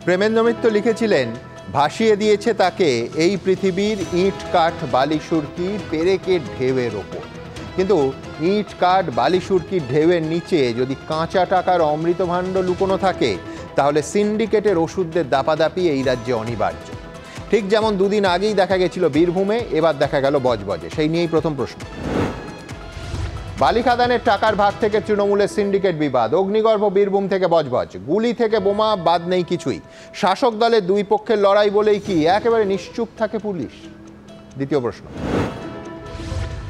প্রেমেন্দ্র মিত্র লিখেছিলেন, ভাসিয়ে দিয়েছে তাকে এই পৃথিবীর ইট কাঠ বালি সুরকি পেরেকের ঢেউয়ের ওপর। কিন্তু ইট কাঠ বালি সুরকির ঢেউয়ের নিচে যদি কাঁচা টাকার অমৃত ভাণ্ড লুকোনো থাকে, তাহলে সিন্ডিকেটের ওষুধদের দাপাদাপি এই রাজ্যে অনিবার্য। ঠিক যেমন দুদিন আগেই দেখা গেছিল বীরভূমে, এবার দেখা গেল বজবজে। সেই নিয়েই প্রথম প্রশ্ন। বালি খাদানের টাকার ভাগ থেকে তৃণমূলের সিন্ডিকেট বিবাদ, অগ্নিগর্ভ বীরভূম থেকে বজবজ, গুলি থেকে বোমা, বাদ নেই কিছুই। শাসক দলের দুই পক্ষের লড়াই বলেই কি একেবারে নিশ্চুপ থাকে পুলিশ? দ্বিতীয় প্রশ্ন।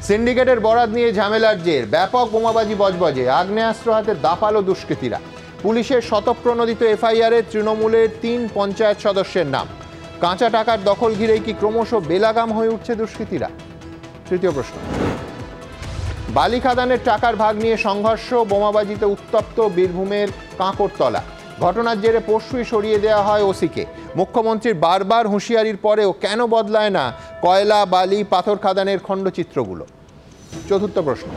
সিন্ডিকেটের বরাত নিয়ে ঝামেলার জের, ব্যাপক বোমাবাজি বজবজে, আগ্নেয়াস্ত্র হাতে দাপালো দুষ্কৃতীরা। পুলিশের শতপ্রণোদিত এফআইআরে তৃণমূলের 3 পঞ্চায়েত সদস্যের নাম। কাঁচা টাকার দখল ঘিরেই কি ক্রমশ বেলাগাম হয়ে উঠছে দুষ্কৃতীরা? তৃতীয় প্রশ্ন। বালি খাদানের টাকার ভাগ নিয়ে সংঘর্ষ, বোমাবাজিতে উত্তপ্ত বীরভূমের কাঁকরতলা। ঘটনার জেরে পরশুই সরিয়ে দেওয়া হয় ওসিকে। মুখ্যমন্ত্রীর বারবার হুঁশিয়ারির পরেও কেন বদলায় না কয়লা, বালি, পাথর খাদানের খণ্ডচিত্রগুলো? চতুর্থ প্রশ্ন।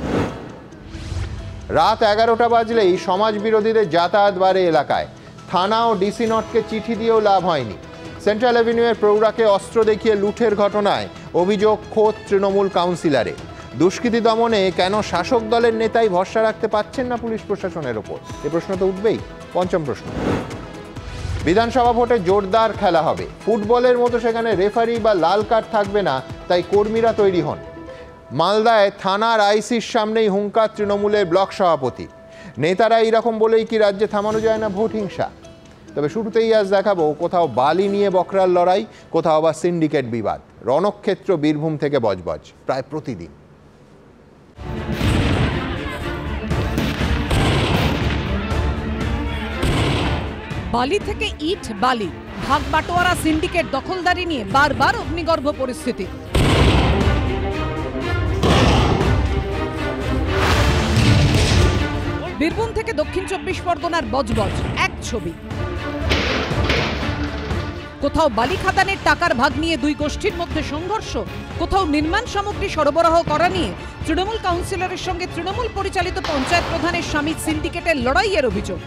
রাত 11টা বাজলেই সমাজ বিরোধীদের যাতায়াত বাড়ে এলাকায়। থানা ও ডিসি নটকে চিঠি দিয়েও লাভ হয়নি। সেন্ট্রাল অ্যাভিনিউয়ের প্রৌঢ়াকে অস্ত্র দেখিয়ে লুঠের ঘটনায় অভিযোগ খোদ তৃণমূল কাউন্সিলরে। দুষ্কৃতী দমনে কেন শাসক দলের নেতাই ভরসা রাখতে পারছেন না পুলিশ প্রশাসনের ওপর? এ প্রশ্ন তো উঠবেই। পঞ্চম প্রশ্ন। বিধানসভা ভোটে জোরদার খেলা হবে, ফুটবলের মতো সেখানে রেফারি বা লাল কার্ড থাকবে না, তাই কর্মীরা তৈরি হন। মালদায় থানার আইসির সামনেই হুঙ্কার তৃণমূলের ব্লক সভাপতি। নেতারা এইরকম বলেই কি রাজ্যে থামানো যায় না ভোট হিংসা? তবে শুরুতেই আজ দেখাবো কোথাও বালি নিয়ে বকরার লড়াই, কোথাও আবার সিন্ডিকেট বিবাদ। রণক্ষেত্র বীরভূম থেকে বজবজ প্রায় প্রতিদিন। বালি থেকে ইট বালি, ভাগ বাটোয়ারা, সিন্ডিকেট দখলদারি নিয়ে বারবার অগ্নিগর্ভ পরিস্থিতি। বীরভূম থেকে দক্ষিণ 24 পরগনার বজবজ এক ছবি। কোথাও বালি খাদানের টাকার ভাগ নিয়ে দুই গোষ্ঠীর মধ্যে সংঘর্ষ, কোথাও নির্মাণ সামগ্রী সরবরাহ করা নিয়ে তৃণমূল কাউন্সিলরের সঙ্গে তৃণমূল পরিচালিত পঞ্চায়েত প্রধানের স্বামী সিন্ডিকেটের লড়াইয়ের অভিযোগ।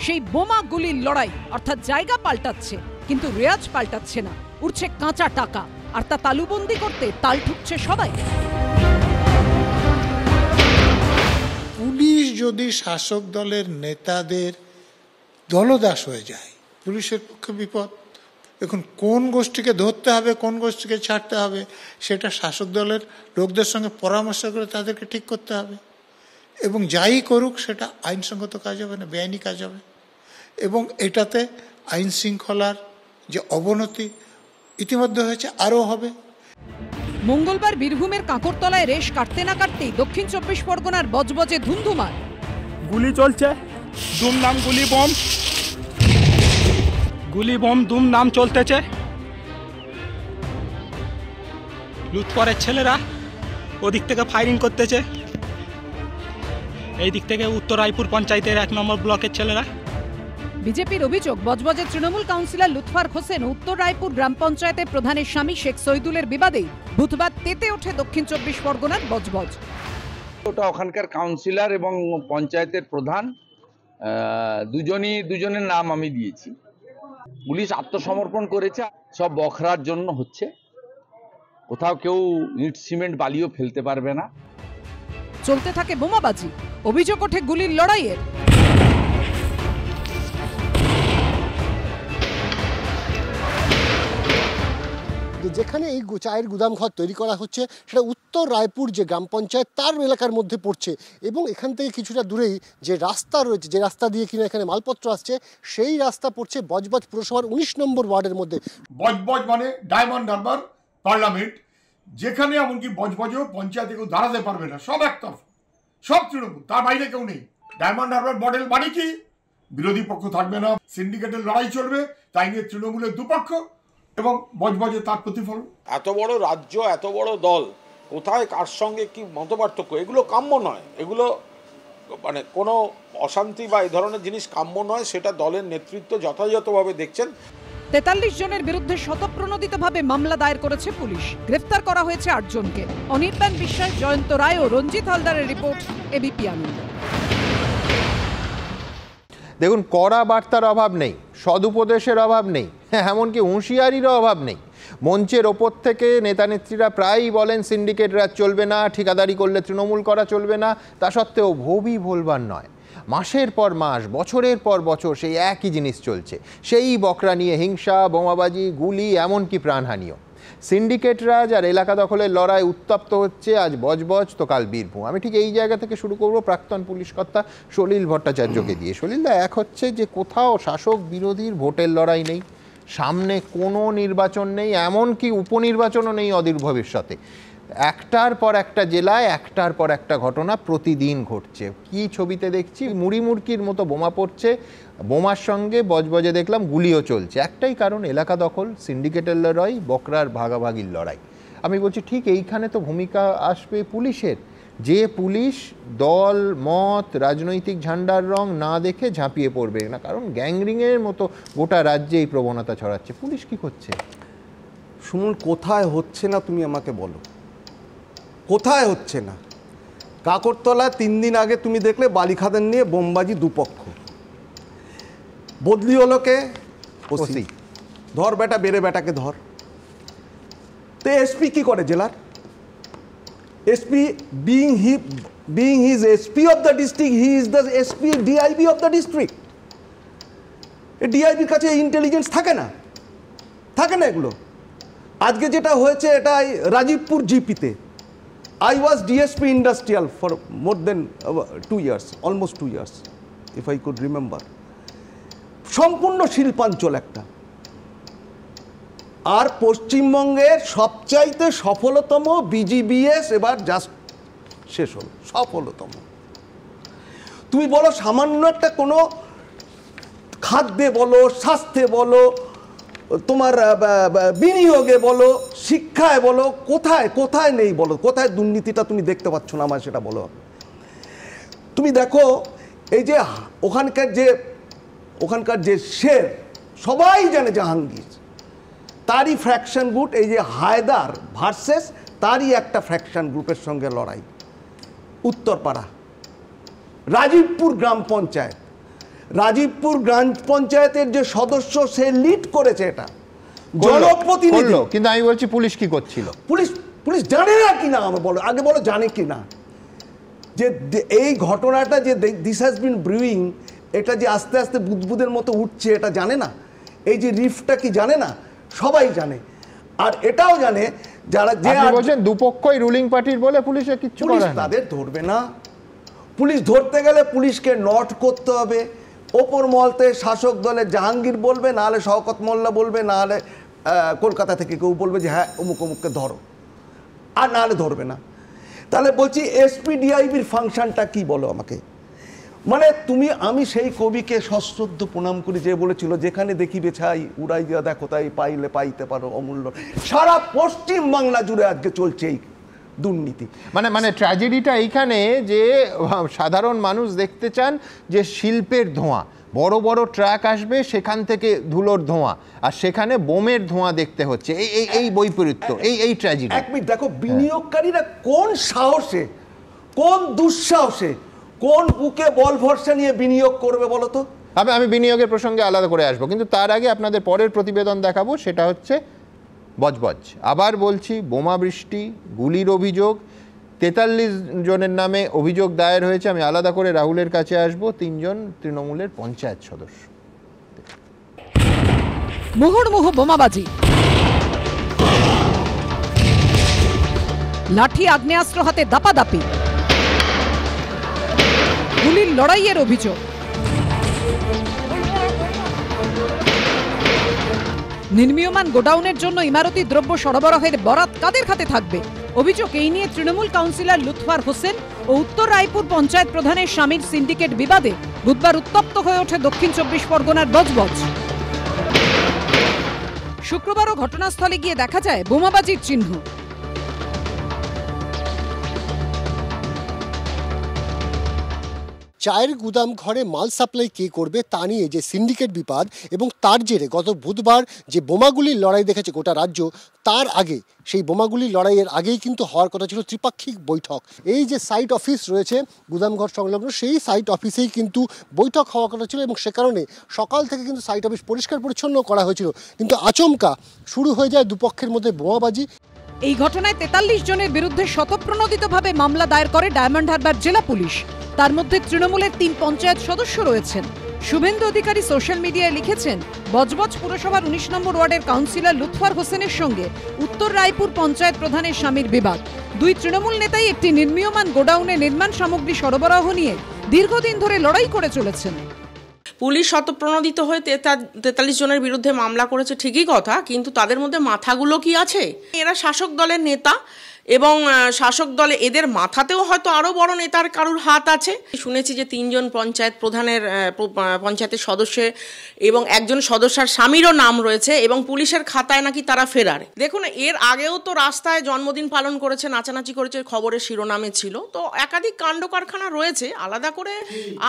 সেই বোমা গুলির লড়াই, অর্থাৎ জায়গা পাল্টাচ্ছে কিন্তু রেয়াজ পাল্টাচ্ছে না। উঠছে কাঁচা টাকা, আর তা তালুবন্দি করতে তাল ঠুকছে সবাই। পুলিশ যদি শাসক দলের নেতাদের দলদাস হয়ে যায়, পুলিশের পক্ষে বিপদ। এখন কোন গোষ্ঠীকে ধরতে হবে, কোন গোষ্ঠীকে ছাড়তে হবে, সেটা শাসক দলের লোকদের সঙ্গে পরামর্শ করে তাদেরকে ঠিক করতে হবে। এবং যাই করুক সেটা আইনসঙ্গত কাজ হবে না, বেআইনি কাজ হবে। এবং এটাতে আইন শৃঙ্খলার যে অবনতি ইতিমধ্যে হয়েছে, আরও হবে। মঙ্গলবার বীরভূমের কাঁকরতলায় রেশ কাটতে না কাটতেই দক্ষিণ 24 পরগনার বজবজে ধুন্ধুমার। গুলি চলছে, দুমদাম গুলি বম দুমদাম চলতেছে। লুৎপরের ছেলেরা ওদিক থেকে ফায়ারিং করতেছে, এই দিক থেকে উত্তর রায়পুর পঞ্চায়েতের 1 নম্বর ব্লকের ছেলেরা। বিজেপির অভিযোগ, বজবজের তৃণমূল কাউন্সিলর লুৎফর হোসেন উত্তর রায়পুর গ্রাম পঞ্চায়েতের প্রধানের স্বামী শেখ শহীদুলের বিবাদেই বুধবার তেতে ওঠে দক্ষিণ 24 পরগনার বজবজ। ওটা ওখানকার কাউন্সিলর এবং পঞ্চায়েতের প্রধান দুজনের নাম আমি দিয়েছি। পুলিশ আত্মসমর্পণ করেছে, সব বখরার জন্য হচ্ছে। কোথাও কেউ ইট সিমেন্ট বালিও ফেলতে পারবে না। চলতে থাকে বোমাবাজি, অভিযোগ ওঠে গুলির লড়াইয়ের। যেখানে এই চায়ের গুদাম ঘর তৈরি করা হচ্ছে সেটা উত্তর রায়পুর যে গ্রাম পঞ্চায়েত তার এলাকার মধ্যে পড়ছে, এবং এখান থেকে কিছুটা দূরেই যে রাস্তা রয়েছে, যে রাস্তা দিয়ে কিনা এখানে মালপত্র আসছে, সেই রাস্তা পড়ছে বজবজ পুরসভার 19 নম্বর ওয়ার্ডের মধ্যে। বজবজ মানে ডায়মন্ড হারবার পার্লামেন্ট, যেখানে এমনকি বজবজেও পঞ্চায়েতে কেউ দাঁড়াতে পারবে না, সব একতরফা, সব তৃণমূল, তার বাইরে কেউ নেই। ডায়মন্ড হারবার মডেল মানে কি? বিরোধী পক্ষ থাকবে না, সিন্ডিকেটের লড়াই চলবে, তাই নিয়ে তৃণমূলের দুপক্ষ এবং বজবজে তার প্রতিফলন। এত বড় রাজ্য, এত বড় দল, কোথায় কার সঙ্গে কি মতপার্থক্য, এগুলো কাম্য নয়। এগুলো মানে কোনো অশান্তি বা এই ধরনের জিনিস কাম্য নয়, সেটা দলের নেতৃত্ব যথাযথভাবে দেখছেন। 43 জনের বিরুদ্ধে স্বতঃপ্রণোদিতভাবে মামলা দায়ের করেছে পুলিশ। গ্রেফতার করা হয়েছে 8 জনকে। অনির্বাণ বিশ্বাস, জয়ন্ত রায় ও রঞ্জিত হালদারের রিপোর্ট, এবিপি আনন্দ। দেখুন, কড়া বার্তার অভাব নেই, সদুপদেশের অভাব নেই, এমনকি হুঁশিয়ারিরও অভাব নেই। মঞ্চের ওপর থেকে নেতানেত্রীরা প্রায়ই বলেন সিন্ডিকেট রাজ চলবে না, ঠিকাদারি করলে তৃণমূল করা চলবে না। তা সত্ত্বেও ভবি ভোলবার নয়, মাসের পর মাস, বছরের পর বছর সেই একই জিনিস চলছে। সেই বকরা নিয়ে হিংসা, বোমাবাজি, গুলি, এমনকি প্রাণহানিও। সিন্ডিকেট রাজ আর এলাকা দখলের লড়াই উত্তপ্ত হচ্ছে, আজ বজবজ তো কাল বীরভূম। আমি ঠিক এই জায়গা থেকে শুরু করব প্রাক্তন পুলিশ কর্তা সলিল ভট্টাচার্যকে দিয়ে। সলিলদা, এক হচ্ছে যে কোথাও শাসক বিরোধীর ভোটের লড়াই নেই, সামনে কোনো নির্বাচন নেই, এমনকি উপনির্বাচনও নেই অদূর ভবিষ্যতে। একটার পর একটা জেলায় একটার পর একটা ঘটনা প্রতিদিন ঘটছে। কি ছবিতে দেখছি, মুড়ি মুড়কির মতো বোমা পড়ছে, বোমার সঙ্গে বজবজে দেখলাম গুলিও চলছে। একটাই কারণ, এলাকা দখল, সিন্ডিকেটের লড়াই, বকরার ভাগাভাগির লড়াই। আমি বলছি ঠিক এইখানে তো ভূমিকা আসবে পুলিশের, যে পুলিশ দল মত রাজনৈতিক ঝান্ডার রং না দেখে ঝাঁপিয়ে পড়বে না, কারণ গ্যাংরিংয়ের মতো গোটা রাজ্যে এই প্রবণতা ছড়াচ্ছে। পুলিশ কি করছে? সুমন, কোথায় হচ্ছে না তুমি আমাকে বলো, কোথায় হচ্ছে না? কাকরতলায় 3 দিন আগে তুমি দেখলে বালিখাদান নিয়ে বোমবাজি, দুপক্ষ। বদলি হলো কে? ওসি। ধর বেটা, বেড়ে বেটাকে ধর। তো এসপি কি করে জেলার? SP being his SP of the district, he is the SP DIB of the district. এই ডিআইবির কাছে ইন্টেলিজেন্স থাকে না, থাকে না এগুলো। আজকে যেটা হয়েছে এটা Rajibpur জিপিতে। I was DSP Industrial for more than 2 years, almost 2 years, if I could remember. সম্পূর্ণ শিল্পাঞ্চল একটা। আর পশ্চিমবঙ্গের সবচাইতে সফলতম বিজিবিএস এবার জাস্ট শেষ হলো, সফলতম। তুমি বলো সামান্য একটা কোনো খাদ্যে বলো, স্বাস্থ্যে বলো, তোমার বিনিয়োগে বলো, শিক্ষায় বলো, কোথায় কোথায় নেই বলো? কোথায় দুর্নীতিটা তুমি দেখতে পাচ্ছ না আমার সেটা বলো। তুমি দেখো এই যে ওখানকার যে শের, সবাই জানে জাহাঙ্গীর, তারই ফ্র্যাকশন গ্রুপ, এই যে হায়দার ভার্সেস তারই একটা ফ্র্যাকশন গ্রুপের সঙ্গে লড়াই। উত্তরপাড়া, রাজীবপুর গ্রাম পঞ্চায়েত, রাজীবপুর গ্রাম পঞ্চায়েতের যে সদস্য, সে লিড করেছে এটা, জনপ্রতিনিধি। কিন্তু আমি বলছি পুলিশ কি করছিল? পুলিশ জানে না কিনা আমার বলো, আগে বলো জানে কিনা যে এই ঘটনাটা যে দিস হ্যাজ বিন ব্রুইং, এটা যে আস্তে আস্তে বুদবুদের মতো উঠছে, এটা জানে না? এই যে রিফটা কি জানে না? সবাই জানে। আর এটাও জানে যারা, যে বলছেন দুপক্ষই রুলিং পার্টির বলে পুলিশে কিচ্ছু করে না, তাদের ধরবে না। পুলিশ ধরতে গেলে পুলিশকে নট করতে হবে। ওপর মহলতে শাসক দলের জাহাঙ্গীর বলবে, নাহলে শওকত মোল্লা বলবে, নাহলে কলকাতা থেকে কেউ বলবে যে হ্যাঁ অমুক অমুককে ধরো, আর নাহলে ধরবে না। তাহলে বলছি এসপি ডিআইবির ফাংশনটা কি বলো আমাকে? মানে আমি সেই কবিকে সশ্রদ্ধ প্রণাম করি যে বলেছিল, যেখানে দেখিবে ছাই উড়াই দিয়া দেখো তাই, পাইলে পাইতে পারো অমূল্য। সারা পশ্চিম বাংলা জুড়ে আজকে চলছে এই দুর্নীতি। মানে ট্র্যাজেডিটা এইখানে যে সাধারণ মানুষ দেখতে চান যে শিল্পের ধোঁয়া, বড় বড় ট্রাক আসবে, সেখান থেকে ধুলোর ধোঁয়া, আর সেখানে বোমের ধোঁয়া দেখতে হচ্ছে। এই বৈপরীত্য, এই ট্র্যাজেডি। এক মিনিট দেখো, বিনিয়োগকারীরা কোন সাহসে, কোন দুঃসাহসে, কোন বুকে বল ভরসা নিয়ে বিনিয়োগ করবে বলো তো? আমি বিনিয়োগের প্রসঙ্গে আলাদা করে আসবো, কিন্তু তার আগে আপনাদের পরের প্রতিবেদন দেখাবো, সেটা হচ্ছে বজবজ। আবার বলছি, বোমা বৃষ্টি, গুলির অভিযোগ, 43 জনের নামে অভিযোগ দায়ের হয়েছে। আমি আলাদা করে রাহুলের কাছে আসবো। 3 জন তৃণমূলের পঞ্চায়েত সদস্য। মুহুর্মুহু বোমাবাজি, লাঠি আগ্নেয়াস্ত্র হাতে দাপাদাপি, গুলির লড়াইয়ের অভিযোগ। নির্মীয়মান গোডাউনের জন্য ইমারতি দ্রব্য সরবরাহের বরাত কাদের খাতে থাকবে? অভিযোগ এই নিয়ে তৃণমূল কাউন্সিলর লুৎফার হোসেন ও উত্তর রায়পুর পঞ্চায়েত প্রধানের স্বামীর সিন্ডিকেট বিবাদে বুধবার উত্তপ্ত হয়ে ওঠে দক্ষিণ 24 পরগনার বজবজ। শুক্রবারও ঘটনাস্থলে গিয়ে দেখা যায় বোমাবাজির চিহ্ন। চায়ের গুদাম ঘরে মাল সাপ্লাই কে করবে তা নিয়ে যে সিন্ডিকেট বিবাদ এবং তার জেরে গত বুধবার যে বোমাগুলির লড়াই দেখেছে গোটা রাজ্য, তার আগে সেই বোমাগুলির লড়াইয়ের আগেই কিন্তু হওয়ার কথা ছিল ত্রিপাক্ষিক বৈঠক। এই যে সাইট অফিস রয়েছে গুদামঘর সংলগ্ন, সেই সাইট অফিসেই কিন্তু বৈঠক হওয়ার কথা ছিল এবং সে কারণে সকাল থেকে কিন্তু সাইট অফিস পরিষ্কার পরিচ্ছন্ন করা হয়েছিল। কিন্তু আচমকা শুরু হয়ে যায় দুপক্ষের মধ্যে বোমাবাজি। এই ঘটনায় 43 জনের বিরুদ্ধে স্বতঃপ্রণোদিতভাবে মামলা দায়ের করে ডায়মন্ড হারবার জেলা পুলিশ। তার মধ্যে তৃণমূলের 3 পঞ্চায়েত সদস্য রয়েছেন। শুভেন্দু অধিকারী সোশ্যাল মিডিয়ায় লিখেছেন, বজবজ পুরসভার 19 নম্বর ওয়ার্ডের কাউন্সিলর লুৎফর হোসেনের সঙ্গে উত্তর রায়পুর পঞ্চায়েত প্রধানের স্বামীর বিবাদ। 2 তৃণমূল নেতাই একটি নির্মীয়মান গোডাউনে নির্মাণ সামগ্রী সরবরাহ নিয়ে দীর্ঘদিন ধরে লড়াই করে চলেছেন। পুলিশ স্বতঃপ্রণোদিত হয়ে 43 জনের বিরুদ্ধে মামলা করেছে ঠিকই কথা, কিন্তু তাদের মধ্যে মাথাগুলো কি আছে? এরা শাসক দলের নেতা এবং শাসক দলে এদের মাথাতেও হয়তো আরো বড় নেতার কারুর হাত আছে। শুনেছি যে 3 জন পঞ্চায়েত প্রধানের পঞ্চায়েতের সদস্য এবং একজন সদস্যের স্বামীরও নাম রয়েছে এবং পুলিশের খাতায় নাকি তারা ফেরার। দেখুন, এর আগেও তো রাস্তায় জন্মদিন পালন করেছে, নাচানাচি করেছে, খবরের শিরোনামে ছিল। তো একাধিক কাণ্ড কারখানা রয়েছে।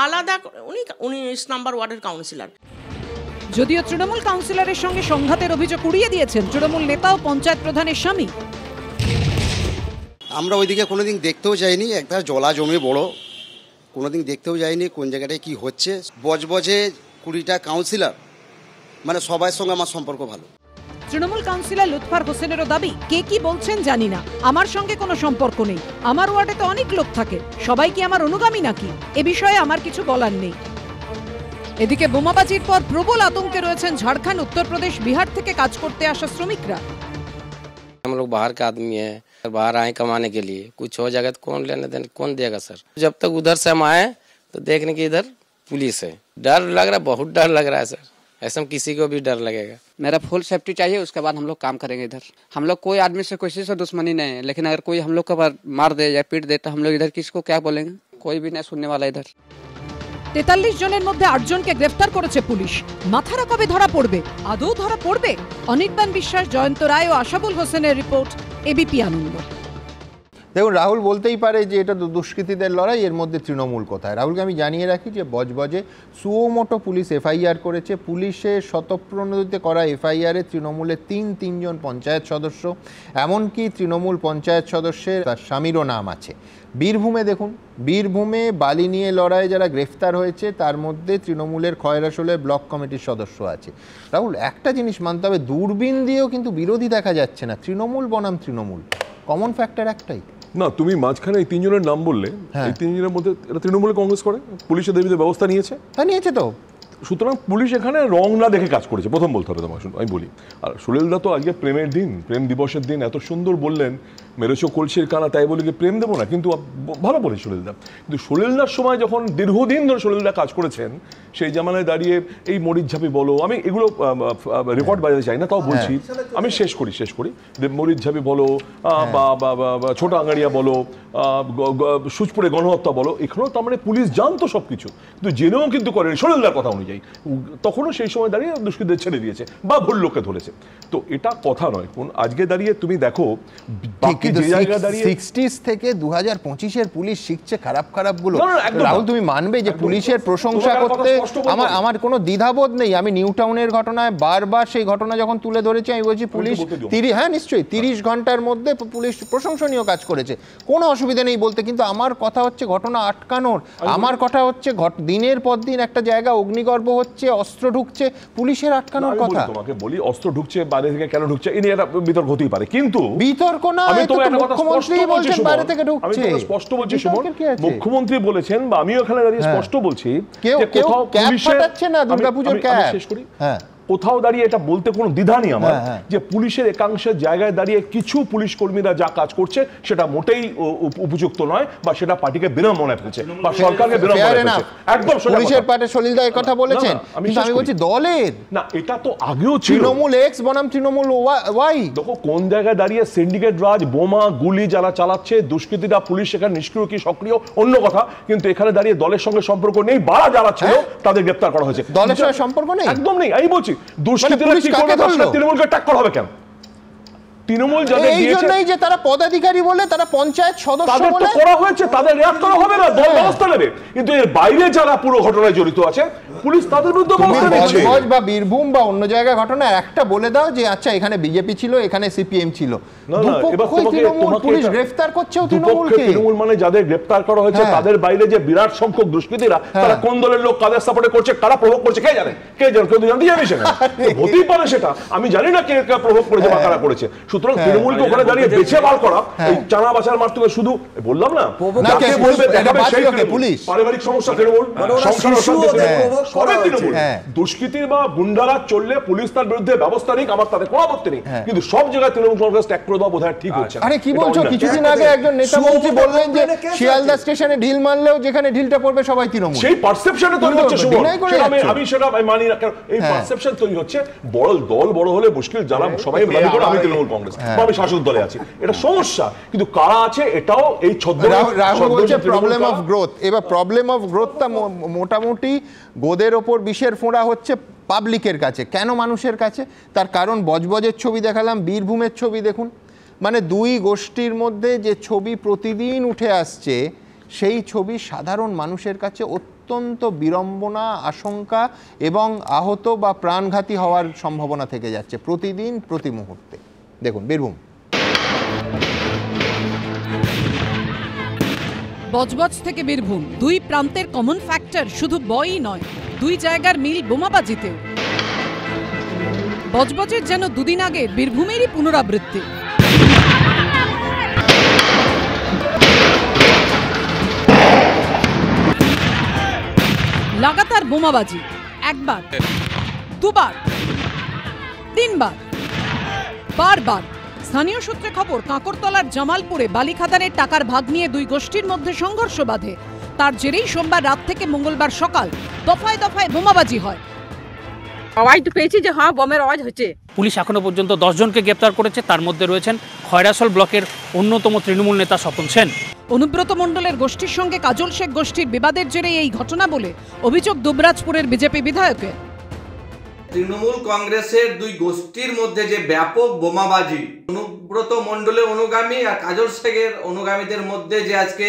আলাদা উনি 19 নম্বর ওয়ার্ডের কাউন্সিলর। যদিও তৃণমূল কাউন্সিলরের সঙ্গে সংঘাতের অভিযোগ উড়িয়ে দিয়েছেন তৃণমূল নেতা ও পঞ্চায়েত প্রধানের স্বামী। আমরা ওইদিকে কোনোদিন দেখতেও যাইনি, একটা জলা জমি বড়, কোনোদিন দেখতেও যাইনি কোন জায়গাটায় কি হচ্ছে। বজবজে 20টা কাউন্সিলর, মানে সবার সঙ্গে আমার সম্পর্ক ভালো। তৃণমূল কাউন্সিলর লুৎফর হোসেনেরও দাবি, কে কি বলছেন জানি না, আমার সঙ্গে কোনো সম্পর্ক নেই। আমার ওয়ার্ডে তো অনেক লোক থাকে, সবাই কি আমার অনুগামী নাকি? এ বিষয়ে আমার কিছু বলার নেই। এদিকে বোমাবাজির পর প্রবল আতঙ্কে রয়েছেন ঝাড়খণ্ড, উত্তরপ্রদেশ, বিহার থেকে কাজ করতে আসা শ্রমিকরা। हम लोग बाहर के आदमी है, बाहर आए कमाने के लिए, कुछ हो जाएगा तो कौन लेने देने, कौन देगा सर? जब तक उधर से हम आए तो देखने की इधर पुलिस है, डर लग रहा है, बहुत डर लग रहा है सर। ऐसा किसी को भी डर लगेगा। मेरा फुल सेफ्टी चाहिए, उसके बाद हम लोग काम करेंगे इधर। हम लोग कोई आदमी से किसी से दुश्मनी नहीं है, लेकिन अगर कोई हम लोग को मार दे या पीट दे तो हम लोग इधर किसको क्या बोलेंगे? कोई भी नहीं सुनने वाला इधर। 43 জনের মধ্যে 8 জনকে গ্রেফতার করেছে পুলিশ। মাথারা কবে ধরা পড়বে? আদৌ ধরা পড়বে? অনির্বাণ বিশ্বাস, জয়ন্ত রায় ও আশাবুল হোসেনের রিপোর্ট, এবিপি আনন্দ। দেখুন, রাহুল বলতেই পারে যে এটা দুষ্কৃতীদের লড়াই, এর মধ্যে তৃণমূল কোথায়? রাহুলকে আমি জানিয়ে রাখি যে বজবজে সুমোটো পুলিশ এফআইআর করেছে। পুলিশের স্বতঃপ্রণোদিত করা এফআইআরে তৃণমূলের 3 জন পঞ্চায়েত সদস্য, এমনকি তৃণমূল পঞ্চায়েত সদস্যের তার স্বামীরও নাম আছে। বীরভূমে দেখুন, বীরভূমে বালি নিয়ে লড়াই যারা গ্রেফতার হয়েছে তার মধ্যে তৃণমূলের খয়রাশোলের ব্লক কমিটির সদস্য আছে। রাহুল, একটা জিনিস মানতে হবে, দূরবীন দিয়েও কিন্তু বিরোধী দেখা যাচ্ছে না। তৃণমূল বনাম তৃণমূল, কমন ফ্যাক্টর একটাই। না, তুমি মাঝখানে এই 3 জনের নাম বললে, এই 3 জনের মধ্যে এরা তৃণমূলে কংগ্রেস করে, পুলিশের বিরুদ্ধে ব্যবস্থা নিয়েছে। হ্যাঁ, নিয়েছে তো। সুতরাং পুলিশ এখানে রং না দেখে কাজ করেছে, প্রথম বলতে হবে তোমাকে। আমি বলি, আর সুনীলদা তো আজকে প্রেমের দিন, প্রেম দিবসের দিন এত সুন্দর বললেন, মেরেছো কলসির কানা, তাই বলে কি প্রেম দেবো না? কিন্তু ভালো বলে সুনীলদা। কিন্তু সুনীলদার সময় যখন দীর্ঘদিন ধরে সুনীলদা কাজ করেছেন, সেই জামানায় দাঁড়িয়ে এই মরিচঝাপি বলো, আমি এগুলো রেকর্ড বাজাতে চাই না, তাও বলছি, আমি শেষ করি। মরিচঝাপি বলো বা ছোট আঙাড়িয়া বলো, সুচপুরে গণহত্যা বলো, এখানেও তার মানে পুলিশ জানতো সব কিছু, কিন্তু জেনেও কিন্তু করেনি সুনীলদার কথা অনুযায়ী। তখনও সেই সময় দাঁড়িয়ে দুষ্কৃতীদের ছেড়ে দিয়েছে বা ভুল লোককে ধরেছে। তো এটা কথা নয়। কোন আজকে দাঁড়িয়ে তুমি দেখো, কিন্তু 60s থেকে 2025-এর পুলিশ শিখছে খারাপ গুলো। রাহুল, তুমি মানবে যে পুলিশের প্রশংসা করতে আমার কোনো দ্বিধাবোধ নেই। আমি নিউ টাউনের ঘটনায় বারবার সেই ঘটনা যখন তুলে ধরেছি, আমি বলছি পুলিশ 30 ঘন্টার মধ্যে পুলিশ প্রশংসনীয় কাজ করেছে, কোনো অসুবিধা নেই বলতে। কিন্তু আমার কথা হচ্ছে ঘটনা আটকানোর, আমার কথা হচ্ছে দিনের পর দিন একটা জায়গা অগ্নিগর্ভ হচ্ছে, অস্ত্র ঢুকছে, পুলিশের আটকানোর কথা। তোমাকে বলি, অস্ত্র ঢুকছে বাইরে থেকে, কেন ঢুকছে এই নিয়ে একটা বিতর্ক হতেই পারে, কিন্তু বিতর্ক না, মুখ্যমন্ত্রী বলেছেন, বা আমিও এখানে দাঁড়িয়ে স্পষ্ট বলছি, কোথাও দাঁড়িয়ে এটা বলতে কোনো দ্বিধা নেই আমার, যে পুলিশের একাংশের জায়গায় দাঁড়িয়ে কিছু পুলিশ কর্মীরা যা কাজ করছে সেটা মোটেই উপযুক্ত নয়, বা সেটা পার্টিকে বিড়ম্বনায় ফেলছে বা সরকারকে বিড়ম্বনায় ফেলছে। একদম পুলিশের পার্টি সলিলদা এই কথা বলেছেন, কিন্তু আমি বলছি দলের না, এটা তো আগেও ছিল। তৃণমূল এক্স বনাম তৃণমূল ওয়াই। দেখো কোন জায়গায় দাঁড়িয়ে সিন্ডিকেট রাজ, বোমা গুলি যারা চালাচ্ছে, দুষ্কৃতীরা, পুলিশ সেখানে নিষ্ক্রিয় কি সক্রিয় অন্য কথা, কিন্তু এখানে দাঁড়িয়ে দলের সঙ্গে সম্পর্ক নেই, বাড়া যারা ছিল তাদের গ্রেফতার করা হয়েছে। দলের সঙ্গে সম্পর্ক নেই, একদম নেই। আমি বলছি দুষ্কৃতীরা কি করবে, তৃণমূলকে ট্যাক্কর হবে কেন? তৃণমূল যাদের এই জন্যই যে তারা পদাধিকারী বলে, তারা পঞ্চায়েত সদস্য তাদের তো বলে করা হয়েছে, তাদের রেয়াক্ট করা হবে না, দল ব্যবস্থা নেবে। কিন্তু এর বাইরে যারা পুরো ঘটনায় জড়িত আছে পুলিশ তাদের বিরুদ্ধে ব্যবস্থা নিচ্ছে। বজবজ বা বীরভূম বা অন্য জায়গায় ঘটনা একটা বলে দাও যে আচ্ছা এখানে বিজেপি ছিল, এখানে সিপিএম ছিল, দুপক্ষই তৃণমূল, পুলিশ গ্রেফতার করছেও তৃণমূলকে। তৃণমূল মানে যাদের গ্রেফতার করা হয়েছে তাদের বাইরে যে বিরাট সংখ্যক দুষ্কৃতীরা, তারা কোন দলের লোক, কাদের সাপোর্টে করছে, কারা প্রভোগ করছে কে জানে? কেউ জানতে জানি সেটা হতেই পারে, সেটা আমি জানি না কে প্রভোগ করেছে বা কারা করেছে। সুতরাং তৃণমূলকে ওখানে দাঁড়িয়ে বেছে বার করা, এই চানা বাছার মারতে শুধু বললাম না, যাকে বলবে দেখাবে সেই পুলিশ। পারিবারিক সমস্যা তৃণমূল, সংসার অশান্তি সবে তৃণমূল। দুষ্কৃতীর বা গুন্ডারা চললে পুলিশ তার বিরুদ্ধে ব্যবস্থা নিক, আমার তাদের কোনো আপত্তি নেই, কিন্তু সব জায়গায় তৃণমূল কংগ্রেস ট্যাগ করে দেওয়া বোধহয় ঠিক হচ্ছে। আরে কি বলছো? কিছুদিন আগে একজন নেতা মন্ত্রী বললেন যে শিয়ালদা স্টেশনে ঢিল মারলেও যেখানে ঢিলটা পড়বে সবাই তৃণমূল। সেই পারসেপশনে তৈরি হচ্ছে, আমি সেটা মানি না, এই পারসেপশন তৈরি হচ্ছে। বড় দল বড় হলে মুশকিল, যারা সবাই দাবি করে আমি তৃণমূল কংগ্রেস বা আমি শাসক দলে আছি, এটা সমস্যা, কিন্তু কারা আছে এটাও এই রাহুল বলছে প্রবলেম অফ গ্রোথ। এবার প্রবলেম অফ গ্রোথটা মোটামুটি গোদের ওপর বিষের ফোঁড়া হচ্ছে পাবলিকের কাছে। কেন মানুষের কাছে? তার কারণ বজবজের ছবি দেখালাম, বীরভূমের ছবি দেখুন, মানে দুই গোষ্ঠীর মধ্যে যে ছবি প্রতিদিন উঠে আসছে, সেই ছবি সাধারণ মানুষের কাছে অত্যন্ত বিড়ম্বনা, আশঙ্কা এবং আহত বা প্রাণঘাতী হওয়ার সম্ভাবনা থেকে যাচ্ছে প্রতিদিন, প্রতি মুহূর্তে। দেখুন বীরভূম। বজবজ থেকে বীরভূম, দুই প্রান্তের কমন ফ্যাক্টর শুধু বয়ই নয়, দুই জায়গার মিল বোমাবাজিতেও। বজবজের যেন দুদিন আগে বীরভূমেরই পুনরাবৃত্তি। লাগাতার বোমাবাজি, একবার, দুবার, তিনবার, বারবার। স্থানীয় সূত্রে খবর, কাঁকরতলার জামালপুরে বালি খাদানের টাকার ভাগ নিয়ে দুই গোষ্ঠীর মধ্যে সংঘর্ষ বাধে। তার জেরেই সোমবার রাত থেকে মঙ্গলবার সকাল দফায় দফায় বোমাবাজি হয়। আওয়াজ তো পেয়েছি যে হ্যাঁ বোমের আওয়াজ হচ্ছে। পুলিশ এখনো পর্যন্ত 10 জনকে গ্রেপ্তার করেছে, তার মধ্যে রয়েছেন খয়রাসল ব্লকের অন্যতম তৃণমূল নেতা স্বপন সেন। অনুব্রত মণ্ডলের গোষ্ঠীর সঙ্গে কাজল শেখ গোষ্ঠীর বিবাদের জেরে এই ঘটনা বলে অভিযোগ দুবরাজপুরের বিজেপি বিধায়কের। তৃণমূল কংগ্রেসের দুই গোষ্ঠীর মধ্যে যে ব্যাপক বোমাবাজি, অনুব্রত মণ্ডলের অনুগামী আর কাজল শেখের অনুগামীদের মধ্যে যে আজকে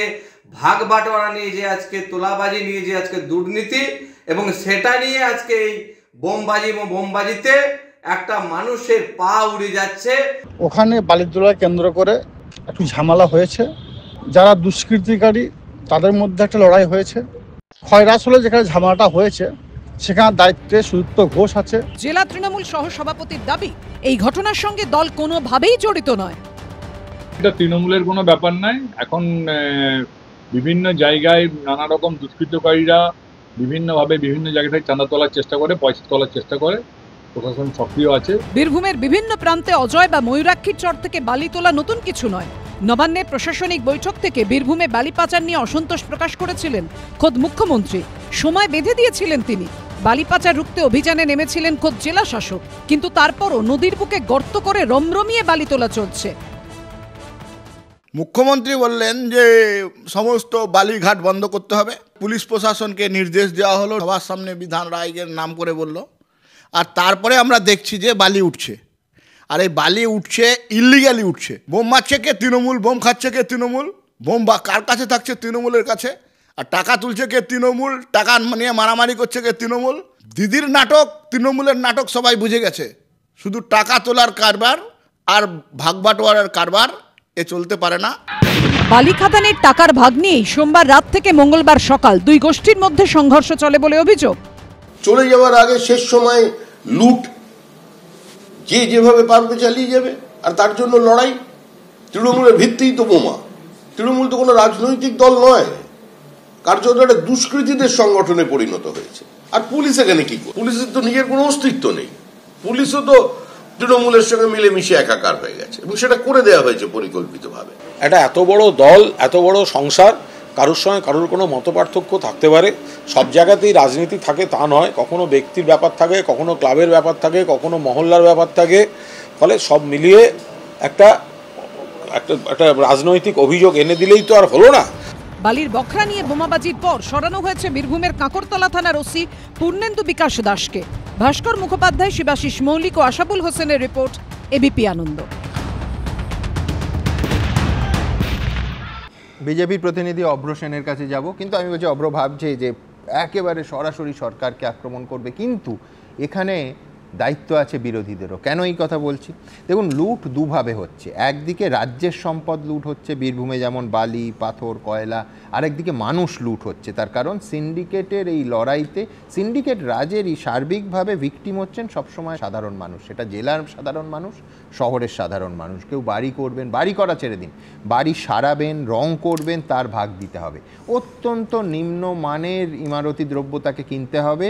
ভাগ বাটোয়ারা নিয়ে, যে আজকে তোলাবাজি নিয়ে, যে আজকে দুর্নীতি, এবং সেটা নিয়ে আজকে এই বোমবাজিতে একটা মানুষের পা উড়ে যাচ্ছে। ওখানে বালিতোলা কেন্দ্র করে একটু ঝামেলা হয়েছে, যারা দুষ্কৃতিকারী তাদের মধ্যে একটা লড়াই হয়েছে। খয়রাসলে যেখানে ঝামেলাটা হয়েছে সেখানে দায়িত্বে সুযুক্ত ঘোষ আছে। জেলা তৃণমূল সহ সভাপতির দাবি, এই ঘটনার সঙ্গে দল কোনোভাবেই জড়িত নয়। এটা তৃণমূলের কোনো ব্যাপার নয়। এখন বিভিন্ন জায়গায় নানা রকম দুষ্কৃতকারীরা বিভিন্নভাবে বিভিন্ন জায়গায় চাঁদা তোলার চেষ্টা করে, পয়সা তোলার চেষ্টা করে, প্রশাসন সক্রিয় আছে। বীরভূমের বিভিন্ন প্রান্তে অজয় বা ময়ূরাক্ষীর চর থেকে বালি তোলা নতুন কিছু নয়। নবান্নের প্রশাসনিক বৈঠক থেকে বীরভূমে বালি পাচার নিয়ে অসন্তোষ প্রকাশ করেছিলেন খোদ মুখ্যমন্ত্রী। সময় বেঁধে দিয়েছিলেন তিনি। বালি পাচার রুখতে অভিযানে নেমেছিলেন খোদ জেলা শাসক, কিন্তু তারপরও নদীর বুকে গর্ত করে রমরমিয়ে বালি তোলা চলছে। মুখ্যমন্ত্রী বললেন যে সমস্ত বালিঘাট বন্ধ করতে হবে। পুলিশ প্রশাসনকে নির্দেশ দেওয়া হলো, সবার সামনে বিধান রায়ের নাম করে বলল। আর তারপরে আমরা দেখছি যে বালি উঠছে, আর এই বালি উঠছে ইলিগালি উঠছে। বোম মারছে কে? তৃণমূল। বোম খাচ্ছে কে? তৃণমূল। বোম বা কার কাছে থাকছে? তৃণমূলের কাছে। আর টাকা তুলছে কে? তৃণমূল। টাকা নিয়ে মারামারি করছে কে? তৃণমূল। দিদির নাটক, তৃণমূলের নাটক সবাই বুঝে গেছে। শুধু টাকা তোলার কারবার আর ভাগবাটোয়ারার কারবার, এ চলতে পারে না। বালি খাদানের টাকার ভাগ নিয়েই সোমবার রাত থেকে মঙ্গলবার সকাল দুই গোষ্ঠীর মধ্যে সংঘর্ষ চলে বলে অভিযোগ। চলে যাওয়ার আগে শেষ সময় লুট, যে যেভাবে পারবে চালিয়ে যাবে, আর তার জন্য লড়াই। তৃণমূলের ভিত্তিই তো বোমা। তৃণমূল তো কোনো রাজনৈতিক দল নয়, কার্যত একটা দুষ্কৃতীদের সংগঠনে পরিণত হয়েছে। আর পুলিশ এখানে কি করে? পুলিশের তো নিজের কোনো অস্তিত্ব নেই। পুলিশও তো তৃণমূলের সঙ্গে মিলেমিশে একাকার হয়ে গেছে, এবং সেটা করে দেওয়া হয়েছে পরিকল্পিতভাবে। এটা এত বড় দল, এত বড় সংসার, কারোর সঙ্গে কারোর কোনো মতপার্থক্য থাকতে পারে। সব জায়গাতেই রাজনীতি থাকে তা নয়, কখনো ব্যক্তির ব্যাপার থাকে, কখনো ক্লাবের ব্যাপার থাকে, কখনো মহল্লার ব্যাপার থাকে। ফলে সব মিলিয়ে একটা রাজনৈতিক অভিযোগ এনে দিলেই তো আর হলো না। বালির বখরা নিয়ে বোমাবাজির পর সরানো হয়েছে বীরভূমের কাঁকরতলা থানার ওসি পূর্ণেন্দু বিকাশ দাসকে। ভাস্কর মুখোপাধ্যায়, শিবাশিস মৌলিক ও আশাবুল হোসেনের রিপোর্ট, এবিপি আনন্দ। বিজেপির প্রতিনিধি অভ্র সেনের কাছে যাব, কিন্তু আমি বলছি অভ্র ভাবছে যে একেবারে সরাসরি সরকারকে আক্রমণ করবে, কিন্তু এখানে দায়িত্ব আছে বিরোধীদেরও। কেন এই কথা বলছি? দেখুন, লুট দুভাবে হচ্ছে। একদিকে রাজ্যের সম্পদ লুট হচ্ছে, বীরভূমে যেমন বালি, পাথর, কয়লা, আরেকদিকে মানুষ লুট হচ্ছে। তার কারণ সিন্ডিকেটের এই লড়াইতে, সিন্ডিকেট রাজেরই সার্বিকভাবে ভিকটিম হচ্ছেন সবসময় সাধারণ মানুষ। সেটা জেলার সাধারণ মানুষ, শহরের সাধারণ মানুষ। কেউ বাড়ি করবেন, বাড়ি করা ছেড়ে দিন, বাড়ি সারাবেন, রং করবেন, তার ভাগ দিতে হবে। অত্যন্ত নিম্নমানের ইমারতি দ্রব্য তাকে কিনতে হবে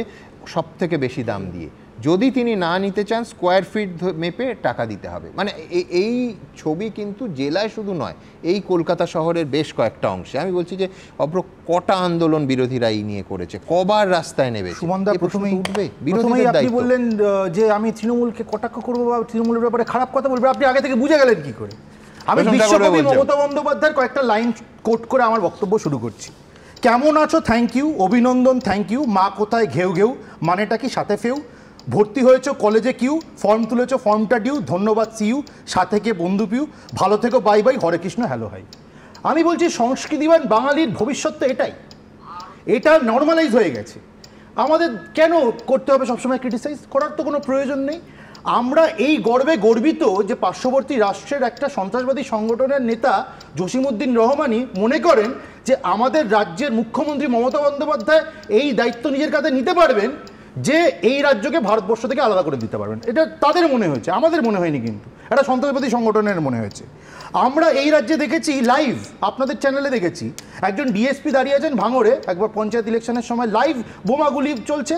সবথেকে বেশি দাম দিয়ে। যদি তিনি না নিতে চান, স্কোয়ার ফিট মেপে টাকা দিতে হবে। মানে এই ছবি কিন্তু জেলায় শুধু নয়, এই কলকাতা শহরের বেশ কয়েকটা অংশে। আমি বলছি যে অভ্র কটা আন্দোলন বিরোধীরা এই নিয়ে করেছে, কবার রাস্তায় নেবে। সুমনদা, প্রথমেই আপনি বললেন যে আমি তৃণমূলকে কটাক্ষ করবো বা তৃণমূলের ব্যাপারে খারাপ কথা বলবো, আপনি আগে থেকে বুঝে গেলেন কি করে? আমি বিশ্বকবি মমতা বন্দ্যোপাধ্যায়ের কয়েকটা লাইন কোট করে আমার বক্তব্য শুরু করছি। কেমন আছো, থ্যাংক ইউ, অভিনন্দন, থ্যাংক ইউ, মা কোথায় ঘেউ ঘেউ, মানেটা কি সাথে ফেউ, ভর্তি হয়েছ কলেজে কিউ, ফর্ম তুলেছ ফর্মটা ডিউ, ধন্যবাদ সিইউ, সাথে কে বন্ধু পিউ, ভালো থেকো বাই বাই, হরে কৃষ্ণ হ্যালো হাই। আমি বলছি সংস্কৃতিবান বাঙালির ভবিষ্যৎ তো এটাই, এটা নর্মালাইজ হয়ে গেছে। আমাদের কেন করতে হবে সবসময় ক্রিটিসাইজ? করার তো কোনো প্রয়োজন নেই। আমরা এই গর্বে গর্বিত যে পার্শ্ববর্তী রাষ্ট্রের একটা সন্ত্রাসবাদী সংগঠনের নেতা জসিমউদ্দিন রহমানই মনে করেন যে আমাদের রাজ্যের মুখ্যমন্ত্রী মমতা বন্দ্যোপাধ্যায় এই দায়িত্ব নিজের কাঁধে নিতে পারবেন, যে এই রাজ্যকে ভারতবর্ষ থেকে আলাদা করে দিতে পারবেন। এটা তাদের মনে হয়েছে, আমাদের মনে হয়নি, কিন্তু এটা সন্ত্রাসবাদী সংগঠনের মনে হয়েছে। আমরা এই রাজ্যে দেখেছি, লাইভ আপনাদের চ্যানেলে দেখেছি, একজন ডিএসপি দাঁড়িয়ে আছেন ভাঙড়ে, একবার পঞ্চায়েত ইলেকশনের সময় লাইভ বোমাগুলি চলছে,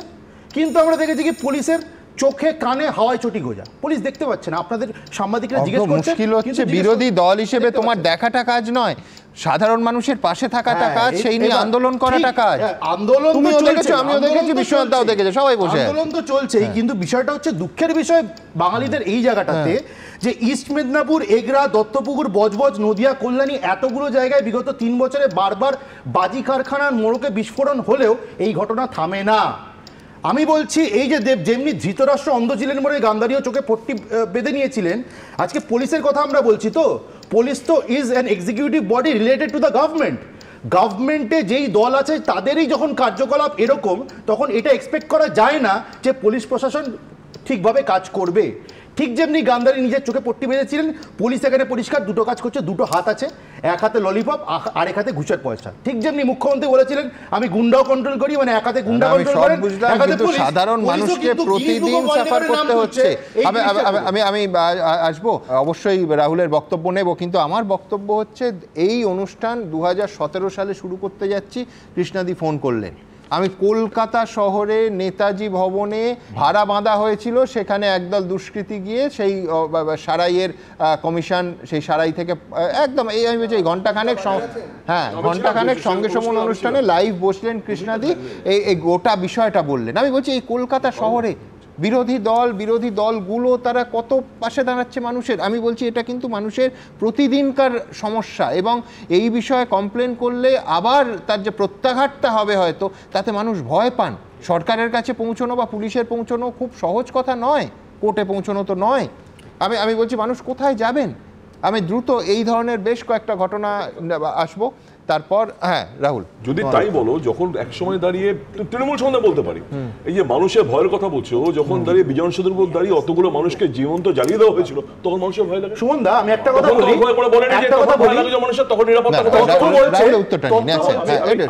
কিন্তু আমরা দেখেছি কি পুলিশের চোখে কানে হাওয়ায় চটি গোজা, পুলিশ দেখতে পাচ্ছে না। আপনাদের সাংবাদিকরা জিজ্ঞেস করছে, মুশকিল হচ্ছে বিরোধী দল হিসেবে তোমার দেখাটা কাজ নয়, সাধারণ মানুষের পাশে থাকাটা কাজ, সেই নিয়ে আন্দোলন করাটা কাজ। আন্দোলন তুমিও দেখেছো, আমিও দেখেছি, বিশ্বনাথদাও দেখেছে, সবাই বসে আন্দোলন তো চলছেই, কিন্তু বিষয়টা হচ্ছে দুঃখের বিষয় বাঙালিদের এই জায়গাটাতে যে ইস্ট মেদিনীপুর, এগরা, দত্তপুকুর, বজবজ, নদিয়া, কল্যাণী, এতগুলো জায়গায় বিগত 3 বছরে বারবার বাজি কারখানার মোড়কে বিস্ফোরণ হলেও এই ঘটনা থামে না। আমি বলছি এই যে দেব যেমনি ধৃতরাষ্ট্র অন্ধ-চিলের মোড়ে গান্ধারীয় চোখে পট্টি বেঁধে নিয়েছিলেন, আজকে পুলিশের কথা আমরা বলছি, তো পুলিশ তো is an executive body related to the government. গভর্নমেন্টে যেই দল আছে তাদেরই যখন কার্যকলাপ এরকম, তখন এটা এক্সপেক্ট করা যায় না যে পুলিশ প্রশাসন ঠিকভাবে কাজ করবে। ঠিক যেমনি গান্ধারী নিজের চোখে পট্টি বেঁধেছিলেন, পুলিশ এখানে পরিষ্কার দুটো কাজ করছে, দুটো হাত আছে, এক হাতে ললিপপ আর এক হাতে ঘুষের পয়সা। ঠিক যেমনি মুখ্যমন্ত্রী বলেছিলেন আমি গুন্ডাও কন্ট্রোল করি, মানে এক হাতে গুন্ডা কন্ট্রোল করেন, এক হাতে পুলিশ। সাধারণ মানুষকে প্রতিদিন সাফার করতে হচ্ছে। আমি আসবো, অবশ্যই রাহুলের বক্তব্য নেব, কিন্তু আমার বক্তব্য হচ্ছে এই অনুষ্ঠান 2017 সালে শুরু করতে যাচ্ছি, কৃষ্ণাদি ফোন করলেন। আমি কলকাতা শহরে নেতাজি ভবনে ভাড়া বাঁধা হয়েছিল, সেখানে একদল দুষ্কৃতী গিয়ে সেই সারাইয়ের কমিশন, সেই সারাই থেকে একদম এই আমি বলছি ঘণ্টাখানেক, হ্যাঁ ঘণ্টাখানেক সঙ্গে সমন অনুষ্ঠানে লাইভ বসলেন কৃষ্ণাদি, এই গোটা বিষয়টা বললেন। আমি বলছি এই কলকাতা শহরে বিরোধী দলগুলো তারা কত পাশে দাঁড়াচ্ছে মানুষের। আমি বলছি এটা কিন্তু মানুষের প্রতিদিনকার সমস্যা, এবং এই বিষয়ে কমপ্লেন করলে আবার তার যে প্রত্যাঘাতটা হবে হয়তো, তাতে মানুষ ভয় পান। সরকারের কাছে পৌঁছানো বা পুলিশের পৌঁছানো খুব সহজ কথা নয়, কোর্টে পৌঁছানো তো নয়। আমি বলছি মানুষ কোথায় যাবেন। আমি দ্রুত এই ধরনের বেশ কয়েকটা ঘটনা আসবো, তারপর হ্যাঁ রাহুল যদি তাই বলো, যখন একসময় দাঁড়িয়ে তৃণমূল সম্বন্ধে বলতে পারি, এই যে মানুষের ভয়ের কথা বলছো, যখন দাঁড়িয়ে বিজন সেতুর উপর দাঁড়িয়ে অতগুলো মানুষকে জীবন্ত জ্বালিয়ে দেওয়া হয়েছিল, তখন মানুষের ভয় লাগে। সুমন দা, আমি একটা কথা বলি, মানুষের তখন নিরাপত্তা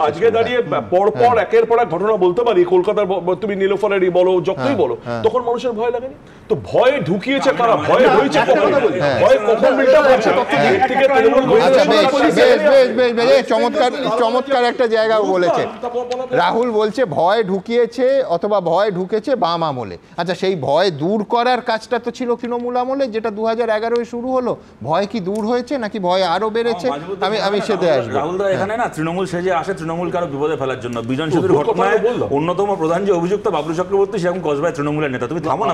আজকে দাঁড়িয়ে পরপর একের পর এক ঘটনা বলতে পারি, কলকাতার তুমি নীলোফারেরই বলো, যতই বলো, তখন মানুষের ভয় লাগেনি। তো ভয় ঢুকিয়েছে কারা, ভয় হয়েছে ভয় কখন চমৎকার একটা জায়গা বলেছে রাহুল, বলছে ভয় ঢুকিয়েছে অথবা ভয় ঢুকেছে বাম আমলে। আচ্ছা, সেই ভয় দূর করার কাজটা তো ছিল তৃণমূল আমলে, যেটা 2011-এ শুরু হলো। ভয় কি দূর হয়েছে নাকি ভয় আরো বেড়েছে? আমি সেটা আসবো। রাহুল দা এখানে না তৃণমূল সেজে আসে তৃণমূল কারো বিপদে ফেলার জন্য। বিজন সেতুর ঘটনায় অন্যতম প্রধান যে অভিযুক্ত বাবলু চক্রবর্তী, সেরকম কসবায় তৃণমূলের নেতা। তুমি থামো না,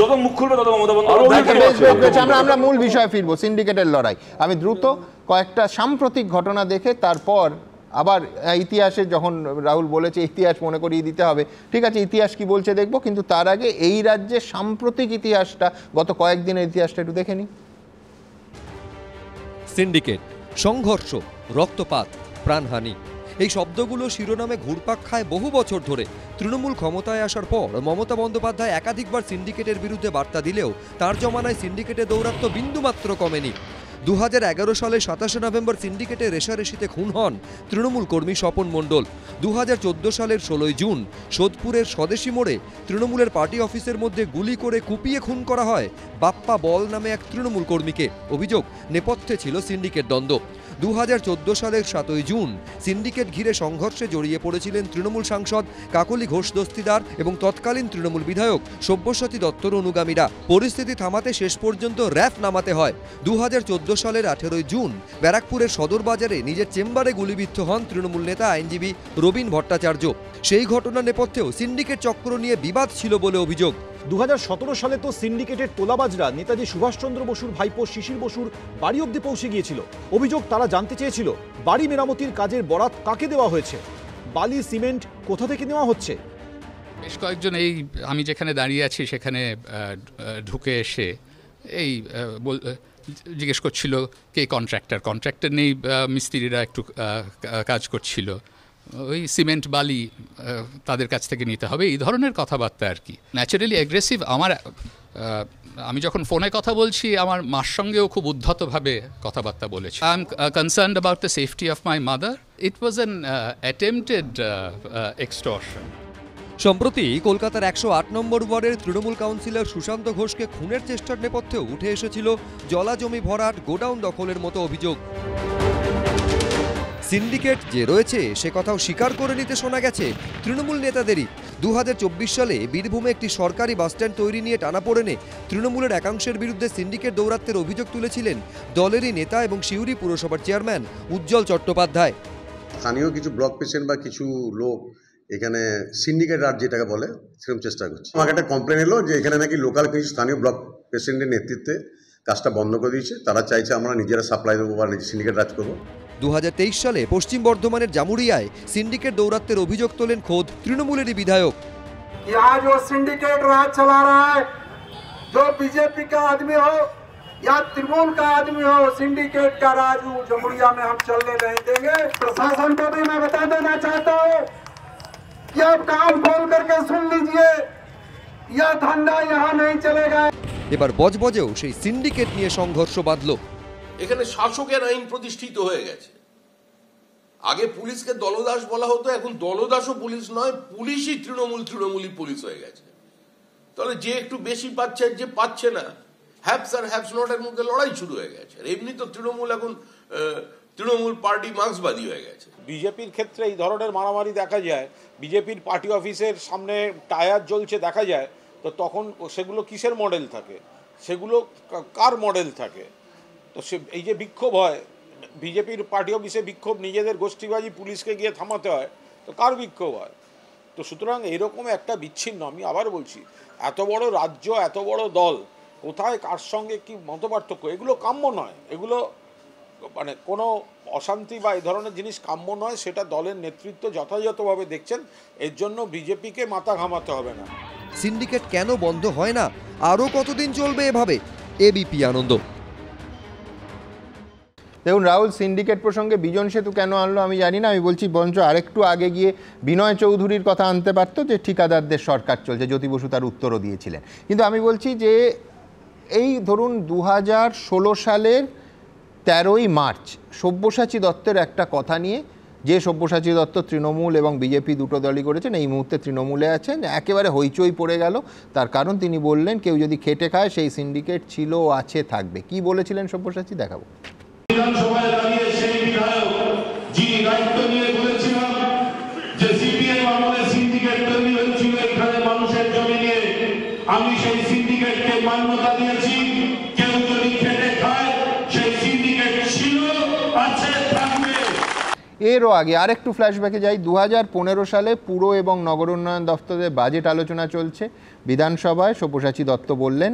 যত মুখ খুলবে তত মমতা বন্দ্যোপাধ্যায়। আমরা মূল বিষয়ে ফিরবো, সিন্ডিকেটের লড়াই। আমি দ্রুত কয়েকটা সাম্প্রতিক ঘটনা দেখে তারপর আবার ইতিহাসে, যখন রাহুল বলেছে ইতিহাস মনে করিয়ে দিতে হবে, ঠিক আছে ইতিহাস কি বলছে দেখবো, কিন্তু তার আগে এই রাজ্যের সাম্প্রতিক ইতিহাসটা, গত কয়েকদিনের ইতিহাসটা একটু দেখে নিই। সিন্ডিকেট সংঘর্ষ, রক্তপাত, প্রাণহানি এই শব্দগুলো শিরোনামে ঘুরপাক খায় বহু বছর ধরে। তৃণমূল ক্ষমতায় আসার পর মমতা বন্দ্যোপাধ্যায় একাধিকবার সিন্ডিকেটের বিরুদ্ধে বার্তা দিলেও তার জমানায় সিন্ডিকেটে দৌরাত্ম্য বিন্দুমাত্র কমেনি। 2011 সালে 27 নভেম্বর সিন্ডিকেটে রেশারেশিতে খুন হন তৃণমূল কর্মী স্বপন মণ্ডল। 2014 সালের 16 জুন সোদপুরের স্বদেশী মোড়ে তৃণমূলের পার্টি অফিসের মধ্যে গুলি করে কুপিয়ে খুন করা হয় বাপ্পা বল নামে এক তৃণমূল কর্মীকে। অভিযোগ, নেপথ্যে ছিল সিন্ডিকেট দ্বন্দ্ব। 2014 সালের 7 জুন সিন্ডিকেট ঘিরে সংঘর্ষে জড়িয়ে পড়েছিলেন তৃণমূল সাংসদ কাকলি ঘোষ দস্তিদার এবং তৎকালীন তৃণমূল বিধায়ক সব্যসাচী দত্তর অনুগামীরা। পরিস্থিতি থামাতে শেষ পর্যন্ত র্যাফ নামাতে হয়। 2014 সালের 18 জুন ব্যারাকপুরের সদর বাজারে নিজের চেম্বারে গুলিবিদ্ধ হন তৃণমূল নেতা আইনজীবী রবীন ভট্টাচার্য। সেই ঘটনার নেপথ্যেও সিন্ডিকেট চক্র নিয়ে বিবাদ ছিল বলে অভিযোগ। 2017 সালে তো সিন্ডিকেটের তোলাবাজরা নেতাজি সুভাষচন্দ্র বসুর ভাইপো শিশির বসুর বাড়ি অবধি পৌঁছে গিয়েছিল। অভিযোগ, তারা জানতে চেয়েছিল বাড়ি মেরামতির কাজের বরাত কাকে দেওয়া হয়েছে, বালি সিমেন্ট কোথা থেকে নেওয়া হচ্ছে। বেশ কয়েকজন এই আমি যেখানে দাঁড়িয়ে আছি সেখানে ঢুকে এসে এই জিজ্ঞেস করছিল কে কন্ট্রাক্টর নেই, মিস্ত্রিরা একটু কাজ করছিল, ওই সিমেন্ট বালি তাদের কাছ থেকে নিতে হবে, এই ধরনের কথাবার্তা আর কি। Naturally aggressive. আমি যখন ফোনে কথা বলছি আমার মার সঙ্গেও খুব উদ্ধতভাবে কথাবার্তা বলেছি। I am concerned about the safety of my mother. It was an attempted extortion. সম্প্রতি কলকাতার 108 নম্বর ওয়ার্ডের তৃণমূল কাউন্সিলর সুশান্ত ঘোষকে খুনের চেষ্টার নেপথ্যেও উঠে এসেছিল জলা জমি ভরাট, গোডাউন দখলের মতো অভিযোগ। সিন্ডিকেট যে রয়েছে সে কথাও স্বীকার করে নিতে শোনা গেছে তৃণমূল নেতাদেরই। 2024 সালে বীরভূমে একটি সরকারি বাসস্ট্যান্ড তৈরি নিয়ে টানাপোড়েনে তৃণমূলের একাংশের বিরুদ্ধে সিন্ডিকেট দৌরাত্ম্যের অভিযোগ তুলেছিলেন দলেরই নেতা এবং সিউড়ি পুরসভার চেয়ারম্যান উজ্জ্বল চট্টোপাধ্যায়। স্থানীয় কিছু ব্লক প্রেসিডেন্ট বা কিছু লোক এখানে সিন্ডিকেট রাজ যেটাকে বলে সেরকম চেষ্টা করছে। আমাকে একটা কমপ্লেন এলো যে এখানে নাকি লোকাল কিছু স্থানীয় ব্লক প্রেসিডেন্টের নেতৃত্বে কাজটা বন্ধ করে দিয়েছে। তারা চাইছে আমরা নিজেরা সাপ্লাই দেবো বা সিন্ডিকেট রাজ করবো। 2023 সালে পশ্চিম বর্ধমানের জামুরিয়ায় সিন্ডিকেট দৌরাত্ম্যের অভিযোগ তোলেন খোদ তৃণমূলেরই বিধায়ক। आज वो सिंडिकेट राज चला रहा है, जो बीजेपी का आदमी हो या तृणमूल का आदमी हो, सिंडिकेट का राज जमुरिया में हम चलने नहीं देंगे। प्रशासन को भी मैं बता देना चाहता हूँ कि आप कान खोल करके सुन लीजिए, यह धंधा यहाँ नहीं चलेगा। এবার বজবজেও সেই সিন্ডিকেট নিয়ে সংঘর্ষ বাঁধল। এখানে শাসকের আইন প্রতিষ্ঠিত হয়ে গেছে। আগে পুলিশকে দলদাস বলা হতো, এখন দলদাসও পুলিশ নয়, পুলিশই তৃণমূলই পুলিশ হয়ে গেছে। তাহলে যে একটু বেশি পাচ্ছে, যে পাচ্ছে না, হ্যাপস আর হ্যাপস নট এর মধ্যে লড়াই শুরু হয়ে গেছে। এমনি তো তৃণমূল এখন তৃণমূল পার্টি মার্ক্সবাদী হয়ে গেছে। বিজেপির ক্ষেত্রে এই ধরনের মারামারি দেখা যায়, বিজেপির পার্টি অফিসের সামনে টায়ার জ্বলছে দেখা যায়, তো তখন সেগুলো কিসের মডেল থাকে, সেগুলো কার মডেল থাকে? তো সে এই যে বিক্ষোভ হয়, বিজেপির পার্টি অফিসে বিক্ষোভ, নিজেদের গোষ্ঠীবাজি পুলিশকে গিয়ে থামাতে হয়, তো কার বিক্ষোভ হয়? তো সুতরাং এরকম একটা বিচ্ছিন্ন, আমি আবার বলছি, এত বড় রাজ্য, এত বড় দল, কোথায় কার সঙ্গে কি মতপার্থক্য, এগুলো কাম্য নয়। এগুলো মানে কোনো অশান্তি বা এই ধরনের জিনিস কাম্য নয়। সেটা দলের নেতৃত্ব যথাযথভাবে দেখছেন, এর জন্য বিজেপিকে মাথা ঘামাতে হবে না। সিন্ডিকেট কেন বন্ধ হয় না, আরও কতদিন চলবে এভাবে? এবিপি আনন্দ। দেখুন রাহুল, সিন্ডিকেট প্রসঙ্গে বিজন সেতু কেন আনলো আমি জানি না। আমি বলছি বরঞ্চ আরেকটু আগে গিয়ে বিনয় চৌধুরীর কথা আনতে পারতো, যে ঠিকাদারদের সরকার চলছে। জ্যোতি বসু তার উত্তরও দিয়েছিলেন। কিন্তু আমি বলছি যে এই ধরুন 2016 সালের 13ই মার্চ সব্যসাচী দত্তের একটা কথা নিয়ে, যে সব্যসাচী দত্ত তৃণমূল এবং বিজেপি দুটো দলই করেছেন, এই মুহূর্তে তৃণমূলে আছেন, একেবারে হইচই পড়ে গেল। তার কারণ তিনি বললেন কেউ যদি খেটে খায় সেই সিন্ডিকেট ছিল, আছে, থাকবে। কি বলেছিলেন সব্যসাচী, দেখাবো। বিধানসভায় দাঁড়িয়ে সেই বিধায়ক যিনি দায়িত্ব নিয়ে বলেছিলাম যে সিপিএম আমলে সিন্ডিকেট তৈরি হয়েছিল এখানে মানুষের জমি নিয়ে, আমি সেই সিন্ডিকেটকে মান্যতা দিয়েছি। কেউ যদি খেটে খায় সেই সিন্ডিকেট ছিল, আছে, থাকবে। এরও আগে আরেকটু ফ্ল্যাশব্যাকে যাই। 2015 সালে পুর এবং নগর উন্নয়ন দপ্তরের বাজেট আলোচনা চলছে বিধানসভায়। সব্যসাচী দত্ত বললেন,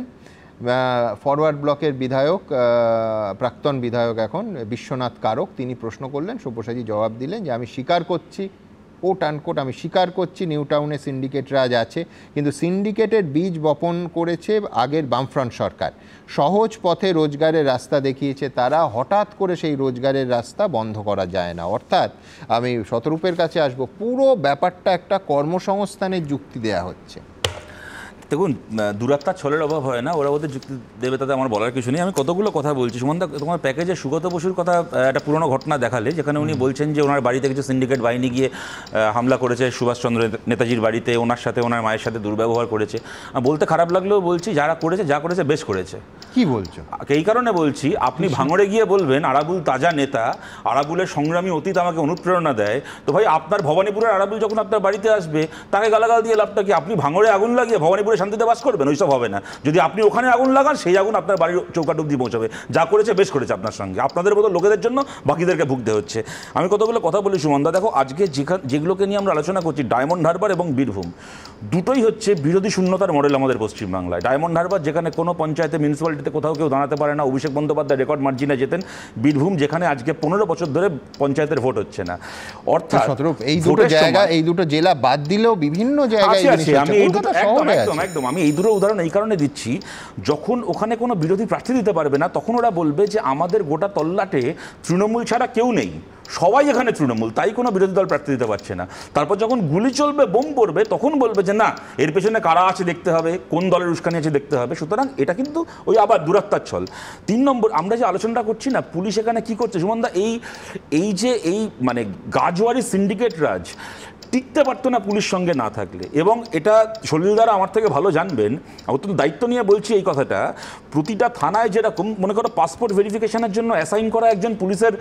ফরওয়ার্ড ব্লকের বিধায়ক, প্রাক্তন বিধায়ক এখন বিশ্বনাথ কারক, তিনি প্রশ্ন করলেন, সব্যসাচী জবাব দিলেন যে আমি স্বীকার করছি কোট আনকোট, আমি স্বীকার করছি নিউ টাউনে সিন্ডিকেট রাজ আছে, কিন্তু সিন্ডিকেটের বীজ বপন করেছে আগের বামফ্রন্ট সরকার। সহজ পথে রোজগারের রাস্তা দেখিয়েছে তারা, হঠাৎ করে সেই রোজগারের রাস্তা বন্ধ করা যায় না। অর্থাৎ আমি শতরূপের কাছে আসব, পুরো ব্যাপারটা একটা কর্মসংস্থানের যুক্তি দেয়া হচ্ছে। দেখুন, দূরাত্মার ছলের অভাব হয় না, ওরা ওদের যুক্তি দেবে তাতে আমার বলার কিছু নেই। আমি কতগুলো কথা বলছি। সুমনদা, তোমার প্যাকেজে সুগত বসুর কথা একটা পুরনো ঘটনা দেখালে, যেখানে উনি বলছেন যে ওনার বাড়িতে কিছু সিন্ডিকেট বাহিনী গিয়ে হামলা করেছে সুভাষচন্দ্র নেতাজির বাড়িতে, ওনার সাথে ওনার মায়ের সাথে দুর্ব্যবহার করেছে। বলতে খারাপ লাগলেও বলছি, যারা করেছে যা করেছে বেশ করেছে। কি বলছো? এই কারণে বলছি, আপনি ভাঙড়ে গিয়ে বলবেন আরাবুল তাজা নেতা, আরাবুলের সংগ্রামী অতীত আমাকে অনুপ্রেরণা দেয়, তো ভাই আপনার ভবানীপুরের আরাবুল যখন আপনার বাড়িতে আসবে তাকে গালাগাল দিয়ে লাভটা কি? আপনি ভাঙড়ে আগুন লাগিয়ে ভবানীপুরে শান্তিতে বাস করবেন? ওইসব হবে না। যদি আপনি ওখানে আগুন লাগান, সেই আগুন আপনার বাড়ির চৌকাঠ অব্দি পৌঁছাবে। যা করেছে বেশ করেছে আপনার সঙ্গে। আপনাদের মতো লোকেদের জন্য বাকিদেরকে ভুগতে হচ্ছে। আমি কতগুলো কথা বলি সুমনদা। দেখো, আজকে যেগুলোকে নিয়ে আমরা আলোচনা করছি, ডায়মন্ড হারবার এবং বীরভূম, দুটোই হচ্ছে বিরোধী শূন্যতার মডেল আমাদের পশ্চিমবাংলায়। ডায়মন্ড হারবার, যেখানে কোনো পঞ্চায়েতে মিউনিসিপ্যালিটিতে কোথাও কেউ দাঁড়াতে পারে না, অভিষেক বন্দ্যোপাধ্যায় রেকর্ড মার্জিনে যেতেন। বীরভূম, যেখানে আজকে 15 বছর ধরে পঞ্চায়েতের ভোট হচ্ছে না। অর্থাৎ এই দুটো জায়গা, এই দুটো জেলা বাদ দিলেও বিভিন্ন জায়গায় আমি এই দুটো উদাহরণ এই কারণে দিচ্ছি, যখন ওখানে কোনো বিরোধী প্রার্থী দিতে পারবে না, তখন ওরা বলবে যে আমাদের গোটা তল্লাটে তৃণমূল ছাড়া কেউ নেই, সবাই এখানে তৃণমূল, তাই কোনো বিরোধী দল প্রার্থী দিতে পারছে না। তারপর যখন গুলি চলবে, বোম পড়বে, তখন বলবে যে না, এর পেছনে কারা আছে দেখতে হবে, কোন দলের উস্কানি আছে দেখতে হবে। সুতরাং এটা কিন্তু ওই আবার দূরাত্মার ছল। 3 নম্বর, আমরা যে আলোচনাটা করছি না, পুলিশ এখানে কি করছে সুমনদা, এই মানে গাজওয়ারি সিন্ডিকেট রাজ টিকতে পারতো না পুলিশ সঙ্গে না থাকলে। এবং এটা সলিলদারা আমার থেকে ভালো জানবেন, অত্যন্ত দায়িত্ব নিয়ে বলছি এই কথাটা। প্রতিটা থানায় যেরকম মনে করো পাসপোর্ট ভেরিফিকেশনের জন্য অ্যাসাইন করা একজন পুলিশের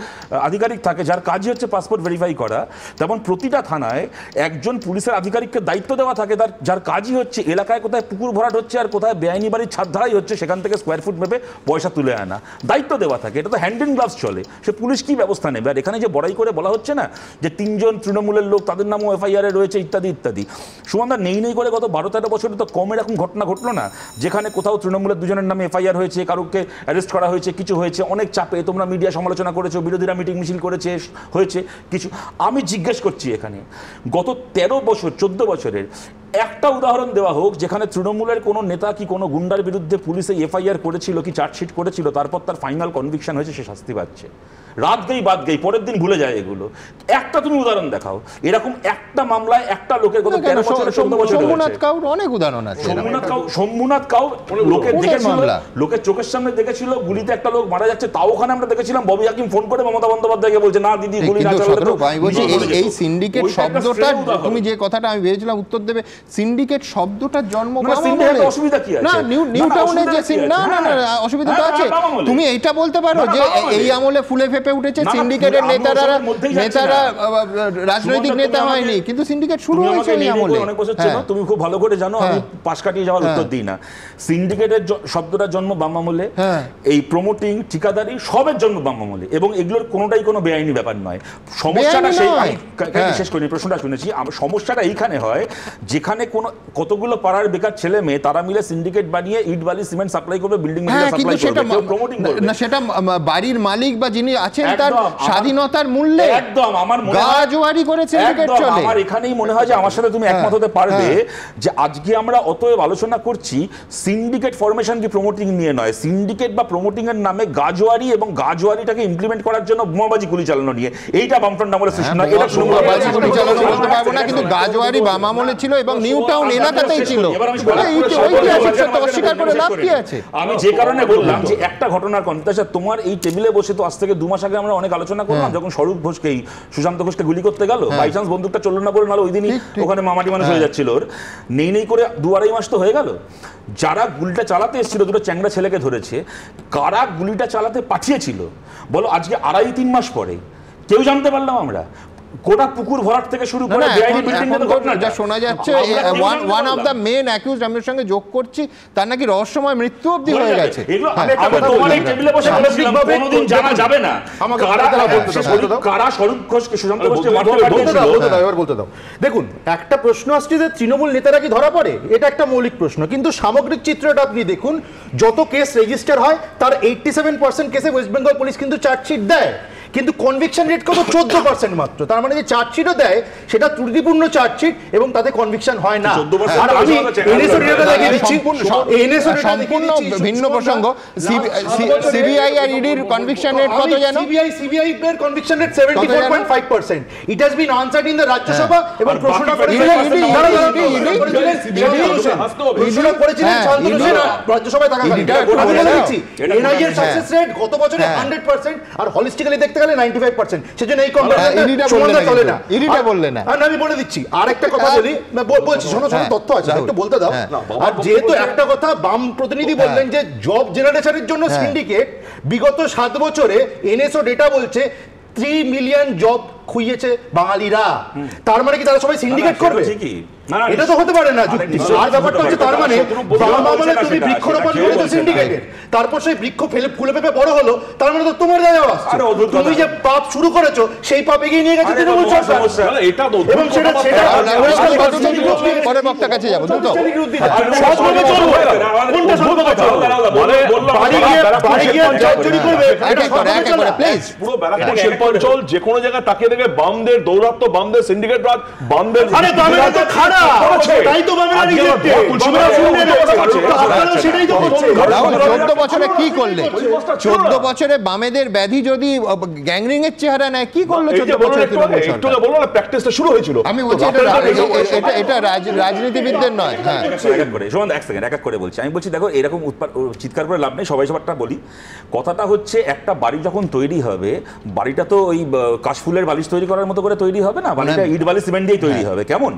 আধিকারিক থাকে, যার কাজই হচ্ছে পাসপোর্ট ভেরিফাই করা, তেমন প্রতিটা থানায় একজন পুলিশের আধিকারিককে দায়িত্ব দেওয়া থাকে, যার কাজই হচ্ছে এলাকায় কোথায় পুকুর ভরাট হচ্ছে আর কোথায় বেআইনি বাড়ির ছাদ ধারাই হচ্ছে, সেখান থেকে স্কোয়ার ফুট মেপে পয়সা তুলে আনা, দায়িত্ব দেওয়া থাকে। এটা তো হ্যান্ড ইন গ্লাভস চলে। সে পুলিশ কি ব্যবস্থা নেবে? আর এখানে যে বড়াই করে বলা হচ্ছে না যে 3 জন তৃণমূলের লোক, তাদের নামও এফআইআর রয়েছে ইত্যাদি ইত্যাদি। সুমনদা, নেই করে গত 12-13 বছরে তো কম এরকম ঘটনা ঘটলো না, যেখানে কোথাও তৃণমূলের 2 জনের নামে এফআইআর হয়েছে, কারোকে অ্যারেস্ট করা হয়েছে, কিছু হয়েছে, অনেক চাপে তোমরা মিডিয়া সমালোচনা করেছো, বিরোধীরা মিটিং মিছিল করেছে, হয়েছে কিছু। আমি জিজ্ঞেস করছি, এখানে গত 13 বছর 14 বছরের একটা উদাহরণ দেওয়া হোক যেখানে তৃণমূলের কোনো নেতা কি কোনো গুন্ডার বিরুদ্ধে পুলিশে এফআইআর করেছিল কি চার্জশিট করেছিল, তারপর তার ফাইনাল কনভিকশন হয়েছে, সে শাস্তি পাচ্ছে। রাত গেই বাদ গেই, পরের দিন ভুলে যায় এগুলো। একটা তুমি উদাহরণ দেখাও এরকম, একটা মামলায় একটা লোকের গত 13 বছর 14 বছর সোমনাথ কাউর অনেক উদাহরণ আছে। সোমনাথ কাউ লোকের দেখেছিল, লোকের চোখের সামনে দেখেছিল গুলিতে একটা লোক মারা যাচ্ছে, তাও ওখানে আমরা দেখেছিলাম ববি হাকিম ফোন করে মমতা বন্দ্যোপাধ্যায়কে বলছে না দিদি গুলি না চালালে। এই সিন্ডিকেট শব্দটা, তুমি যে কথাটা আমি ভেবেছিলাম উত্তর দেবে, সিন্ডিকেট শব্দটার জন্ম অসুবিধা কি আছে? না, নিউ টাউনে যে না অসুবিধা তো আছে। তুমি এইটা বলতে পারো যে এই আমলে ফুলে ফেপে উঠেছে সিন্ডিকেটের নেতারা রাজনৈতিক নেতা হয়নি, কিন্তু সিন্ডিকেট শুরু হয়েছে এই আমলে। তুমি খুব ভালো করে জানো, আমি পাশ কাটিয়ে যাওয়ার উত্তর দিই না। সিন্ডিকেটের শব্দটার জন্ম বাম আমলে, এই প্রমোটিং ঠিকাদারি সবের জন্ম বাম আমলে, এবং এগুলোর কোনোটাই কোনো বেআইনি ব্যাপার নয়। সমস্যাটা শেষ করিনি, প্রশ্নটা শুনেছি। সমস্যাটা এইখানে হয় যেখানে কোনো কতগুলো পাড়ার বেকার ছেলে মেয়ে তারা মিলে সিন্ডিকেট বানিয়ে ইট বালি সিমেন্ট সাপ্লাই করবে, বিল্ডিং সাপ্লাই করবে, প্রমোটিং করবে না, সেটা বাড়ির মালিক বা যিনি আছেন তার স্বাধীনতার মূল্যে একদম আমার গাজওয়ারি করে সিন্ডিকেট চলে। আমার এখানেই মনে হয় যে আমার সাথে তুমি একমত হতে পারবে যে আজকে আমরা অতএব আলোচনা করছি সিন্ডিকেট ফরমেশন কি প্রমোটিং নিয়ে নয়, সিন্ডিকেট বা প্রমোটিং এর নামে গাজওয়ারি এবং গাজওয়ারিটাকে ইমপ্লিমেন্ট করার জন্য বোমাবাজি গুলি চালানো নিয়ে। এইটা বামফ্রন্ট আমলের সৃষ্টি না, এটা বোমাবাজি গুলি চালানো বলতে পারবো না, কিন্তু গাজওয়ারি বাম আমলে ছিল এবং নিউ টাউন এলাকাতেই ছিল। আমি যে কারণে বললাম যে একটা ঘটনার কনটেক্সট, তোমার এই টেবিলে বসে তো আজ থেকে 2 মাস আগে আমরা অনেক আলোচনা করলাম যখন স্বরূপ ঘোষকে সুশান্ত ঘোষকে গুলি করতে গেল, বাই চান্স বন্দুকটা চললো না বলে, নাহলে ওই দিনই ওখানে মামাটি মানুষ হয়ে যাচ্ছিল ওর। নেই করে 2-2.5 মাস তো হয়ে গেল। যারা গুলিটা চালাতে এসেছিল, 2টো চ্যাংড়া ছেলেকে ধরেছে, কারা গুলিটা চালাতে পাঠিয়েছিল বলো আজকে 2.5-3 মাস পরে কেউ জানতে পারলাম আমরা। গোটা পুকুর ভরাট থেকে শুরু করে বেআইনি বিল্ডিং এর ঘটনা যা শোনা যাচ্ছে, one of the main accused আমার সঙ্গে যোগ করছি, তার নাকি রহস্যময় মৃত্যু অবধি হয়ে গেছে। এগুলো আমি তোমার এই টেবিলে বসে বলেছিলাম কোনোদিন জানা যাবে না কারা স্বরূপ ঘোষকে সুশান্ত ঘোষকে মারতে পাঠিয়েছিল। এবার বলতে দাও। দেখুন, একটা প্রশ্ন আসছে যে তৃণমূল নেতারা কি ধরা পড়ে, এটা একটা মৌলিক প্রশ্ন, কিন্তু সামগ্রিক চিত্রটা আপনি দেখুন, যত কেস রেজিস্টার হয় তার 87% কেসে ওয়েস্ট বেঙ্গল পুলিশ কিন্তু চার্জশিট দেয়। কিন্তু কনভিকশন রেট কত 14% মাত্র। তার মানে যে চার্জশিটও দেয় সেটা ত্রুটিপূর্ণ চার্জশিট এবং তাতে কনভিকশন হয় না। আর আমি এনএসও ডেটা দেখিয়ে দিচ্ছি, এনএসও ডেটা সম্পূর্ণ ভিন্ন প্রসঙ্গ। সিবিআই আর ইডির কনভিকশন রেট কত জানো? সিবিআই এর conviction rate 74.5%। It has been answered in the Rajya Sabha এবং প্রশ্নটা করেছিলেন রাজ্যসভায় থাকা এনআইএর সাকসেস রেট গত বছরে 100% আর হলিস্টিক্যালি দেখতে গেলে 95%। সেজন্য এই কম্পারিজনটা চলে না। ইডিটা বললে না। আমি বলে দিচ্ছি আর একটা কথা বলি, বলছি শোনো তথ্য আছে একটু বলতে দাও। আর যেহেতু একটা কথা বাম প্রতিনিধি বললেন যে জব জেনারেশনের জন্য সিন্ডিকেট, বিগত 7 বছরে এনএসও ডেটা বলছে 3 মিলিয়ন জব খুইয়েছে বাঙালিরা। তার মানে কি তারা সবাই সিন্ডিকেট করবে? এটা তো হতে পারে না যুক্তি। আর ব্যাপারটা হচ্ছে তার মানে বাম আমলে তুমি বৃক্ষরোপণ করেছো সিন্ডিকেটের, তারপর সেই বৃক্ষ ফুলে পেঁপে বড় হলো, তার মানে তো তোমার দায় আসছে। তুমি যে পাপ শুরু করেছো সেই পাপ এগিয়ে নিয়ে গেছে তৃণমূল সরকার। এবং সেটা পরের বক্তার কাছে যাবো দ্রুত। শিল্পাঞ্চল যে কোনো জায়গায় তাকিয়ে দেখে বামদের দৌরাত্ম, বামদের সিন্ডিকেট রাজ, বামদের 14 বছরে কি করলে? 14 বছরে বামেদের ব্যাধি যদি গ্যাংরিং এর চেহারা নেয়, কি করলো 14 বছরে? প্র্যাকটিসটা শুরু হয়েছিল। আমি বলছি এটা রাজনীতিবিদদের নয়। হ্যাঁ, এক সেকেন্ড এক করে বলছি। আমি বলছি দেখো এরকম চিৎকার করে লাভ নেই, সবাই সবারটা বলি। কথাটা হচ্ছে একটা বাড়ি যখন তৈরি হবে, বাড়িটা তো ওই কাশফুলের বালিশ তৈরি করার মতো করে তৈরি হবে না, বাড়িটা ইট বালি সিমেন্ট দিয়েই তৈরি হবে, কেমন?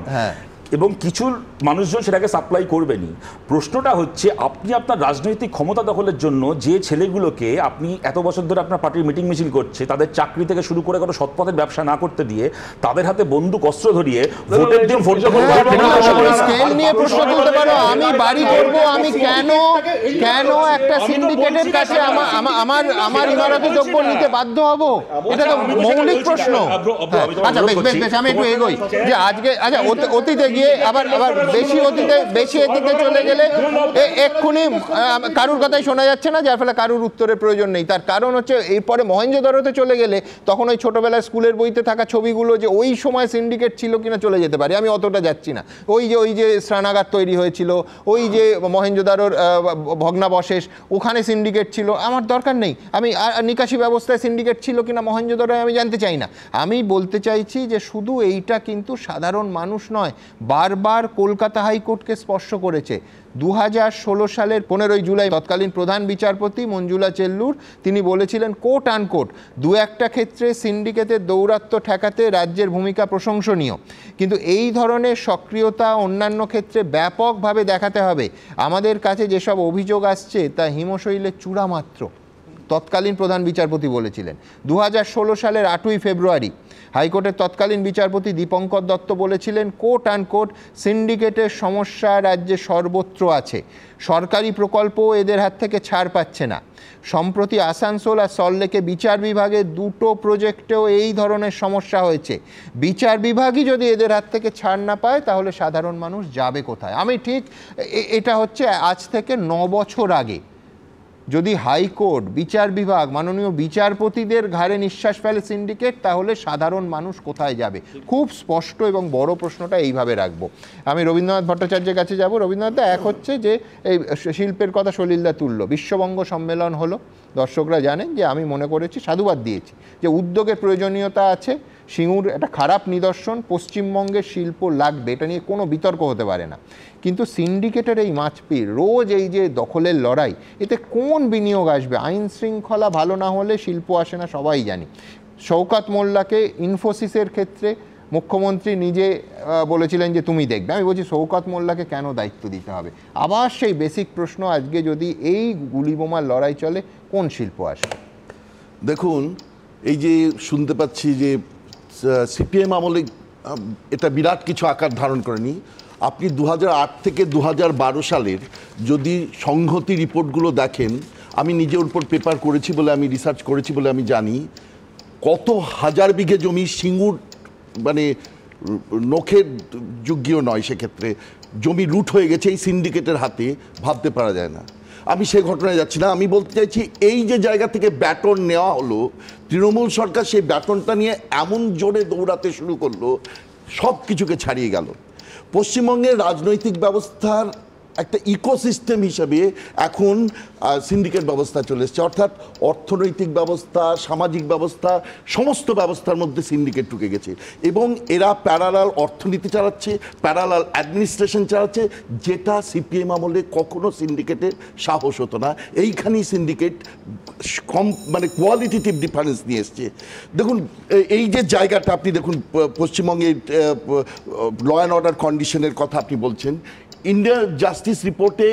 এবং কিছু মানুষজন সেটাকে সাপ্লাই করবেনি। প্রশ্নটা হচ্ছে আপনি আপনার রাজনৈতিক ক্ষমতা দখলের জন্য যে ছেলেগুলোকে আপনি এত বছর ধরে আপনার পার্টির মিটিং মিছিল করছে, তাদের চাকরি থেকে শুরু করে কোনো সৎপথের ব্যবসা না করতে দিয়ে, তাদের হাতে বন্দুক অস্ত্র ধরিয়ে ভোটের দিন ভোট স্কেল নিয়ে প্রশ্ন তুলতে পারো। আমি বাড়ি করব, আমি কেন একটা সিন্ডিকেটের কাছে আমার ইমারতি দ্রব্য নিতে বাধ্য হব? এটা তো মৌলিক প্রশ্ন। আচ্ছা বেশ, আমি একটু এগোই যে আজকে অতীতে গিয়ে আবার বেশি অতীতে চলে গেলে এক্ষুনি কারুর কথাই শোনা যাচ্ছে না, যার ফলে কারুর উত্তরের প্রয়োজন নেই। তার কারণ হচ্ছে এরপরে মহেঞ্জোদারোতে চলে গেলে তখন ওই ছোটবেলায় স্কুলের বইতে থাকা ছবিগুলো যে ওই সময় সিন্ডিকেট ছিল কিনা চলে যেতে পারে। আমি অতটা যাচ্ছি না। ওই যে স্নানাগার তৈরি হয়েছিল, ওই যে মহেঞ্জোদারোর ভগ্নাবশেষ, ওখানে সিন্ডিকেট ছিল, আমার দরকার নেই। আমি নিকাশি ব্যবস্থায় সিন্ডিকেট ছিল কিনা মহেঞ্জোদারোয় আমি জানতে চাই না। আমি বলতে চাইছি যে শুধু এইটা কিন্তু সাধারণ মানুষ নয়, বারবার কলকাতা হাইকোর্টকে স্পর্শ করেছে। 2016 সালের 15 জুলাই তৎকালীন প্রধান বিচারপতি মঞ্জুলা চেল্লুর তিনি বলেছিলেন কোট আনকোট, 2-1টা ক্ষেত্রে সিন্ডিকেটের দৌরাত্ম্য ঠেকাতে রাজ্যের ভূমিকা প্রশংসনীয়, কিন্তু এই ধরনের সক্রিয়তা অন্যান্য ক্ষেত্রে ব্যাপকভাবে দেখাতে হবে। আমাদের কাছে যেসব অভিযোগ আসছে তা হিমশৈলের চূড়া মাত্র, তৎকালীন প্রধান বিচারপতি বলেছিলেন। 2016 সালের 8ই ফেব্রুয়ারি হাইকোর্টের তৎকালীন বিচারপতি দীপঙ্কর দত্ত বলেছিলেন কোট আনকোট, সিন্ডিকেটের সমস্যা রাজ্যে সর্বত্র আছে, সরকারি প্রকল্প এদের হাত থেকে ছাড় পাচ্ছে না। সম্প্রতি আসানসোল আর সল্টলেকে বিচার বিভাগের 2টো প্রজেক্টেও এই ধরনের সমস্যা হয়েছে। বিচার বিভাগই যদি এদের হাত থেকে ছাড় না পায় তাহলে সাধারণ মানুষ যাবে কোথায়? আমি ঠিক এটা হচ্ছে আজ থেকে 9 বছর আগে যদি হাইকোর্ট, বিচার বিভাগ, মাননীয় বিচারপতিদের ঘাড়ে নিঃশ্বাস ফেলে সিন্ডিকেট, তাহলে সাধারণ মানুষ কোথায় যাবে? খুব স্পষ্ট এবং বড় প্রশ্নটা এইভাবে রাখবো। আমি রবীন্দ্রনাথ ভট্টাচার্যের কাছে যাব। রবীন্দ্রনাথ, এক হচ্ছে যে এই শিল্পের কথা সলিলদা তুলল, বিশ্ববঙ্গ সম্মেলন হলো, দর্শকরা জানেন যে আমি মনে করেছি, সাধুবাদ দিয়েছি যে উদ্যোগের প্রয়োজনীয়তা আছে। সিঙ্গুর একটা খারাপ নিদর্শন, পশ্চিমবঙ্গের শিল্প লাগবে, এটা নিয়ে কোনো বিতর্ক হতে পারে না। কিন্তু সিন্ডিকেটের এই মাছপির রোজ এই যে দখলের লড়াই, এতে কোন বিনিয়োগ আসবে? আইন শৃঙ্খলা ভালো না হলে শিল্প আসে না, সবাই জানি। শওকত মোল্লাকে ইনফোসিসের ক্ষেত্রে মুখ্যমন্ত্রী নিজে বলেছিলেন যে তুমি দেখবে। আমি বলছি শওকত মোল্লাকে কেন দায়িত্ব দিতে হবে? আবার সেই বেসিক প্রশ্ন, আজকে যদি এই গুলিবোমার লড়াই চলে, কোন শিল্প আসবে? দেখুন, এই যে শুনতে পাচ্ছি যে সিপিএম আমলে এটা বিরাট কিছু আকার ধারণ করেনি। আপনি 2008 থেকে 2012 সালের যদি সংহতি রিপোর্টগুলো দেখেন, আমি নিজের উপর পেপার করেছি বলে, আমি রিসার্চ করেছি বলে আমি জানি কত হাজার বিঘে জমি সিঙ্গুর মানে নখের যোগ্য নয়, সেক্ষেত্রে জমি লুট হয়ে গেছে এই সিন্ডিকেটের হাতে, ভাবতে পারা যায় না। আমি সে ঘটনায় যাচ্ছি না, আমি বলতে চাইছি এই যে জায়গা থেকে ব্যাটন নেওয়া হলো, তৃণমূল সরকার সেই ব্যাটনটা নিয়ে এমন জোরে দৌড়াতে শুরু করলো, সব কিছুকে ছাড়িয়ে গেল। পশ্চিমবঙ্গের রাজনৈতিক ব্যবস্থার একটা ইকোসিস্টেম হিসেবে এখন সিন্ডিকেট ব্যবস্থা চলে এসছে, অর্থাৎ অর্থনৈতিক ব্যবস্থা, সামাজিক ব্যবস্থা, সমস্ত ব্যবস্থার মধ্যে সিন্ডিকেট ঢুকে গেছে এবং এরা প্যারালাল অর্থনীতি চালাচ্ছে, প্যারালাল অ্যাডমিনিস্ট্রেশন চালাচ্ছে, যেটা সিপিএম আমলে কখনো সিন্ডিকেটের সাহস হতো না। এইখানেই সিন্ডিকেট কম মানে কোয়ালিটেটিভ ডিফারেন্স নিয়ে এসছে। দেখুন এই যে জায়গাটা আপনি দেখুন, পশ্চিমবঙ্গের ল অ্যান্ড অর্ডার কন্ডিশনের কথা আপনি বলছেন, ইন্ডিয়া জাস্টিস রিপোর্টে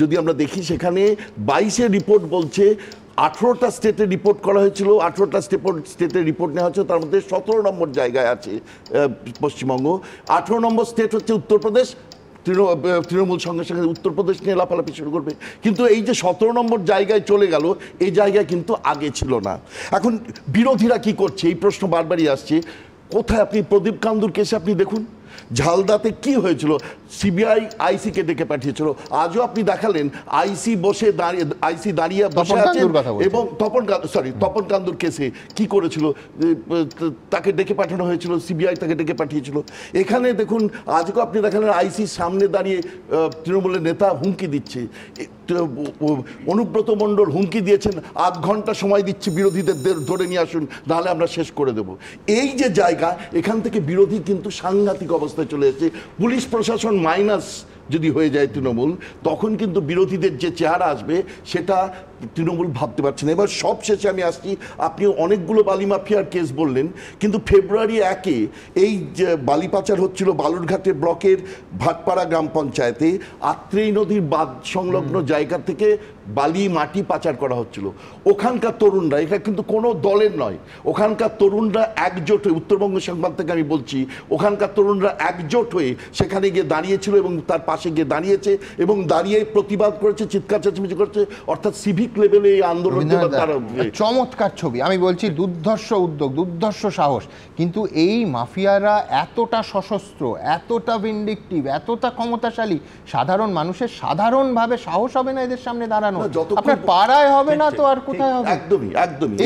যদি আমরা দেখি সেখানে 22 রিপোর্ট বলছে 18টা স্টেটে রিপোর্ট করা হয়েছিল, 18টা স্টেটে রিপোর্ট নেওয়া হচ্ছে, তার মধ্যে 17 নম্বর জায়গায় আছে পশ্চিমবঙ্গ। 18 নম্বর স্টেট হচ্ছে উত্তরপ্রদেশ। তৃণমূল সঙ্গে সঙ্গে উত্তরপ্রদেশ নিয়ে লাফালাফি শুরু করবে, কিন্তু এই যে 17 নম্বর জায়গায় চলে গেল, এই জায়গায় কিন্তু আগে ছিল না। এখন বিরোধীরা কি করছে এই প্রশ্ন বারবারই আসছে। কোথায় আপনি প্রদীপ কান্দুর কেসে আপনি দেখুন, ঝালদাতে কি হয়েছিল, সিবিআই আইসিকে ডেকে পাঠিয়েছিল, আজও আপনি দেখালেন আইসি দাঁড়িয়ে বসে আছে এবং তপন কান্দুর কেসে কি করেছিল, তাকে ডেকে পাঠানো হয়েছিল, সিবিআই তাকে ডেকে পাঠিয়েছিল। এখানে দেখুন আজকেও আপনি দেখালেন আইসির সামনে দাঁড়িয়ে তৃণমূলের নেতা হুমকি দিচ্ছে, অনুব্রত মণ্ডল হুমকি দিয়েছেন 8 ঘন্টা সময় দিচ্ছি বিরোধীদের ধরে নিয়ে আসুন, নাহলে আমরা শেষ করে দেব। এই যে জায়গা, এখান থেকে বিরোধী কিন্তু সাংঘাতিক অবস্থায় চলে এসেছে। পুলিশ প্রশাসন মাইনাস যদি হয়ে যায় তৃণমূল, তখন কিন্তু বিরোধীদের যে চেহারা আসবে সেটা তৃণমূল ভাবতে পারছে না। এবার সবশেষে আমি আসছি, আপনি অনেকগুলো বালি মাফিয়ার কেস বললেন, কিন্তু ফেব্রুয়ারি 1-এ এই যে বালি পাচার হচ্ছিল বালুরঘাটের ব্লকের ভাটপাড়া গ্রাম পঞ্চায়েতে, আত্রেই নদীর বাঁধ সংলগ্ন জায়গা থেকে বালি মাটি পাচার করা হচ্ছিল। ওখানকার তরুণরা, এটা কিন্তু কোনো দলের নয়, ওখানকার তরুণরা একজোট হয়ে, উত্তরবঙ্গ সংবাদ থেকে আমি বলছি, ওখানকার তরুণরা একজোট হয়ে সেখানে গিয়ে দাঁড়িয়েছিল এবং তার পাশে গিয়ে দাঁড়িয়েছে এবং দাঁড়িয়ে প্রতিবাদ করেছে, চিৎকার চেঁচামেচি করেছে, অর্থাৎ সিভিক লেভেলে এই আন্দোলন। চমৎকার ছবি, আমি বলছি দুর্ধর্ষ উদ্যোগ, দুর্ধর্ষ সাহস, কিন্তু এই মাফিয়ারা এতটা সশস্ত্র, এতটা ভিন্ডিকটিভ, এতটা ক্ষমতাশালী, সাধারণ মানুষের সাধারণভাবে সাহস হবে না এদের সামনে দাঁড়ানো। আপনার পাড়ায় হবে না তো আর কোথায় হবে? একদমই একদমই।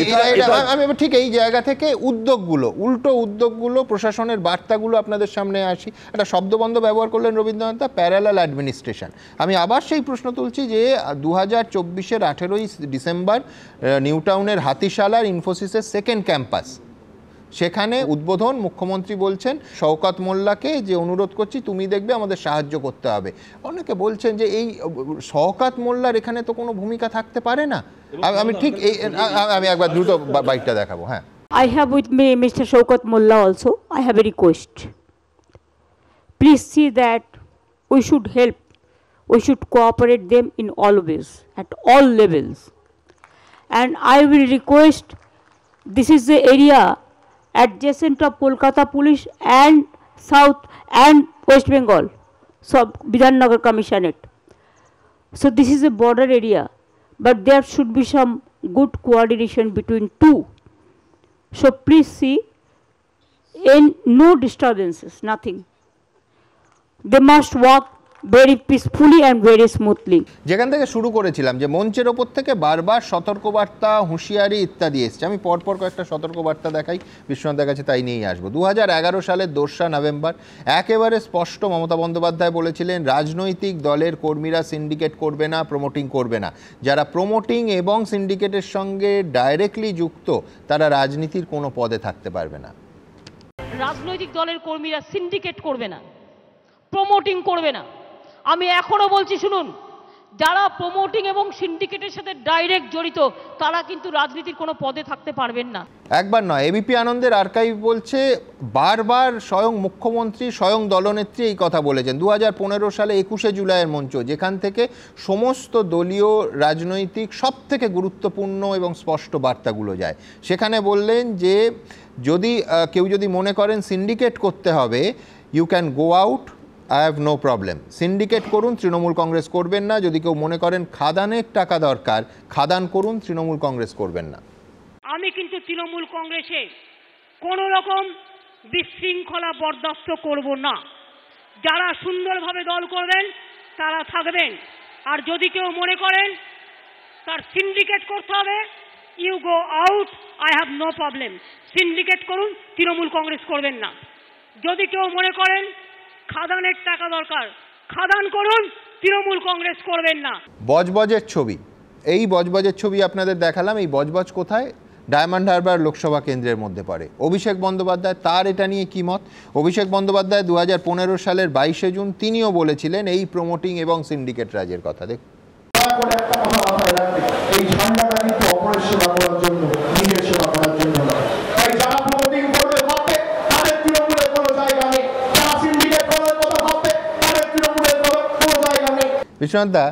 আমি ঠিক এই জায়গা থেকে উদ্যোগগুলো, উল্টো উদ্যোগগুলো, প্রশাসনের বার্তাগুলো আপনাদের সামনে আসি। একটা শব্দবন্ধ ব্যবহার করলেন রবীন্দ্রনাথ, প্যারালাল অ্যাডমিনিস্ট্রেশন। আমি আবার সেই প্রশ্ন তুলছি যে 2024-এর 18ই ডিসেম্বর নিউ টাউনের হাতিশালার ইনফোসিসের 2nd ক্যাম্পাস, সেখানে উদ্বোধন, মুখ্যমন্ত্রী বলছেন শওকত মোল্লাকে যে অনুরোধ করছি তুমি দেখবে আমাদের সাহায্য করতে হবে। অনেকে বলছেন যে এই শওকত মোল্লার এখানে তো কোনো ভূমিকা থাকতে পারে না। আমি ঠিক আমি একবার দ্রুত বাইকটা দেখাবো। হ্যাঁ, I have with me Mr. Shaukat Molla also. I have a request. Please see that we should help, we should cooperate them in all ways, at all levels. And I will request, this is the area adjacent of Kolkata Police and South and West Bengal, so Bidhannagar Commissionerate. So this is a border area, but there should be some good coordination between two. So please see, in no disturbances, nothing. They must walk very peacefully and very smoothly. যেখান থেকে শুরু করেছিলাম যে মঞ্চের ওপর থেকে বারবার সতর্কবার্তা, হুঁশিয়ারি ইত্যাদি এসছে, আমি পরপর কয়েকটা সতর্কবার্তা দেখাই, বিশ্বনাথের কাছে তাই নিয়েই আসবো। 2011 সালের 2রা নভেম্বর একেবারে স্পষ্ট মমতা বন্দ্যোপাধ্যায় বলেছিলেন রাজনৈতিক দলের কর্মীরা সিন্ডিকেট করবে না, প্রমোটিং করবে না। যারা প্রমোটিং এবং সিন্ডিকেটের সঙ্গে ডাইরেক্টলি যুক্ত তারা রাজনীতির কোনো পদে থাকতে পারবে না। রাজনৈতিক দলের কর্মীরা সিন্ডিকেট করবে না, প্রমোটিং করবে না। আমি এখনো বলছি, শুনুন, যারা প্রমোটিং এবং সিন্ডিকেটের সাথে ডাইরেক্ট জড়িত তারা কিন্তু রাজনীতির কোনো পদে থাকতে পারবেন না। একবার নয়, এবিপি আনন্দের আর্কাইভ বলছে বারবার স্বয়ং মুখ্যমন্ত্রী, স্বয়ং দলনেত্রী এই কথা বলেছেন। 2015 সালে 21শে জুলাইয়ের মঞ্চ, যেখান থেকে সমস্ত দলীয় রাজনৈতিক সব থেকে গুরুত্বপূর্ণ এবং স্পষ্ট বার্তাগুলো যায়, সেখানে বললেন যে যদি কেউ যদি মনে করেন সিন্ডিকেট করতে হবে, you can go out, I have no problem. Syndicate করুন, তৃণমূল কংগ্রেস করবেন না। যদি কেউ মনে করেন খাদানের টাকা দরকার, খাদান করুন, তৃণমূল কংগ্রেস করবেন না। আমি কিন্তু তৃণমূল কংগ্রেসে কোনো রকম বিশৃঙ্খলা বরদাস্ত করব না। যারা সুন্দরভাবে দল করবেন তারা থাকবেন, আর যদি কেউ মনে করেন তার সিন্ডিকেট করতে হবে, you go out, I have no problem. Syndicate করুন, তৃণমূল কংগ্রেস করবেন না। যদি কেউ মনে করেন খাদানের টাকা দরকার, খাদান করুন, তৃণমূল কংগ্রেস করবেন না। বজবজের ছবি, এই বজবজের ছবি আপনাদের দেখালাম। এই বজবজ কোথায়? ডায়মন্ড হারবার লোকসভা কেন্দ্রের মধ্যে পড়ে। অভিষেক বন্দ্যোপাধ্যায়, তার এটা নিয়ে কি মত? অভিষেক বন্দ্যোপাধ্যায় 2015 সালের 22শে জুন তিনিও বলেছিলেন এই প্রমোটিং এবং সিন্ডিকেট রাজের কথা। দেখুন, এই ঝান্ডাটা কিন্তু অপরের সেবা করার জন্য, নিজের সেবা করার জন্য নয়। তাই যারা প্রমোটিং করবে ভাববে তাদের তৃণমূলের কোনো জায়গা নেই, যারা সিন্ডিকেট করার কথা ভাববে তাদের তৃণমূলের কোনো জায়গা নেই। বিশ্বনাথ দা,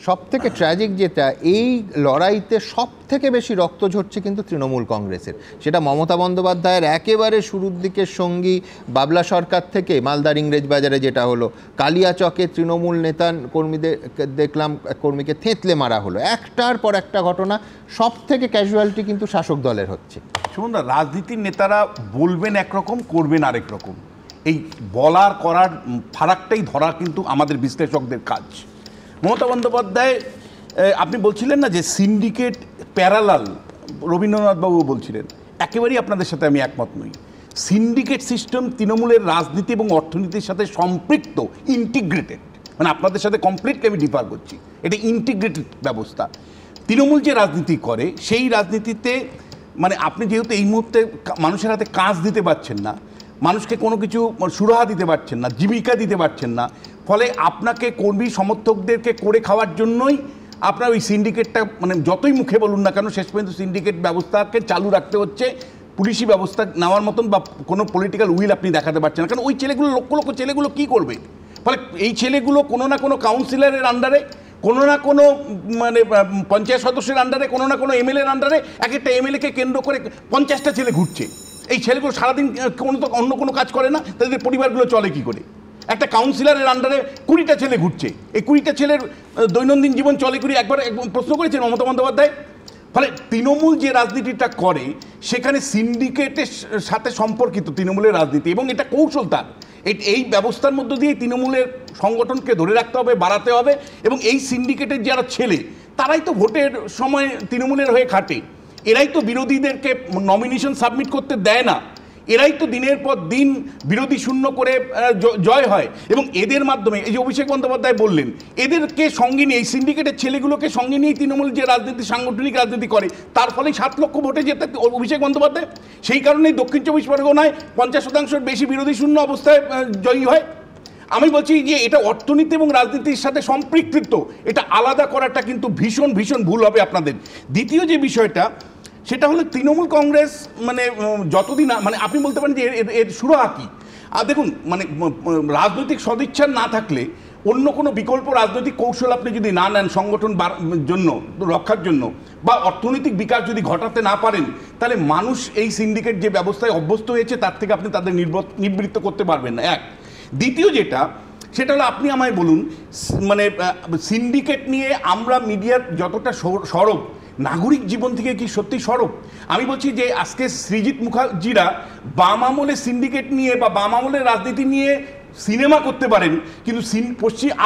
সব থেকে ট্র্যাজিক যেটা, এই লড়াইতে সব থেকে বেশি রক্ত ঝরছে কিন্তু তৃণমূল কংগ্রেসের। সেটা মমতা বন্দ্যোপাধ্যায়ের একেবারে শুরুর দিকের সঙ্গী বাবলা সরকার থেকে মালদার ইংরেজবাজারে যেটা হলো, কালিয়াচকে তৃণমূল নেতা কর্মীদের দেখলাম কর্মীকে থেঁতলে মারা হলো, একটার পর একটা ঘটনা। সব থেকে ক্যাজুয়ালিটি কিন্তু শাসক দলের হচ্ছে। শুনুন না, রাজনীতির নেতারা বলবেন একরকম, করবেন আরেক রকম। এই বলার করার ফারাকটাই ধরা কিন্তু আমাদের বিশ্লেষকদের কাজ। মমতা বন্দ্যোপাধ্যায়, আপনি বলছিলেন না যে সিন্ডিকেট প্যারালাল, রবীন্দ্রনাথবাবু বলছিলেন, একেবারেই আপনাদের সাথে আমি একমত নই। সিন্ডিকেট সিস্টেম তৃণমূলের রাজনীতি এবং অর্থনীতির সাথে সম্পৃক্ত, ইন্টিগ্রেটেড। মানে আপনাদের সাথে কমপ্লিটলি আমি ডিফার করছি, এটা ইন্টিগ্রেটেড ব্যবস্থা। তৃণমূল যে রাজনীতি করে সেই রাজনীতিতে মানে আপনি যেহেতু এই মুহূর্তে মানুষের হাতে কাজ দিতে পারছেন না, মানুষকে কোনো কিছু সুরাহা দিতে পারছেন না, জীবিকা দিতে পারছেন না, ফলে আপনাকে কর্মী সমর্থকদেরকে করে খাওয়ার জন্যই আপনার ওই সিন্ডিকেটটা, মানে যতই মুখে বলুন না কেন, শেষ পর্যন্ত সিন্ডিকেট ব্যবস্থাকে চালু রাখতে হচ্ছে। পুলিশি ব্যবস্থা নেওয়ার মতন বা কোনো পলিটিক্যাল উইল আপনি দেখাতে পারছেন না, কারণ ওই ছেলেগুলো, লক্ষ লক্ষ ছেলেগুলো কী করবে? ফলে এই ছেলেগুলো কোনো না কোনো কাউন্সিলরের আন্ডারে, কোনো না কোনো মানে পঞ্চায়েত সদস্যের আন্ডারে, কোনো না কোনো এমএলএর আন্ডারে, এক একটা এমএলএকে কেন্দ্র করে 50টা ছেলে ঘুরছে। এই ছেলেগুলো সারাদিন অন্য কোনো কাজ করে না, তাদের পরিবারগুলো চলে কী করে? একটা কাউন্সিলরের আন্ডারে 20টা ছেলে ঘুরছে, এই 20টা ছেলের দৈনন্দিন জীবন চলে করি একবার প্রশ্ন করেছেন মমতা বন্দ্যোপাধ্যায়? ফলে তৃণমূল যে রাজনীতিটা করে সেখানে সিন্ডিকেটের সাথে সম্পর্কিত তৃণমূলের রাজনীতি, এবং এটা কৌশল তার। এই ব্যবস্থার মধ্য দিয়ে তৃণমূলের সংগঠনকে ধরে রাখতে হবে, বাড়াতে হবে, এবং এই সিন্ডিকেটের যারা ছেলে তারাই তো ভোটের সময় তৃণমূলের হয়ে খাটে, এরাই তো বিরোধীদেরকে নমিনেশন সাবমিট করতে দেয় না, এরাই তো দিনের পর দিন বিরোধী শূন্য করে জয় হয়। এবং এদের মাধ্যমে, এই যে অভিষেক বন্দ্যোপাধ্যায় বললেন, এদেরকে সঙ্গে নিয়ে, এই সিন্ডিকেটের ছেলেগুলোকে সঙ্গে নিয়েই তৃণমূল যে রাজনীতি, সাংগঠনিক রাজনীতি করে, তার ফলেই 7 লক্ষ ভোটে যেতে অভিষেক বন্দ্যোপাধ্যায়। সেই কারণেই দক্ষিণ 24 পরগনায় 50% বেশি বিরোধী শূন্য অবস্থায় জয়ী হয়। আমি বলছি যে এটা অর্থনীতি এবং রাজনীতির সাথে সম্পৃক্ত, এটা আলাদা করাটা কিন্তু ভীষণ ভীষণ ভুল হবে আপনাদের। দ্বিতীয় যে বিষয়টা, সেটা হলো তৃণমূল কংগ্রেস মানে যতদিন, মানে আপনি বলতে পারেন যে এর সুরাহা কী? আর দেখুন, মানে রাজনৈতিক সদিচ্ছা না থাকলে অন্য কোনো বিকল্প রাজনৈতিক কৌশল আপনি যদি না নেন সংগঠন জন্য, রক্ষার জন্য, বা অর্থনৈতিক বিকাশ যদি ঘটাতে না পারেন, তাহলে মানুষ এই সিন্ডিকেট যে ব্যবস্থায় অভ্যস্ত হয়েছে তার থেকে আপনি তাদের নিবৃত্ত করতে পারবেন না। এক। দ্বিতীয় যেটা, সেটা হলো আপনি আমায় বলুন, মানে সিন্ডিকেট নিয়ে আমরা মিডিয়ার যতটা সরব, নাগরিক জীবন থেকে কি সত্যি সরব? আমি বলছি যে আজকে সৃজিত মুখার্জিরা বাম আমলের সিন্ডিকেট নিয়ে বা বাম আমলের রাজনীতি নিয়ে সিনেমা করতে পারেন, কিন্তু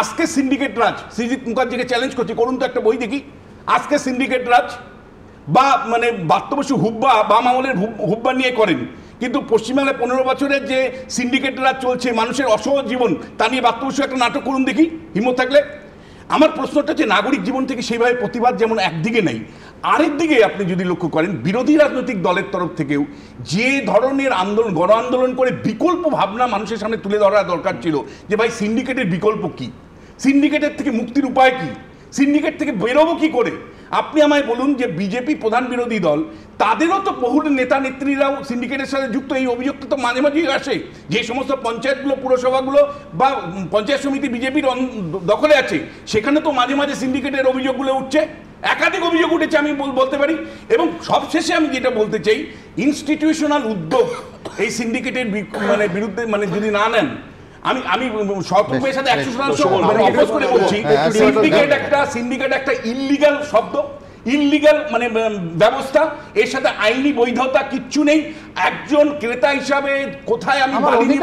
আজকে সিন্ডিকেট রাজ, সৃজিত মুখার্জিকে চ্যালেঞ্জ করছি, করুন তো একটা বই দেখি, আজকে সিন্ডিকেট রাজ। বা মানে বাত্য বসু হুব্বা, বাম আমলের হুব্বা নিয়ে করেন, কিন্তু পশ্চিমবাংলায় 15 বছরের যে সিন্ডিকেট রাজ চলছে, মানুষের অসহজ জীবন, তা নিয়ে বাত্য বসু একটা নাটক করুন দেখি, হিম্মত থাকলে। আমার প্রশ্নটা হচ্ছে, নাগরিক জীবন থেকে সেইভাবে প্রতিবাদ যেমন একদিকে নেই, আরেক দিকে আপনি যদি লক্ষ্য করেন, বিরোধী রাজনৈতিক দলের তরফ থেকেও যে ধরনের আন্দোলন, গণ আন্দোলন করে বিকল্প ভাবনা মানুষের সামনে তুলে ধরা দরকার ছিল, যে ভাই সিন্ডিকেটের বিকল্প কি, সিন্ডিকেটের থেকে মুক্তির উপায় কি, সিন্ডিকেট থেকে বেরোবো কি করে? আপনি আমায় বলুন যে বিজেপি প্রধান বিরোধী দল, তাদেরও তো বহু নেতা নেত্রীরাও সিন্ডিকেটের সাথে যুক্ত। এই অভিযোগটা তো মাঝে মাঝেই আসে, যে সমস্ত পঞ্চায়েতগুলো, পুরসভাগুলো বা পঞ্চায়েত সমিতি বিজেপির দখলে আছে, সেখানে তো মাঝে মাঝে সিন্ডিকেটের অভিযোগগুলো উঠছে, একাধিক অভিযোগ উঠেছে আমি বলতে পারি। এবং সবশেষে আমি যেটা বলতে চাই, ইনস্টিটিউশনাল উদ্যোগ এই সিন্ডিকেটের মানে বিরুদ্ধে মানে যদি না নেন, আমি সরকারের সাথে 100% অপোজ করে বলছি, সিন্ডিকেট একটা ইললিগাল শব্দ, ইললিগাল মানে ব্যবস্থা, এর সাথে আইনি বৈধতা কিচ্ছু নেই। একজন ক্রেতা হিসাবে কোথায় আমি বাড়ি নিব,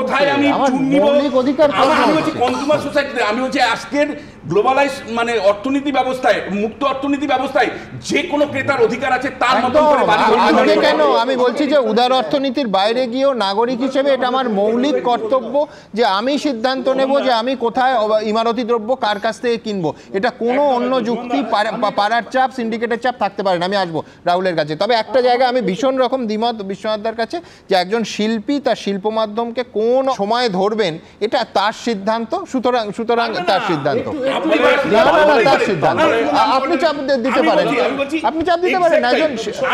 কোথায় আমি চুন নিব, আমি বলছি কনজিউমার সোসাইটিতে, আমি বলছি আজকের গ্লোবালাইজ মানে অর্থনীতি ব্যবস্থায়, মুক্ত অর্থনীতি ব্যবস্থায় যে কোনো ক্রেতার অধিকার আছে তার মতো করে আজকে কেন আমি বলছি যে উদার অর্থনীতির বাইরে গিয়েও নাগরিক হিসেবে এটা আমার মৌলিক কর্তব্য যে আমি সিদ্ধান্ত নেব যে আমি কোথায় ইমারতি দ্রব্য কার কাছ থেকে কিনবো। এটা কোনো অন্য যুক্তি পাড়ার চাপ সিন্ডিকেটের চাপ থাকতে পারে না। আমি আসবো রাহুলের কাছে, তবে একটা জায়গায় আমি ভীষণ রকম দ্বিমত বিশ্বনাথদার কাছে যে একজন শিল্পী তার শিল্প মাধ্যমকে কোন সময় ধরবেন এটা তার সিদ্ধান্ত, সুতরাং তার সিদ্ধান্ত, তার সিদ্ধান্ত। আপনি চাপ দিতে পারেন, আপনি চাপ দিতে পারেন।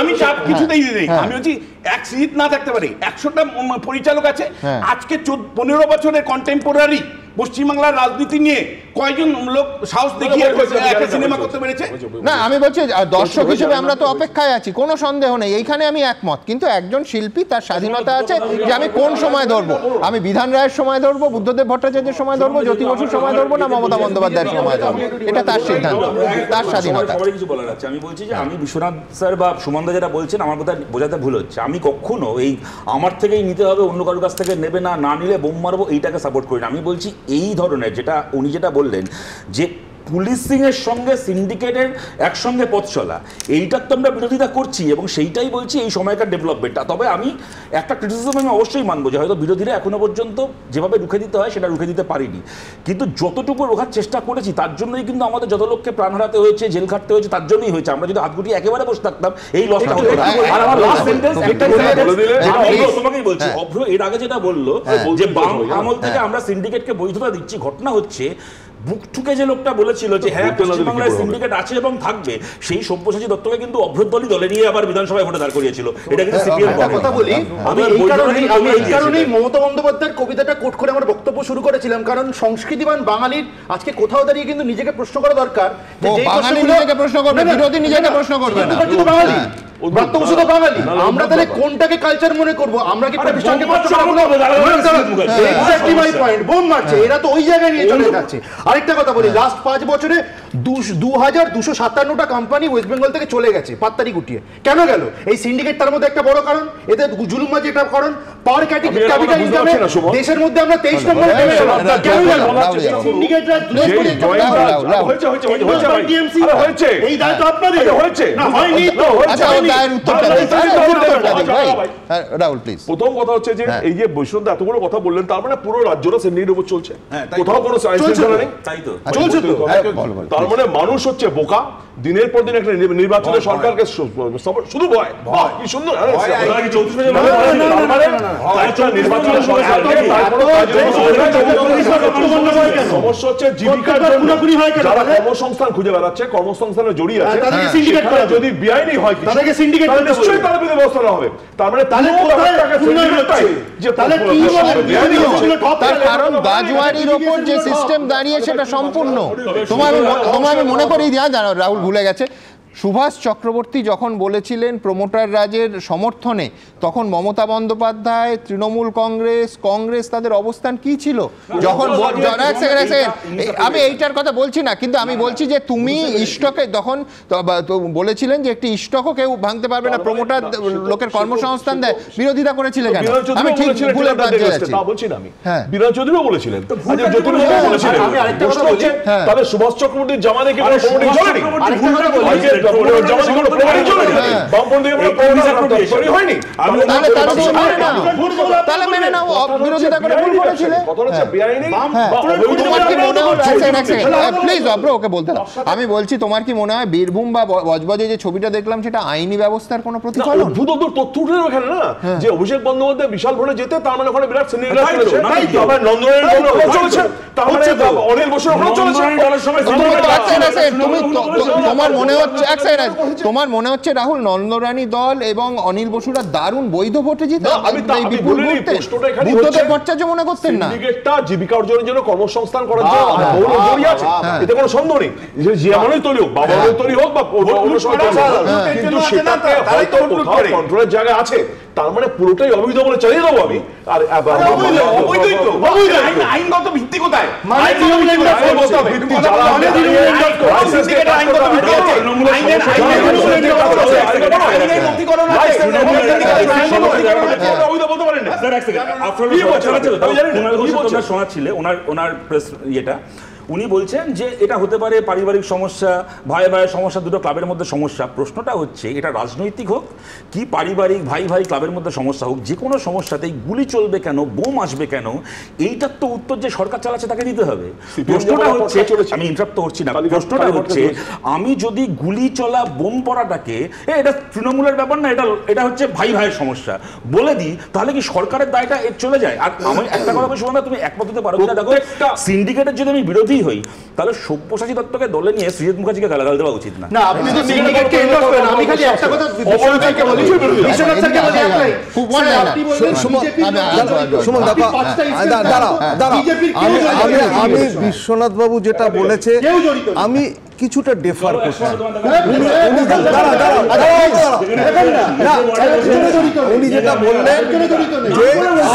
আমি চাপ কিছুতেই দিই, আমি বলছি এক সিট না থাকতে পারে, 100টা পরিচালক আছে। আজকে 15 বছরের কন্টেম্পোরারি পশ্চিমবাংলার রাজনীতি নিয়ে কয়জন লোক সাহস দেখিয়ে একটা সিনেমা করতে পেরেছে? না, আমি বলছি দর্শক হিসেবে আমরা তো অপেক্ষায় আছি, কোনো সন্দেহ নেই, এইখানে আমি একমত। কিন্তু একজন শিল্পী তার স্বাধীনতা আছে যে আমি কোন সময় ধরবো, আমি বিধান রায়ের সময় ধরবো, বুদ্ধদেব ভট্টাচার্যের সময় ধরবো, জ্যোতি বসুর সময় ধরবো, না মমতা বন্দ্যোপাধ্যায়ের সময় ধরবো, এটা তার সিদ্ধান্ত, তার স্বাধীনতা। কিছু বলার আছে, আমি বলছি যে আমি বিশ্বনাথ স্যার বা সুমনদা যেটা বলছেন আমার কথা বোঝাতে ভুল হচ্ছে। আমি কখনো এই আমার থেকেই নিতে হবে, অন্য কারোর কাছ থেকে নেবে না, না নিলে বোম মারবো, এইটাকে সাপোর্ট করি না। আমি বলছি এই ধরনের যেটা উনি যেটা বললেন যে পুলিশিংয়ের সঙ্গে সিন্ডিকেটের একসঙ্গে পথ চলা, এইটার তো আমরা বিরোধিতা করছি এবং সেইটাই বলছি এই সময়কার ডেভেলপমেন্টটা। তবে আমি একটা ক্রিটিসিজম আমি অবশ্যই মানবো যে হয়তো বিরোধীরা এখনো পর্যন্ত যেভাবে রুখে দিতে হয় সেটা রুখে দিতে পারিনি, কিন্তু যতটুকু রোখার চেষ্টা করেছি তার জন্যই কিন্তু আমাদের যত লোককে প্রাণ হারাতে হয়েছে, জেল খাটতে হয়েছে, তার জন্যই হয়েছে। আমরা যদি হাত গুটিয়ে একেবারে বসে থাকতাম এই লসটা হতো। আর আমার লাস্ট সেন্টেন্স তোমাকেই বলছি, অভ্র এর আগে যেটা বললো যে বাম আমল থেকে আমরা সিন্ডিকেটকে বৈধতা দিচ্ছি, ঘটনা হচ্ছে বুক ঠুকে যে লোকটা বলেছিল যে হ্যাঁ পশ্চিমবাংলায় সিন্ডিকেট আছে এবং থাকবে, সেই সব্যসাচী দত্তকে কিন্তু অভ্রদলই দলে নিয়ে আবার বিধানসভায় ভোটে দাঁড় করিয়েছিল। এটা কিন্তু সিপিএম কথা বলি, আমি এই কারণেই মমতা বন্দ্যোপাধ্যায়ের কবিতাটা কোট করে আমার বক্তব্য শুরু করেছিলাম, কারণ সংস্কৃতিবান বাঙালির আজকে কোথাও দাঁড়িয়ে কিন্তু নিজেকে প্রশ্ন করা দরকার যে বাঙালি নিজেকে প্রশ্ন করবে, বিরোধী নিজেকে প্রশ্ন করবে না, কিন্তু বাঙালি ব্রাত্যবসুত বাঙালি আমরা তাহলে কোনটাকে কালচার মনে করব? আমরা কি প্রতিষ্ঠানকে এক্স্যাক্টলি মাই পয়েন্ট, বোম মারছে এরা তো ওই জায়গায় নিয়ে চলে যাচ্ছে। আরেকটা কথা বলি, লাস্ট 5 বছরে 2257টা কোম্পানি ওয়েস্ট বেঙ্গল থেকে চলে গেছে পাত্তারি গুটিয়ে। কেন গেল? এই সিন্ডিকেট তার মধ্যে একটা বড় কারণ, এতে জুলুমবাজি একটা কারণ, পার ক্যাপিটালিজমে দেশের মধ্যে আমরা 23 নম্বরে নেমে গেলাম। কেন গেল? সিন্ডিকেটরা হয়েছে, এই দায় তো আপনাদের হয়েছে না, হয়নি তো রাহুল প্লিজ। প্রথম কথা হচ্ছে যে এই যে বৈষ্ণব এতগুলো কথা বললেন, তার মানে পুরো রাজ্যটা সিন্ডিকেটের উপর চলছে, কোথাও কোনো শৃঙ্খলা নেই, চলছে তো। তার মানে মানুষ হচ্ছে বোকা, দিনের পর দিন একটা নির্বাচনে সরকারকে শুধু ভয়, কি সুন্দর সমস্যা হচ্ছে জীবিকার জন্য যারা কর্মসংস্থান খুঁজে বেড়াচ্ছে, কর্মসংস্থানে জড়িয়ে আছে, যদি বেআইনি হয় নিশ্চয়ই তার বিরুদ্ধে ব্যবস্থা নেওয়া হবে। তার মানে তার কারণ গাজওয়ারির ওপর যে সিস্টেম দাঁড়িয়ে সেটা সম্পূর্ণ। তোমার আমি মনে করি রাহুল ভুলে গেছে, সুভাষ চক্রবর্তী যখন বলেছিলেন প্রমোটার রাজের সমর্থনে, তখন মমতা বন্দ্যোপাধ্যায়, তৃণমূল কংগ্রেস তাদের অবস্থান কি ছিল? যখন আমি এইটার কথা বলছি না, কিন্তু আমি বলছি যে তুমি ইস্টকে তখন বলেছিলেন যে একটি ইস্টকও কেউ ভাঙতে পারবে না, প্রমোটার লোকের কর্মসংস্থান দেয়, বিরোধিতা করেছিলেন কেন? আমি ঠিক ভুলে যাচ্ছি, বিরাজ চৌধুরীও বলেছিলেন, তাহলে সুভাষ চক্রবর্তীর জামানে কি আমি বলছি তোমার কি মনে হয় বীরভূম বা বজবজে যে ছবিটা দেখলাম সেটা আইনি ব্যবস্থার কোনো প্রতিফলন? তথ্য উঠে এখানে না যে অভিষেক বন্দ্যোপাধ্যায় বিশাল ভোটে যেতে, তার মানে ওখানে বিরাট অনিল বসুর তোমার মনে হচ্ছে তোমার মনে হচ্ছে রাহুল নন্দরানী দল এবং অনিল বসুরা দারুণ বৈধ ভোটে জিতে বুদ্ধদেব ভট্টাচার্য মনে করতেন না? জীবিকা অর্জনের জন্য, কর্মসংস্থান করার জন্য এতে কোনো সন্দেহ নেই, যে এমনই তৈরি হোক, বাবা তৈরি হোক বা কিন্তু সেটাতে হয়তো কন্ট্রোলের জায়গা আছে, তার মানে পুরোটাই অবৈধ বলে চালিয়ে দেবো আমি। আর আইনগত ভিত্তি কোথায়? শোনাচ্ছিলে ওনার প্রেস ইয়েটা, উনি বলছেন যে এটা হতে পারে পারিবারিক সমস্যা, ভাই ভাইয়ের সমস্যা, দুটো ক্লাবের মধ্যে সমস্যা। প্রশ্নটা হচ্ছে এটা রাজনৈতিক হোক কি পারিবারিক ভাই ভাই ক্লাবের মধ্যে সমস্যা হোক, যে কোনো সমস্যাতেই গুলি চলবে কেন, বোম আসবে কেন, এইটার তো উত্তর যে সরকার চালাচ্ছে তাকে দিতে হবে। প্রশ্নটা হচ্ছে, আমি ইন্টারাপ্ট করছি না, প্রশ্নটা হচ্ছে আমি যদি গুলি চলা বোম পড়াটাকে এটা তৃণমূলের ব্যাপার না, এটা হচ্ছে ভাই ভাইয়ের সমস্যা বলে দিই, তাহলে কি সরকারের দায়টা চলে যায়? আর আমি একটা কথা বলছি, তুমি একমত হতে পারো কিনা দেখো, সিন্ডিকেটের যদি আমি বিরোধী হই তাহলে সব্যসাচী দত্তকে দলে নিয়ে সৃজিত মুখার্জিকে গালাগাল দেওয়া উচিত না। না, আপনি তো সিন্ডিকেটকে এন্ডোর্স করেন। আমি খালি একটা কথা বিশ্বনাথ স্যারকে বলি, বিশ্বনাথ স্যারকে বলি একলাই, আপনি বললেন সুমন আমি বিশ্বনাথ বাবু যেটা বলেছে আমি কিছুটা ডেফার করছি। উনি যেটা বললেন যে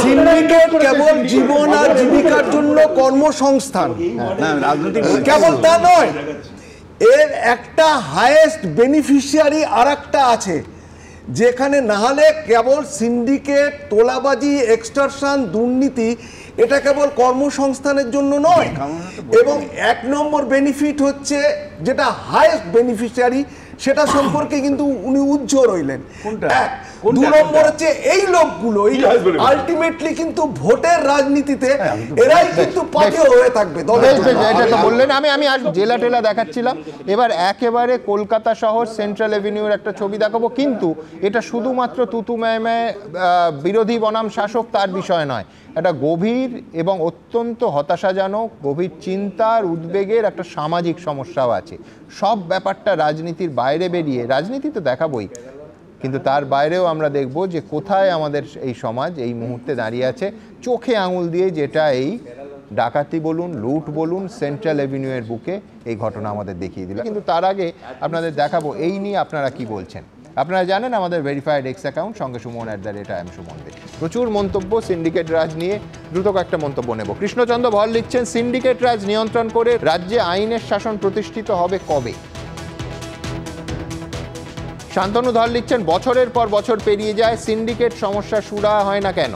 সিন্ডিকেট কেবল জীবন আর জীবিকার জন্য কর্মসংস্থান, কেবল তা নয়, এর একটা হাইয়েস্ট বেনিফিশিয়ারি আর একটা আছে, যেখানে না হলে কেবল সিন্ডিকেট, তোলাবাজি, এক্সটর্শন, দুর্নীতি এটা কেবল কর্মসংস্থানের জন্য নয়, এবং 1 নম্বর বেনিফিট হচ্ছে যেটা হাইয়েস্ট বেনিফিশিয়ারি সেটা সম্পর্কে কিন্তু উনি উজ্জ্বল রইলেন। 2 নম্বর হচ্ছে এই লোকগুলো আলটিমেটলি কিন্তু ভোটের রাজনীতিতে এরাই কিন্তু পাথে হয়ে থাকবে। এটা তো বললেন, আমি আজ জেলা টেলা দেখাচ্ছিলাম, এবার একেবারে কলকাতা শহর সেন্ট্রাল এভিনিউর একটা ছবি দেখাবো, কিন্তু এটা শুধুমাত্র তুতু ম্যায় বিরোধী বনাম শাসক তার বিষয় নয়, একটা গভীর এবং অত্যন্ত হতাশাজনক, গভীর চিন্তার উদ্বেগের একটা সামাজিক সমস্যাও আছে। সব ব্যাপারটা রাজনীতির বাইরে বেরিয়ে, রাজনীতি তো দেখাবই, কিন্তু তার বাইরেও আমরা দেখব যে কোথায় আমাদের এই সমাজ এই মুহূর্তে দাঁড়িয়ে আছে, চোখে আঙুল দিয়ে, যেটা এই ডাকাতি বলুন, লুট বলুন, সেন্ট্রাল এভিনিউয়ের বুকে এই ঘটনা আমাদের দেখিয়ে দিল। কিন্তু তার আগে আপনাদের দেখাবো এই নিয়ে আপনারা কি বলছেন। আপনারা জানেন আমাদের ভেরিফাইড এক্স অ্যাকাউন্ট সঙ্গে সুমন@IAM সুমন। প্রচুর মন্তব্য সিন্ডিকেট রাজ নিয়ে, দ্রুত কয়েকটা মন্তব্য নেব। কৃষ্ণচন্দ্র ভর লিখছেন, সিন্ডিকেট রাজ নিয়ন্ত্রণ করে রাজ্যে আইনের শাসন প্রতিষ্ঠিত হবে কবে? শান্তনু ধর লিখছেন, বছরের পর বছর পেরিয়ে যায়, সিন্ডিকেট সমস্যা সুরাহা হয় না কেন?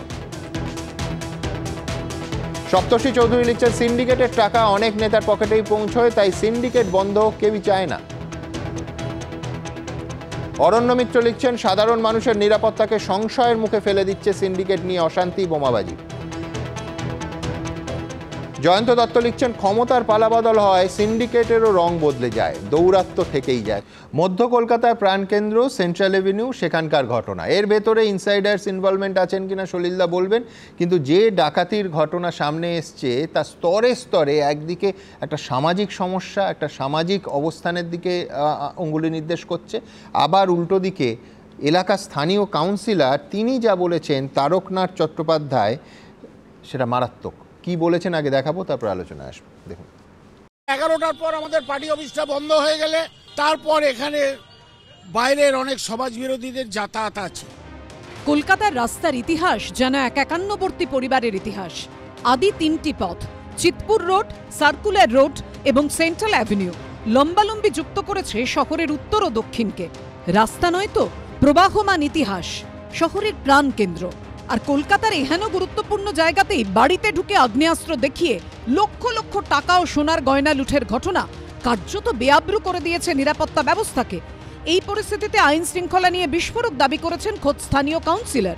সপ্তর্ষি চৌধুরী লিখছেন, সিন্ডিকেটের টাকা অনেক নেতার পকেটেই পৌঁছয়, তাই সিন্ডিকেট বন্ধ কেউই চায় না। অরণ্য মিত্র লিখছেন, সাধারণ মানুষের নিরাপত্তাকে সংশয়ের মুখে ফেলে দিচ্ছে সিন্ডিকেট নিয়ে অশান্তি, বোমাবাজি। জয়ন্ত দত্ত লিখছেন, ক্ষমতার পালাবদল হয়, সিন্ডিকেটেরও রং বদলে যায়, দৌরাত্ম্য থেকেই যায়। মধ্য কলকাতার প্রাণকেন্দ্র সেন্ট্রাল এভিনিউ, সেখানকার ঘটনা, এর ভেতরে ইনসাইডার্স ইনভলভমেন্ট আছেন কিনা সলিলদা বলবেন, কিন্তু যে ডাকাতির ঘটনা সামনে এসছে তা স্তরে স্তরে একদিকে একটা সামাজিক সমস্যা, একটা সামাজিক অবস্থানের দিকে অঙ্গুলি নির্দেশ করছে, আবার উল্টো দিকে এলাকার স্থানীয় কাউন্সিলর তিনি যা বলেছেন, তারকনাথ চট্টোপাধ্যায়, সেটা মারাত্মক। কি বলেছেন আগে দেখাবো, তারপর আলোচনায় আসবো। দেখুন, 11টার পর আমাদের পার্টি অফিসটা বন্ধ হয়ে গেলে তারপর এখানে বাইরের অনেক সমাজ বিরোধীদের যাতায়াত আছে। কলকাতার রাস্তার ইতিহাস যেন এক একান্নবর্তী পরিবারের ইতিহাস। আদি 3টি পথ, চিতপুর রোড, সার্কুলার রোড এবং সেন্ট্রাল অ্যাভিনিউ, লম্বালম্বি যুক্ত করেছে শহরের উত্তর ও দক্ষিণকে। রাস্তা নয় তো, প্রবাহমান ইতিহাস, শহরের প্রাণকেন্দ্র। আর কলকাতার এহেন গুরুত্বপূর্ণ জায়গাতেই বাড়িতে ঢুকে আগ্নেয়াস্ত্র দেখিয়ে লক্ষ লক্ষ টাকা ও সোনার গয়না লুঠের ঘটনা কার্যত বেআব্রু করে দিয়েছে নিরাপত্তা ব্যবস্থাকে। এই পরিস্থিতিতে আইন শৃঙ্খলা নিয়ে বিস্ফোরক দাবি করেছেন খোদ স্থানীয় কাউন্সিলর।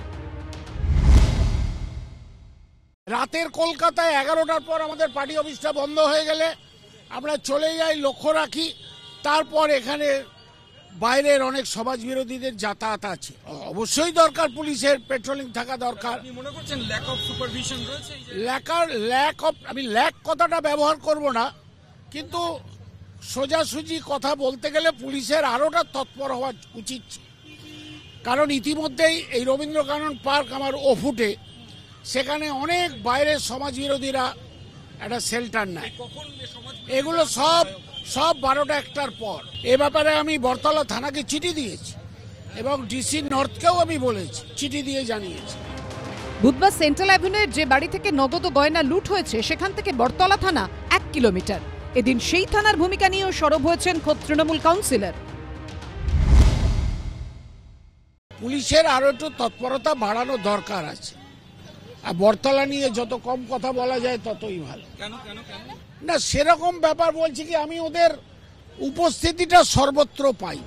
রাতের কলকাতায় 11টার পর আমাদের পার্টি অফিসটা বন্ধ হয়ে গেলে আমরা চলে যাই, লক্ষ্য রাখি, তারপর এখানে বাইরের অনেক সমাজ বিরোধীদের যাতায়াত আছে। অবশ্যই দরকার পুলিশের পেট্রোলিং থাকা দরকার। মনে করছেন ল্যাক অফ সুপারভিশন রয়েছে? আমি ল্যাক কথাটা ব্যবহার করব না, কিন্তু সোজাসুজি কথা বলতে গেলে পুলিশের আরোটা তৎপর হওয়া উচিত, কারণ ইতিমধ্যেই এই রবীন্দ্রকানন পার্ক আমার ওফুটে, সেখানে অনেক বাইরের সমাজ বিরোধীরা একটা শেল্টার নেয়। এগুলো সব 12টা-1টার পর। এ ব্যাপারে আমি বড়তলা থানাকে চিঠি দিয়েছি এবং ডিসি নর্থকেও আমি বলেছি, চিঠি দিয়ে জানিয়েছি। বুধবার সেন্ট্রাল অ্যাভিনিউয়ের যে বাড়ি থেকে নগদ গয়না লুট হয়েছে সেখান থেকে বড়তলা থানা 1 কিলোমিটার। এদিন সেই থানার ভূমিকা নিয়েও সরব হয়েছেন খোদ তৃণমূল কাউন্সিলর। পুলিশের আরো একটু তৎপরতা বাড়ানো দরকার আছে, আর বড়তলা নিয়ে যত কম কথা বলা যায় ততই ভালো। কেন? না সেরকম ব্যাপার বলছি কি আমি ওদের উপস্থিতিটা সর্বত্র পাই।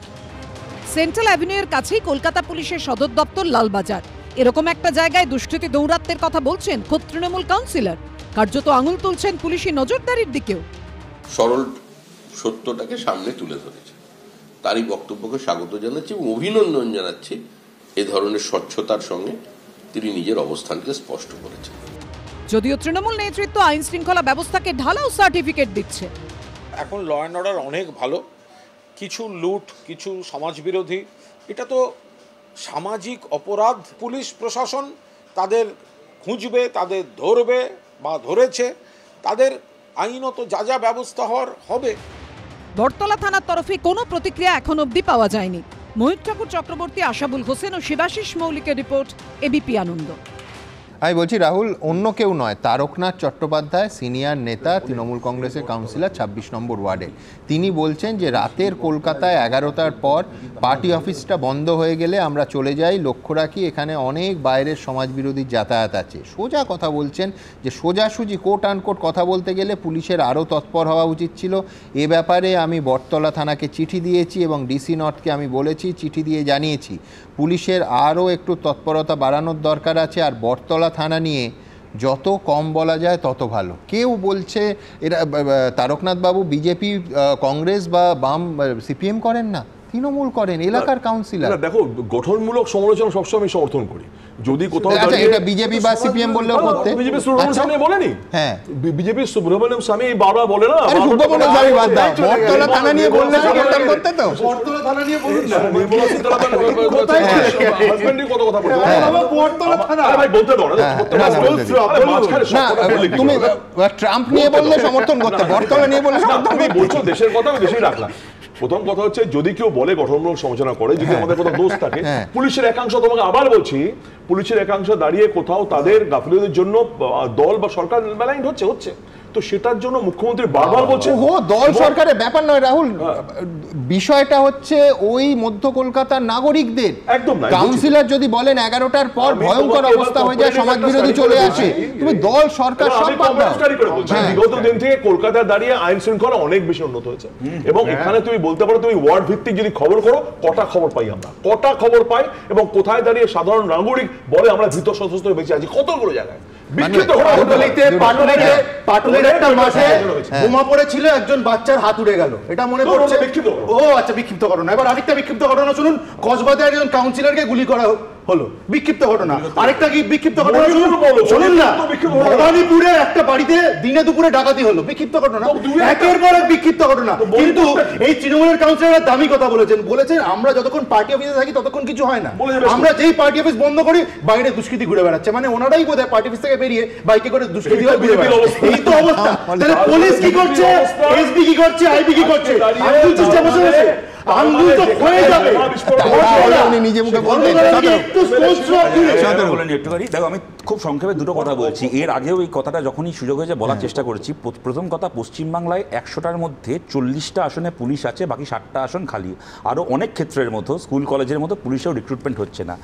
সেন্ট্রাল অ্যাভিনিউয়ের কাছেই কলকাতা পুলিশের সদর দপ্তর লালবাজার। এরকম একটা জায়গায় দুষ্কৃতী দৌরাত্মের কথা বলছেন খোদ তৃণমূল কাউন্সিলর। কার্যত আঙুল তুলছেন পুলিশি নজরদারির দিকেও। সরল সত্যটাকে সামনে তুলে ধরেছে, তারই বক্তব্যকে স্বাগত জানাচ্ছি এবং অভিনন্দন জানাচ্ছি। এ ধরনের স্বচ্ছতার সঙ্গে তিনি নিজের অবস্থানকে স্পষ্ট করেছেন। যদিও তৃণমূল নেতৃত্ব আইন শৃঙ্খলা ব্যবস্থাকে ঢালাও সার্টিফিকেট দিচ্ছে। এখন ল অ্যান্ড অর্ডার অনেক ভালো, কিছু লুট, কিছু সমাজবিরোধী, এটা তো সামাজিক অপরাধ। পুলিশ প্রশাসন তাদের খুঁজবে, তাদের ধরবে বা ধরেছে, তাদের আইনত যা যা ব্যবস্থা হওয়ার হবে। বটতলা থানার তরফে কোনো প্রতিক্রিয়া এখন অবধি পাওয়া যায়নি। ময়ূর ঠাকুর চক্রবর্তী, আশাবুল হোসেন ও শিবাশিস মৌলিকের রিপোর্ট, এবিপি আনন্দ। আমি বলছি রাহুল, অন্য কেউ নয়, তারকনাথ চট্টোপাধ্যায়, সিনিয়র নেতা, তৃণমূল কংগ্রেসের কাউন্সিলর 26 নম্বর ওয়ার্ডে। তিনি বলছেন যে রাতের কলকাতায় 11টার পর পার্টি অফিসটা বন্ধ হয়ে গেলে আমরা চলে যাই। লক্ষ্য রাখি এখানে অনেক বাইরের সমাজবিরোধী যাতায়াত আছে। সোজা কথা বলছেন যে সোজাসুজি কোট আনকোট কথা বলতে গেলে পুলিশের আরও তৎপর হওয়া উচিত ছিল। এ ব্যাপারে আমি বটতলা থানাকে চিঠি দিয়েছি এবং ডিসি নর্থকে আমি বলেছি, চিঠি দিয়ে জানিয়েছি পুলিশের আরও একটু তৎপরতা বাড়ানোর দরকার আছে। আর বটতলা থানা নিয়ে যত কম বলা যায় তত ভালো। কেউ বলছে এরা তারকনাথ বাবু বিজেপি, কংগ্রেস বা বাম, সিপিএম করেন না, তৃণমূল করেন, এলাকার কাউন্সিলর। দেখো, গঠনমূলক সমালোচনা সবসময় আমি সমর্থন করি। যদি কোথাও এটা বিজেপি বা সিপিএম বললেও করতে, বিজেপি সুব্রমণ্যম স্বামী বলেনি? হ্যাঁ, বিজেপি সুব্রমণ্যম স্বামী বারবার বলে না। আরে সুব্রমণ্যম স্বামী বাদ দাও, বটতলা থানা নিয়ে বললে সমর্থন করতে তো। বটতলা থানা নিয়ে বলুন না, নির্মলা সীতারামন হাজবেন্ডের কত কথা বলতে হয় বাবা, বটতলা থানা। আরে ভাই বলতে দাও না, তুমি ট্রাম্প নিয়ে বললে সমর্থন করতে, বটতলা নিয়ে বললে সমর্থন করতে। বলছো দেশের কথা, আমি দেশেই রাখলাম। প্রথম কথা হচ্ছে, যদি কেউ বলে গঠনমূলক সমালোচনা করে, যদি আমাদের কোথাও দোষ থাকে, পুলিশের একাংশ, তোমাকে আবার বলছি, পুলিশের একাংশ দাঁড়িয়ে কোথাও তাদের গাফিলতির জন্য দল বা সরকার মেলাইন্ড হচ্ছে। তো সেটার জন্য মুখ্যমন্ত্রী বারবার বলছে দল সরকারের ব্যাপার নয় রাহুল, বিষয়টা হচ্ছে ওই মধ্য কলকাতার নাগরিকদের। একদম কাউন্সিলর যদি বলেন 11টার পর ভয়ঙ্কর অবস্থা হয়ে যায়, সমাজ বিরোধী চলে আসে, তুমি দল সরকার সব বাদ দাও। বিগত দিন থেকে কলকাতায় দাঁড়িয়ে আইন শৃঙ্খলা অনেক বেশি উন্নত হয়েছে এবং এখানে তুমি বলতে পারো, তুমি ওয়ার্ড ভিত্তিক যদি খবর করো, কটা খবর পাই আমরা, কটা খবর পাই, এবং কোথায় দাঁড়িয়ে সাধারণ নাগরিক বলে আমরা ভীত সন্ত্রস্ত হয়ে বেঁচে আছি কতগুলো জায়গায়। পাটুলির একটা মাঠে বোমা পড়েছিল, একজন বাচ্চার হাত উড়ে গেল, এটা মনে পড়ছে। ও আচ্ছা, বিক্ষিপ্ত ঘটনা। এবার আরেকটা বিক্ষিপ্ত ঘটনা শুনুন, কসবাতে একজন কাউন্সিলরকে গুলি করা হলো, বিক্ষিপ্ত ঘটনা। আরেকটা কি বিক্ষিপ্ত ঘটনা শুনুন না, ভবানীপুরে একটা বাড়িতে দিনে দুপুরে ডাকাতি হলো, বিক্ষিপ্ত ঘটনা। একের পর এক বিক্ষিপ্ত ঘটনা। কিন্তু এই তৃণমূলের কাউন্সিলররা দামি কথা বলেছেন, বলেছেন আমরা যতক্ষণ পার্টি অফিসে থাকি ততক্ষণ কিছু হয় না, আমরা যেই পার্টি অফিস বন্ধ করি বাইরে দুষ্কৃতী ঘুরে বেড়াচ্ছে। মানে ওনারাই বোধহয় পার্টি অফিস থেকে বেরিয়ে বাইকে করে দুষ্কৃতী হয়ে ঘুরে বেড়াচ্ছে। এই তো অবস্থা। তাহলে পুলিশ কি করছে, এসবি কি করছে, আইবি কি করছে? আঙ্গুল চেষ্টা বসে বসে আঙ্গুল তো হয়ে যাবে। দেখো, আমি খুব সংক্ষেপে দুটো কথা বলছি। এর আগেও এই কথাটা যখনই সুযোগ হয়েছে বলার চেষ্টা করেছি। প্রথম কথা, পশ্চিমবাংলায় 100টার মধ্যে 40টা আসনে পুলিশ আছে, বাকি 60টা আসন খালি। আরও অনেক ক্ষেত্রের মতো, স্কুল কলেজের মতো পুলিশেও রিক্রুটমেন্ট হচ্ছে না।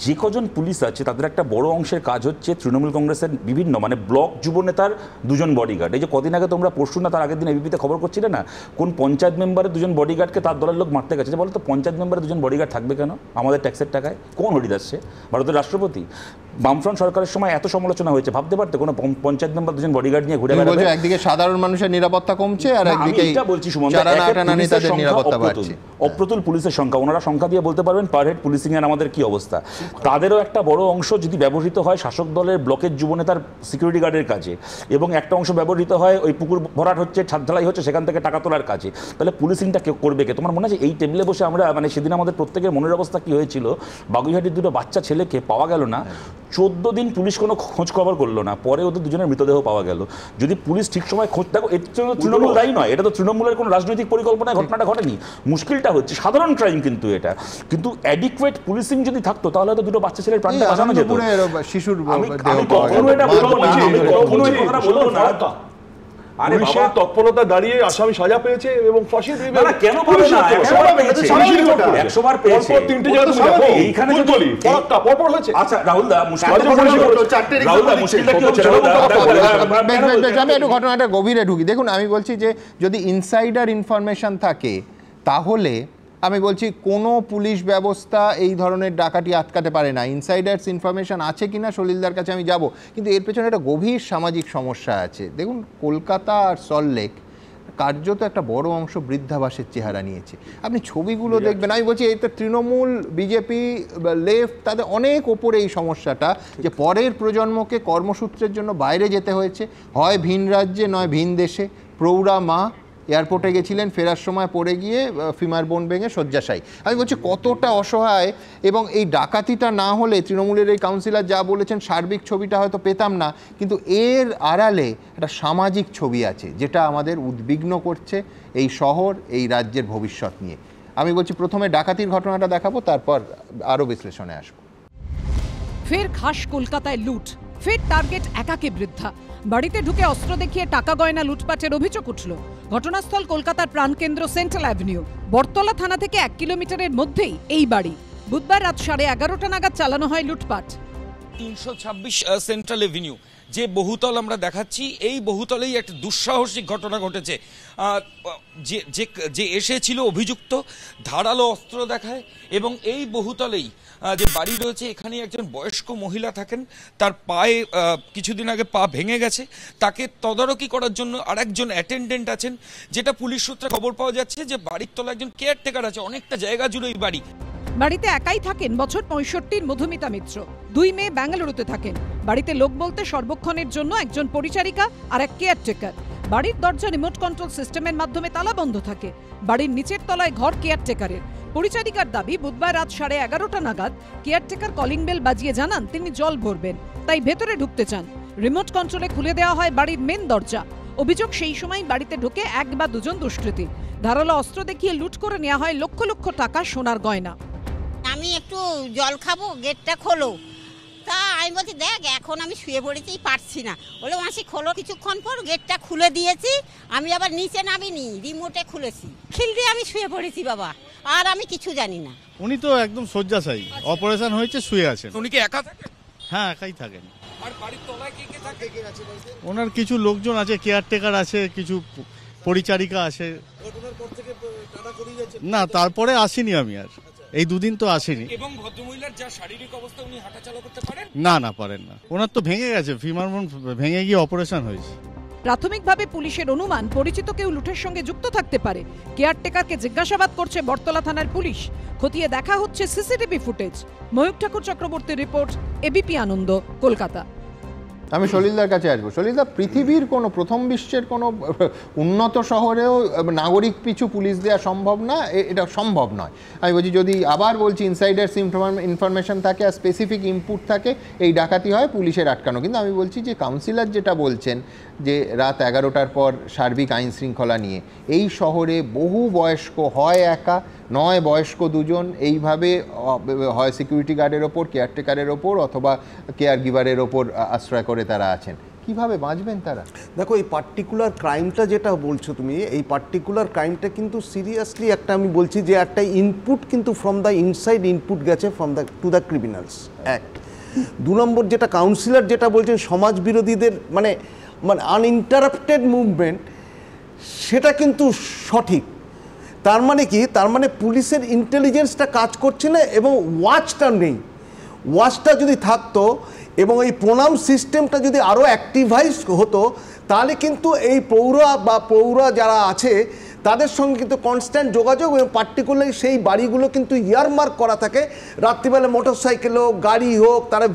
যে কজন পুলিশ আছে তাদের একটা বড় অংশের কাজ হচ্ছে তৃণমূল কংগ্রেসের বিভিন্ন ব্লক যুবনেতার 2জন বডিগার্ড। এই যে কদিন আগে তোমরা পরশু না তার আগের দিন এবিপিতে খবর করছিলে না, কোন পঞ্চায়েত মেম্বারের 2জন বডিগার্ডকে তার দলের লোক মারতে গেছে। বলো তো, পঞ্চায়েত মেম্বারের 2জন বডিগার্ড থাকবে কেন আমাদের ট্যাক্সের টাকায়? কোন হরিদাস সে? ভারতের রাষ্ট্রপতি? বামফ্রন্ট সরকারের সময় এত সমালোচনা হয়েছে, ভাবতে পারতে কোনো পঞ্চায়েত মেম্বার 2জন বডিগার্ড নিয়ে ঘুরে বেড়াবে? একদিকে সাধারণ মানুষের নিরাপত্তা কমছে, আর একদিকে এটা বলছি অপ্রতুল পুলিশের সংখ্যা। ওনারা সংখ্যা দিয়ে বলতে পারবেন পার হেড পুলিশিং এর আমাদের কি অবস্থা। তাদেরও একটা বড় অংশ যদি ব্যবহৃত হয় শাসক দলের ব্লকের যুবনেতার সিকিউরিটি গার্ডের কাজে, এবং একটা অংশ ব্যবহৃত হয় ওই পুকুর ভরাট হচ্ছে, ছাদ ঢালাই হচ্ছে, সেখান থেকে টাকা তোলার কাজে, তাহলে পুলিশিংটা কেউ করবে কে? তোমার মনে আছে এই টেবিলে বসে আমরা সেদিন আমাদের প্রত্যেকের মনের অবস্থা কি হয়েছিল? বাগুইহাটির 2টো বাচ্চা ছেলেকে পাওয়া গেল না, 14 দিন পুলিশ কোনো খোঁজ খবর করলো না, পরে ওদের 2জনের মৃতদেহ পাওয়া গেল। যদি পুলিশ ঠিক সময় খোঁজ, দেখো এর জন্য তৃণমূল দায়ী নয়, এটা তো তৃণমূলের কোনো রাজনৈতিক পরিকল্পনায় ঘটনাটা ঘটেনি। মুশকিলটা হচ্ছে সাধারণ ক্রাইম, কিন্তু এটা কিন্তু অ্যাডিকুয়েট পুলিশিং যদি থাকতো তাহলে হয়তো 2টো বাচ্চা ছেলের প্রাণটা বাঁচানো যেত। শিশুর আমি কখনো এটা বলবো না, পুলিশের তৎপরতা দাঁড়িয়ে আসামি সাজা পেয়েছে এবং ফাঁসি দিয়ে কেন পাবে না 100 বার পেয়েছে তিনটে জায়গা তুমি দেখো এইখানে যদি ফরাকটা পরপর হয়েছে। আচ্ছা রাহুল দা আমি একটু ঘটনাটা গভীরে ঢুকি। দেখুন আমি বলছি যে যদি ইনসাইডার ইনফরমেশন থাকে তাহলে আমি বলছি কোনো পুলিশ ব্যবস্থা এই ধরনের ডাকাতি আটকাতে পারে না। ইনসাইডার্স ইনফরমেশন আছে কিনা সলিলদার কাছে আমি যাব, কিন্তু এর পেছনে একটা গভীর সামাজিক সমস্যা আছে। দেখুন কলকাতা আর সল্টলেক কার্যত একটা বড় অংশ বৃদ্ধাবাসের চেহারা নিয়েছে। আপনি ছবিগুলো দেখবেন, আমি বলছি এই তো তৃণমূল, বিজেপি, লেফট তাদের অনেক ওপরে এই সমস্যাটা যে পরের প্রজন্মকে কর্মসূত্রের জন্য বাইরে যেতে হয়েছে, হয় ভিন রাজ্যে নয় ভিন দেশে। প্রৌঢ়া মা এয়ারপোর্টে গেছিলেন, ফেরার সময় পড়ে গিয়ে ফিমার বোন ভেঙে শয্যাশায়ী। আমি বলছি কতটা অসহায়। এবং এই ডাকাতিটা না হলে তৃণমূলের এই কাউন্সিলর যা বলেছেন সার্বিক ছবিটা হয়তো পেতাম না, কিন্তু এর আড়ালে একটা সামাজিক ছবি আছে যেটা আমাদের উদ্বিগ্ন করছে এই শহর, এই রাজ্যের ভবিষ্যৎ নিয়ে। আমি বলছি প্রথমে ডাকাতির ঘটনাটা দেখাবো, তারপর আরও বিশ্লেষণে আসবো। ফের খাস কলকাতায় লুট, ফের টার্গেট একাকী বৃদ্ধা। বাড়িতে ঢুকে অস্ত্র দেখিয়ে টাকা গয়না লুটপাটের অভিযোগ উঠল। ঘটনাস্থল কলকাতার প্রাণকেন্দ্র সেন্ট্রাল অ্যাভিনিউ। বটতলা থানা থেকে 1 কিলোমিটারের মধ্যেই এই বাড়ি। বুধবার রাত 11:30 নাগাদ চালানো হয় লুটপাট। 326 সেন্ট্রাল এভিনিউ যে বহুতল আমরা দেখাচ্ছি, এই বহুতলেই একটা দুঃসাহসিক ঘটনা ঘটেছে। যে এসেছিল অভিযুক্ত ধারালো অস্ত্র দেখায় এবং এই বহুতলেই যে বাড়ি রয়েছে এখানে একজন বয়স্ক মহিলা থাকেন, তার পায়ে কিছুদিন আগে পা ভেঙে গেছে। তাকে তদারকি করার জন্য আরেকজন অ্যাটেন্ডেন্ট আছেন। যেটা পুলিশ সূত্রে খবর পাওয়া যাচ্ছে যে বাড়ির তলায় একজন কেয়ারটেকার আছে। অনেকটা জায়গা জুড়ে এই বাড়ি। বাড়িতে একাই থাকেন বছর 65 মধুমিতা মিত্র। 2 মেয়ে বেঙ্গালুরুতে থাকেন। বাড়িতে লোক বলতে সর্বক্ষণের জন্য একজন পরিচারিকা আর এক কেয়ারটেকার। বাড়ির দরজা রিমোট কন্ট্রোল সিস্টেমের মাধ্যমে তালা বন্ধ থাকে। বাড়ির নিচের তলায় ঘর কেয়ারটেকারের। পরিচারিকার দাবি বুধবার রাত 11:30 নাগাদ কেয়ারটেকার কলিং বেল বাজিয়ে জানান তিনি জল ভরবেন, তাই ভেতরে ঢুকতে চান। রিমোট কন্ট্রোলে খুলে দেওয়া হয় বাড়ির মেন দরজা। অভিযোগ সেই সময় বাড়িতে ঢুকে 1 বা 2 জন দুষ্কৃতী ধারালো অস্ত্র দেখিয়ে লুট করে নেওয়া হয় লক্ষ লক্ষ টাকা সোনার গয়না। আমি একটু জল খাবো, গেটটা খোলো। তা আমি বলছি দেখ এখন আমি শুয়ে পড়েছি, পারছি না। বলে মাসি খোলো। কিছুক্ষণ পর গেটটা খুলে দিয়েছি। আমি আবার নিচে নামিনি, রিমোটে খুলেছি। খিল দিয়ে আমি শুয়ে পড়েছি বাবা, আর আমি কিছু জানি না। উনি তো একদম শয্যাশায়ী, অপারেশন হয়েছে, শুয়ে আছেন। উনি কি একা থাকেন? হ্যাঁ একাই থাকেন। আর বাড়ির তলায় কে কে থাকে? ওনার কিছু লোকজন আছে, কেয়ারটেকার আছে, কিছু পরিচারিকা আছে। না তারপরে আসিনি আমি, আর এই 2 দিন তো আসেনি। এবং ভদ্রমহিলার যা শারীরিক অবস্থা, উনি হাঁটাচলা করতে পারেন? না পারেন না। ওনার তো ভেঙে গেছে, ফিমার বোন ভেঙে গিয়ে অপারেশন হয়েছে। প্রাথমিকভাবে পুলিশের অনুমান পরিচিত কেউ লুটের সঙ্গে যুক্ত থাকতে পারে। কেয়ারটেকারকে জিজ্ঞাসাবাদ করছে বটতলা থানার পুলিশ। খতিয়ে দেখা হচ্ছে সিসিটিভি ফুটেজ। ময়ূক ঠাকুর চক্রবর্তীর রিপোর্ট, এবিপি আনন্দ, কলকাতা। আমি সলিলদার কাছে আসবো। সলিলদা, পৃথিবীর কোনো প্রথম বিশ্বের কোনো উন্নত শহরেও নাগরিক পিছু পুলিশ দেওয়া সম্ভব না, এটা সম্ভব নয়। আমি বলছি যদি আবার বলছি ইনসাইডার্স ইনফরমেশন থাকে আর স্পেসিফিক ইনপুট থাকে, এই ডাকাতি হয় পুলিশের আটকানো। কিন্তু আমি বলছি যে কাউন্সিলর যেটা বলছেন যে রাত 11টার পর সার্বিক আইন শৃঙ্খলা নিয়ে, এই শহরে বহু বয়স্ক, হয় একা নয় বয়স্ক 2 জন, এইভাবে হয় সিকিউরিটি গার্ডের ওপর, কেয়ারটেকারের ওপর অথবা কেয়ার গিভারের ওপর আশ্রয় করে তারা আছেন। কিভাবে বাঁচবেন তারা? দেখো এই পার্টিকুলার ক্রাইমটা যেটা বলছো তুমি, এই পার্টিকুলার ক্রাইমটা কিন্তু সিরিয়াসলি একটা, আমি বলছি যে একটা ইনপুট কিন্তু ফ্রম দ্য ইনসাইড ইনপুট গেছে from the to the criminals. 1 2 নম্বর যেটা কাউন্সিলর যেটা বলছেন সমাজ বিরোধীদের মানে আনইন্টারাপ্টেড মুভমেন্ট, সেটা কিন্তু সঠিক। তার মানে কি? তার মানে পুলিশের ইন্টেলিজেন্সটা কাজ করছে না এবং ওয়াচটা নেই। ওয়াচটা যদি থাকতো এবং এই প্রণাম সিস্টেমটা যদি আরও অ্যাক্টিভাইজ হতো, তাহলে কিন্তু এই পৌরা যারা আছে তাদের সঙ্গে কিন্তু কনস্ট্যান্ট যোগাযোগ, এবং পার্টিকুলারলি সেই বাড়িগুলো কিন্তু ইয়ারমার্ক করা থাকে। রাত্রিবেলা মোটরসাইকেল হোক, গাড়ি হোক, তারা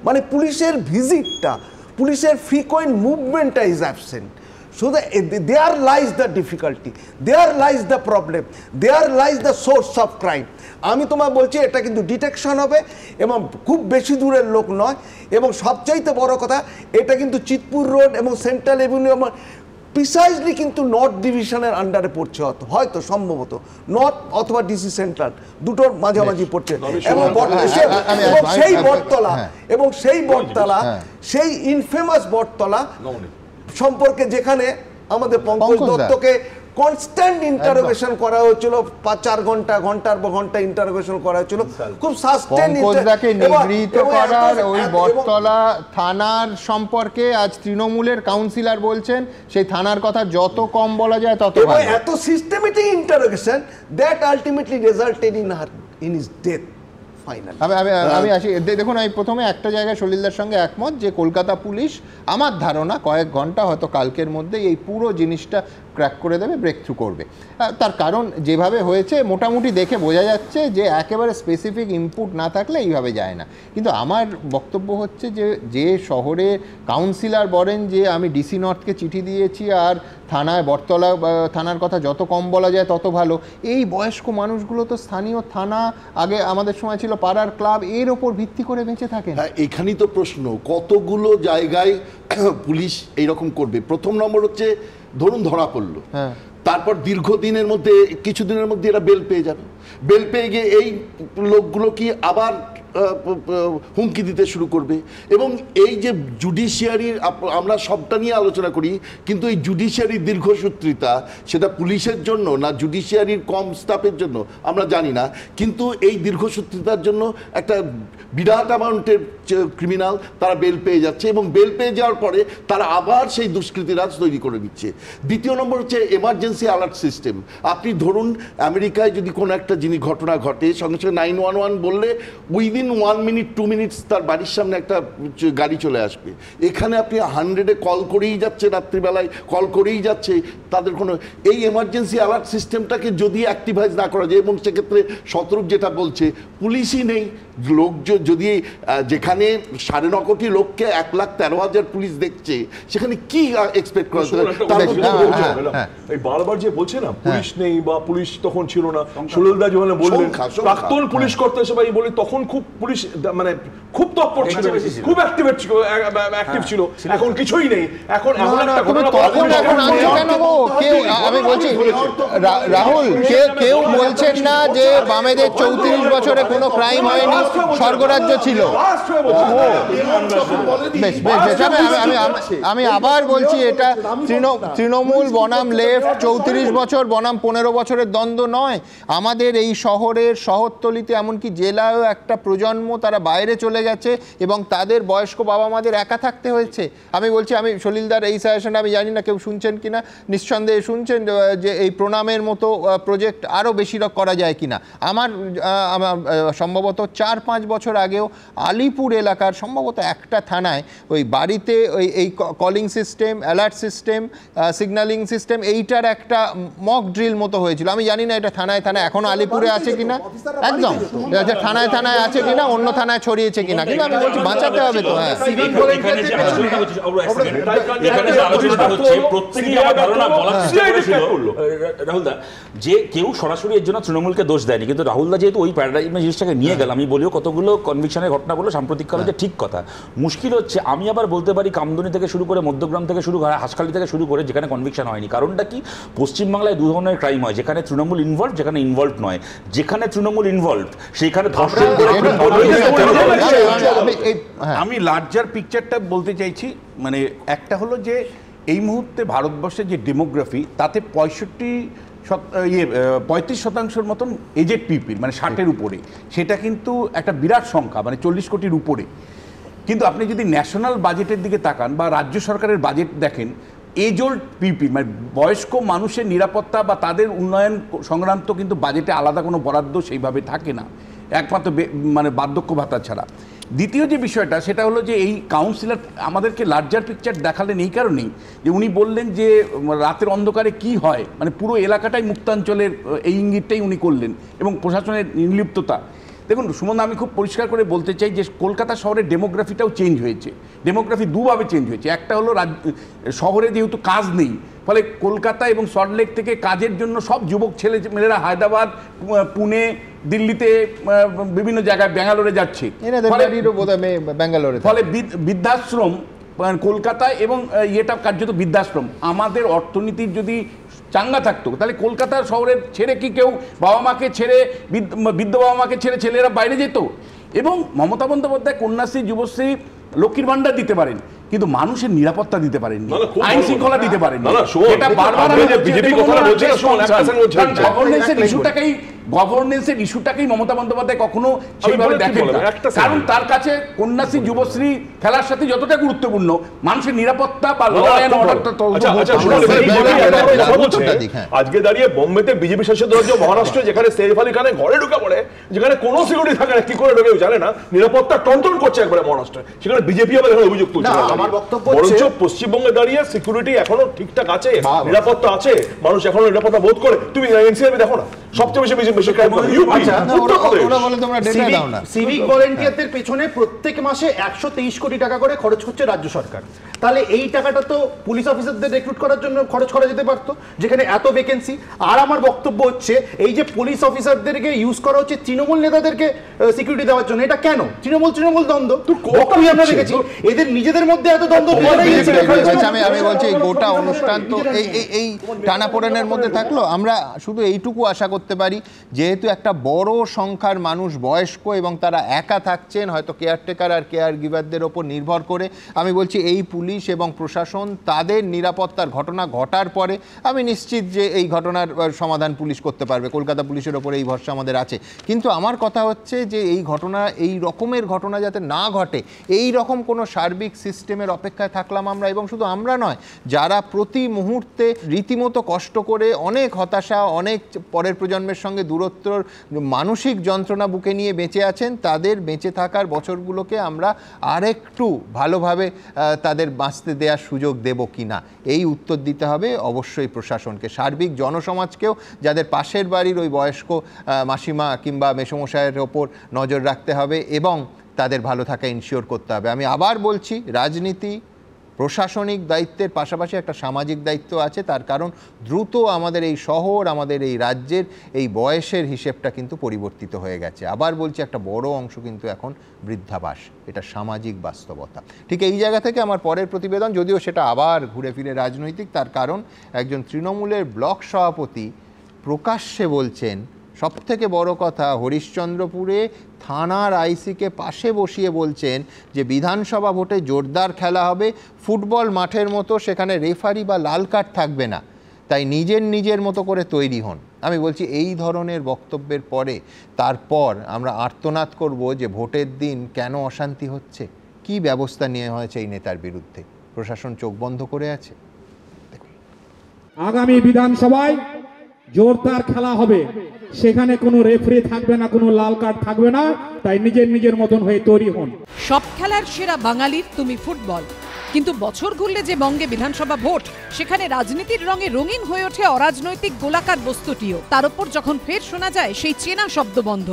মানে পুলিশের ভিজিটটা, পুলিশের ফ্রিকোয়েন্ট মুভমেন্টটা is absent. So there lies the difficulty, there lies the problem, there lies the source of crime. আমি তোমায় বলছি এটা কিন্তু ডিটেকশন হবে এবং খুব বেশি দূরের লোক নয়। এবং সবচাইতে বড় কথা, এটা কিন্তু চিতপুর রোড এবং সেন্ট্রাল এভিনিউ প্রিসাইজলি কিন্তু নর্থ ডিভিশনের আন্ডারে পড়ছে, হয়তো সম্ভবত নর্থ অথবা ডিসি সেন্ট্রাল, দুটোর মাঝামাঝি পড়ছে। এবং সেই বটতলা সেই ইনফেমাস বটতলা সম্পর্কে যেখানে আমাদের পঙ্কজ দত্তকে কনস্ট্যান্ট ইন্টারোগেশন করা হয়েছিল, 4 ঘন্টা ঘন্টার পর ঘন্টা ইন্টারোগেশন করা হয়েছিল, খুব সাস্টেইন। পঙ্কজদাকে নিগৃহীত করার ওই বটতলা থানার সম্পর্কে আজ তৃণমূলের কাউন্সিলর বলছেন সেই থানার কথা যত কম বলা যায় তত ভালো। এত systematic interrogation that ultimately resulted in his death. আমি আসি, দেখুন আমি প্রথমে একটা জায়গায় সলিলদার সঙ্গে একমত যে কলকাতা পুলিশ আমার ধারণা কয়েক ঘন্টা হয়তো কালকের মধ্যে এই পুরো জিনিসটা ক্র্যাক করে দেবে, ব্রেক থ্রু করবে। তার কারণ যেভাবে হয়েছে মোটামুটি দেখে বোঝা যাচ্ছে যে একেবারে স্পেসিফিক ইনপুট না থাকলে এইভাবে যায় না। কিন্তু আমার বক্তব্য হচ্ছে যে শহরে কাউন্সিলর বলেন যে আমি ডিসি নর্থকে চিঠি দিয়েছি আর থানায় বটতলা থানার কথা যত কম বলা যায় তত ভালো, এই বয়স্ক মানুষগুলো তো স্থানীয় থানা, আগে আমাদের সময় ছিল পাড়ার ক্লাব, এর ওপর ভিত্তি করে বেঁচে থাকেন। এখানেই তো প্রশ্ন, কতগুলো জায়গায় পুলিশ এইরকম করবে? প্রথম নম্বর হচ্ছে ধরুন ধরা পড়লো, তারপর দীর্ঘদিনের মধ্যে কিছুদিনের মধ্যে এরা বেল পেয়ে যাবে। বেল পেয়ে গিয়ে এই লোকগুলো কি আবার হুমকি দিতে শুরু করবে। এবং এই যে জুডিশিয়ারির, আমরা সবটা নিয়ে আলোচনা করি, কিন্তু এই জুডিশিয়ারির দীর্ঘসূত্রিতা সেটা পুলিশের জন্য না জুডিশিয়ারির কম স্টাফের জন্য আমরা জানি না, কিন্তু এই দীর্ঘসূত্রিতার জন্য একটা বিরাট অ্যামাউন্টের ক্রিমিনাল তারা বেল পেয়ে যাচ্ছে এবং বেল পেয়ে যাওয়ার পরে তারা আবার সেই দুষ্কৃতিরাজ তৈরি করে দিচ্ছে। দ্বিতীয় নম্বর হচ্ছে এমার্জেন্সি অ্যালার্ট সিস্টেম। আপনি ধরুন আমেরিকায় যদি কোনো একটা জিনিস ঘটনা ঘটে, সঙ্গে সঙ্গে 911 বললে উইদিন 1 মিনিট 2 মিনিটস তার বাড়ির সামনে একটা গাড়ি চলে আসবে। এখানে আপনি 100-এ কল করেই যাচ্ছে, রাত্রিবেলায় কল করেই যাচ্ছে, তাদের কোনো এই এমার্জেন্সি অ্যালার্ট সিস্টেমটাকে যদি অ্যাক্টিভাইজ না করা যায়, এবং সেক্ষেত্রে শতরূপ যেটা বলছে পুলিশই নেই, লোক যদি যেখানে 9.5 কোটি লোককে 1,13,000 পুলিশ দেখছে, সেখানে কি এক্সপেক্ট করা যায়? এই বারবার যে বলছে না পুলিশ নেই বা পুলিশ তখন ছিল না, সুললদা যখন বললেন প্রাক্তন পুলিশ কর্তা হিসেবে আমি বলি তখন খুব পুলিশ মানে খুব তৎপর ছিল, খুব অ্যাক্টিভ ছিল, এখন কিছুই নেই। এখন আমি বলছি রাহুল, কেউ বলছেন না যে বামেদের 34 বছরে কোনো ক্রাইম হয়নি, স্বর্গরাজ্য ছিল। আমি আবার বলছি এটা তৃণমূল বনাম লেফট 34 বছর বনাম 15 বছরের দ্বন্দ্ব নয়। আমাদের এই শহরের শহরতলিতে এমনকি জেলায়ও একটা প্রজন্ম তারা বাইরে চলে গেছে এবং তাদের বয়স্ক বাবা মাদের একা থাকতে হয়েছে। আমি বলছি, আমি সলিলদার এই সাজেশন আমি জানি না কেউ শুনছেন কিনা, নিঃসন্দেহে শুনছেন যে এই প্রণামের মতো প্রজেক্ট আরও বেশি করা যায় কিনা। আমার সম্ভবত 4-5 বছর আগেও আলিপুর এলাকার সম্ভবত একটা থানায় ওই বাড়িতে এই calling system, alert system, signalling system, এইটার একটা মক ড্রিল মতো হয়েছিল। আমি জানি না এটা থানায় এখনো আলিপুরে আছে কিনা, একদম থানায় আছে কিনা, অন্য থানায় ছড়িয়েছে কিনা, কিন্তু আমি বলছি বাঁচাতে হবে তো। রাহুলদা, যে কেউ সরাসরি এর জন্য তৃণমূলকে দোষ দেয়নি, কিন্তু রাহুলদা যেহেতু ওই প্যারাডাইমের জিনিসটাকে নিয়ে গেল, আমি বলিও কতগুলো কনভিকশনের ঘটনা বলে সাম্প্রতিককালে যে ঠিক কথা। মুশকিল হচ্ছে আমি আবার বলতে পারি কামদুনি থেকে শুরু করে মধ্যগ্রাম থেকে শুরু করে হাসখালি থেকে শুরু করে যেখানে কনভিকশন হয়নি। কারণটা কি? পশ্চিমবাংলায় দু ধরনের ক্রাইম হয়, যেখানে তৃণমূল ইনভলভ, যেখানে ইনভলভ নয়। যেখানে তৃণমূল ইনভলভ সেখানে ধর্ষণ করে। আমি লার্জার পিকচারটা বলতে চাইছি, মানে একটা হলো যে এই মুহূর্তে ভারতবর্ষের যে ডেমোগ্রাফি, তাতে 35% মতন এজেড পিপিল, মানে 60-এর উপরে, সেটা কিন্তু একটা বিরাট সংখ্যা, মানে 40 কোটির উপরে। কিন্তু আপনি যদি ন্যাশনাল বাজেটের দিকে তাকান বা রাজ্য সরকারের বাজেট দেখেন, এজ ওল্ড পিপিল মানে বয়স্ক মানুষের নিরাপত্তা বা তাদের উন্নয়ন সংক্রান্ত কিন্তু বাজেটে আলাদা কোনো বরাদ্দ সেইভাবে থাকে না, একমাত্র মানে বার্ধক্য ভাতা ছাড়া। দ্বিতীয় যে বিষয়টা সেটা হলো যে এই কাউন্সিলর আমাদেরকে লার্জার পিকচার দেখালেন এই কারণেই যে উনি বললেন যে রাতের অন্ধকারে কি হয়, মানে পুরো এলাকাটাই মুক্তাঞ্চলের এই ইঙ্গিতটাই উনি করলেন, এবং প্রশাসনের নির্লিপ্ততা। দেখুন সুমন, আমি খুব পরিষ্কার করে বলতে চাই যে কলকাতা শহরের ডেমোগ্রাফিটাও চেঞ্জ হয়েছে। ডেমোগ্রাফি দুভাবে চেঞ্জ হয়েছে। একটা হলো শহরে যেহেতু কাজ নেই, ফলে কলকাতা এবং সল্টলেক থেকে কাজের জন্য সব যুবক ছেলেমেয়েরা হায়দ্রাবাদ, পুনে, দিল্লিতে, বিভিন্ন জায়গায়, ব্যাঙ্গালোরে যাচ্ছে। ফলে বৃদ্ধাশ্রম কলকাতায় এবং এটা কার্যত বৃদ্ধাশ্রম। আমাদের অর্থনীতির যদি চাঙ্গা থাকতো তাহলে কলকাতা শহরের ছেড়ে কি কেউ বাবা মাকে ছেড়ে, বৃদ্ধ বাবা মাকে ছেড়ে ছেলেরা বাইরে যেত? এবং মমতা বন্দ্যোপাধ্যায় কন্যাশ্রী, যুবশ্রী, লক্ষ্মীর ভাণ্ডার দিতে পারেন, কিন্তু মানুষের নিরাপত্তা দিতে পারেননি, আইন শৃঙ্খলা দিতে পারেননি। এটা বারবার গভর্নেন্সের ইস্যুটাকেই মমতা বন্দ্যোপাধ্যায় কখনো সেইভাবে দেখেন না। কারণ তার কাছে কন্যাশ্রী যুবশ্রী ফেলার সাথে যতটা গুরুত্বপূর্ণ মানুষের নিরাপত্তা বা ল অ্যান্ড অর্ডারটা। আজকে দাঁড়িয়ে বোম্বেতে বিজেপি শাসিত রাজ্য মহারাষ্ট্র, যেখানে সেফ আলী খানের ঘরে ঢুকে পড়ে, যেখানে কোনো সিকিউরিটি থাকে না, কি করে ঢুকে জানে না, নিরাপত্তা টনটন করছে একবারে মহারাষ্ট্রে, সেখানে বিজেপি আবার এখানে অভিযোগ তুলছে। আমার বক্তব্য বরঞ্চ পশ্চিমবঙ্গে দাঁড়িয়ে সিকিউরিটি এখনো ঠিকঠাক আছে, নিরাপত্তা আছে, মানুষ এখনো নিরাপত্তা বোধ করে। তুমি এনসিআরবি দেখো না, সবচেয়ে বেশি সিভিক ভলেন্টিয়ারদের পেছনে প্রত্যেক মাসে 123 কোটি টাকা করে খরচ করছে রাজ্য সরকার। তাহলে এই টাকাটা তো পুলিশ অফিসারদের রিক্রুট করার জন্য খরচ করা যেতে পারতো, যেখানে এত ভ্যাকেন্সি। আর আমার বক্তব্য হচ্ছে এই যে পুলিশ অফিসারদেরকে ইউজ করা হচ্ছে তৃণমূল নেতাদেরকে সিকিউরিটি দেওয়ার জন্য, এটা কেন? তৃণমূল দ্বন্দ্ব আমরা দেখেছি, এদের নিজেদের মধ্যে এত দ্বন্দ্ব। আমি বলছি এই গোটা অনুষ্ঠান তো এই টানাপোড়েনের মধ্যে থাকলো। আমরা শুধু এইটুকু আশা করতে পারি, যেহেতু একটা বড় সংখ্যার মানুষ বয়স্ক এবং তারা একা থাকছেন, হয়তো কেয়ারটেকার আর কেয়ার গিভারদের ওপর নির্ভর করে, আমি বলছি এই পুলিশ এবং প্রশাসন তাদের নিরাপত্তার ঘটনা ঘটার পরে আমি নিশ্চিত যে এই ঘটনার সমাধান পুলিশ করতে পারবে। কলকাতা পুলিশের ওপর এই ভরসা আমাদের আছে। কিন্তু আমার কথা হচ্ছে যে এই ঘটনা, এই রকমের ঘটনা যাতে না ঘটে, এই রকম কোনো সার্বিক সিস্টেমের অপেক্ষায় থাকলাম আমরা। এবং শুধু আমরা নয়, যারা প্রতি মুহূর্তে রীতিমতো কষ্ট করে, অনেক হতাশা, অনেক পরের প্রজন্মের সঙ্গে দূরত্বর মানসিক যন্ত্রণা বুকে নিয়ে বেঁচে আছেন, তাদের বেঁচে থাকার বছরগুলোকে আমরা আরেকটু ভালোভাবে তাদের বাঁচতে দেওয়ার সুযোগ দেব কি না, এই উত্তর দিতে হবে অবশ্যই প্রশাসনকে, সার্বিক জনসমাজকেও, যাদের পাশের বাড়ির ওই বয়স্ক মাসিমা কিংবা মেসমশাইয়ের ওপর নজর রাখতে হবে এবং তাদের ভালো থাকা ইনশিওর করতে হবে। আমি আবার বলছি, রাজনীতি প্রশাসনিক দায়িত্বের পাশাপাশি একটা সামাজিক দায়িত্ব আছে। তার কারণ দ্রুত আমাদের এই শহর, আমাদের এই রাজ্যের এই বয়সের হিসেবটা কিন্তু পরিবর্তিত হয়ে গেছে। আবার বলছি, একটা বড় অংশ কিন্তু এখন বৃদ্ধাবাস, এটা সামাজিক বাস্তবতা। ঠিক এই জায়গা থেকে আমার পরের প্রতিবেদন, যদিও সেটা আবার ঘুরে ফিরে রাজনৈতিক, তার কারণ একজন তৃণমূলের ব্লক সভাপতি প্রকাশ্যে বলছেন, সবথেকে বড় কথা, হরিশ্চন্দ্রপুরে থানার আইসিকে পাশে বসিয়ে বলছেন যে বিধানসভা ভোটে জোরদার খেলা হবে, ফুটবল মাঠের মতো সেখানে রেফারি বা লাল কার্ড থাকবে না, তাই নিজের মতো করে তৈরি হন। আমি বলছি, এই ধরনের বক্তব্যের পরে তারপর আমরা আর্তনাদ করব যে ভোটের দিন কেন অশান্তি হচ্ছে, কি ব্যবস্থা নেওয়া হয়েছে এই নেতার বিরুদ্ধে। প্রশাসন চোখ বন্ধ করে আছে। আগামী বিধানসভায় জোরদার খেলা হবে, সেখানে কোনো রেফারি থাকবে না, কোনো লাল কার্ড থাকবে না, তাই নিজের মতন হয়ে তৈরি হন। সব খেলার সেরা বাঙালির তুমি ফুটবল, কিন্তু বছর ঘুরলে যে বঙ্গে বিধানসভা ভোট, সেখানে রাজনীতির রঙে রঙিন হয়ে ওঠে অরাজনৈতিক গোলাকার বস্তুটিও। তার উপর যখন ফের শোনা যায় সেই চেনা শব্দবন্ধ,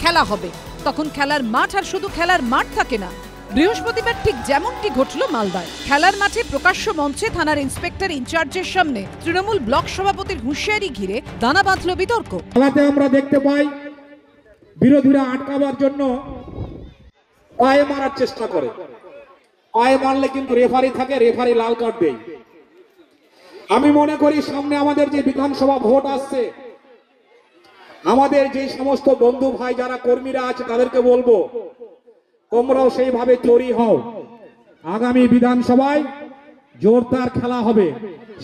খেলা হবে, তখন খেলার মাঠ আর শুধু খেলার মাঠ থাকে না। বৃহস্পতিবার ঠিক যেমনটি ঘটল মালদায়। খেলার মাঠে প্রকাশ্য মঞ্চে থানার ইন্সপেক্টর ইনচার্জের সামনে তৃণমূল ব্লক সভাপতির হুঁশিয়ারি ঘিরে দানা বাঁধল বিতর্ক। খেলাতে আমরা দেখতে পাই বিরোধীরা আটকাবার জন্য পায়ে মারার চেষ্টা করে, পায়ে মারলে কিন্তু রেফারি থাকে, রেফারি লাল কার্ড দেয়। আমি মনে করি সামনে আমাদের যে বিধানসভা ভোট আসছে, আমাদের যে সমস্ত বন্ধু ভাই যারা কর্মীরা আছে তাদেরকে বলবো, তোমরাও সেইভাবে তৈরি হও। আগামী বিধানসভায় জোরদার খেলা হবে,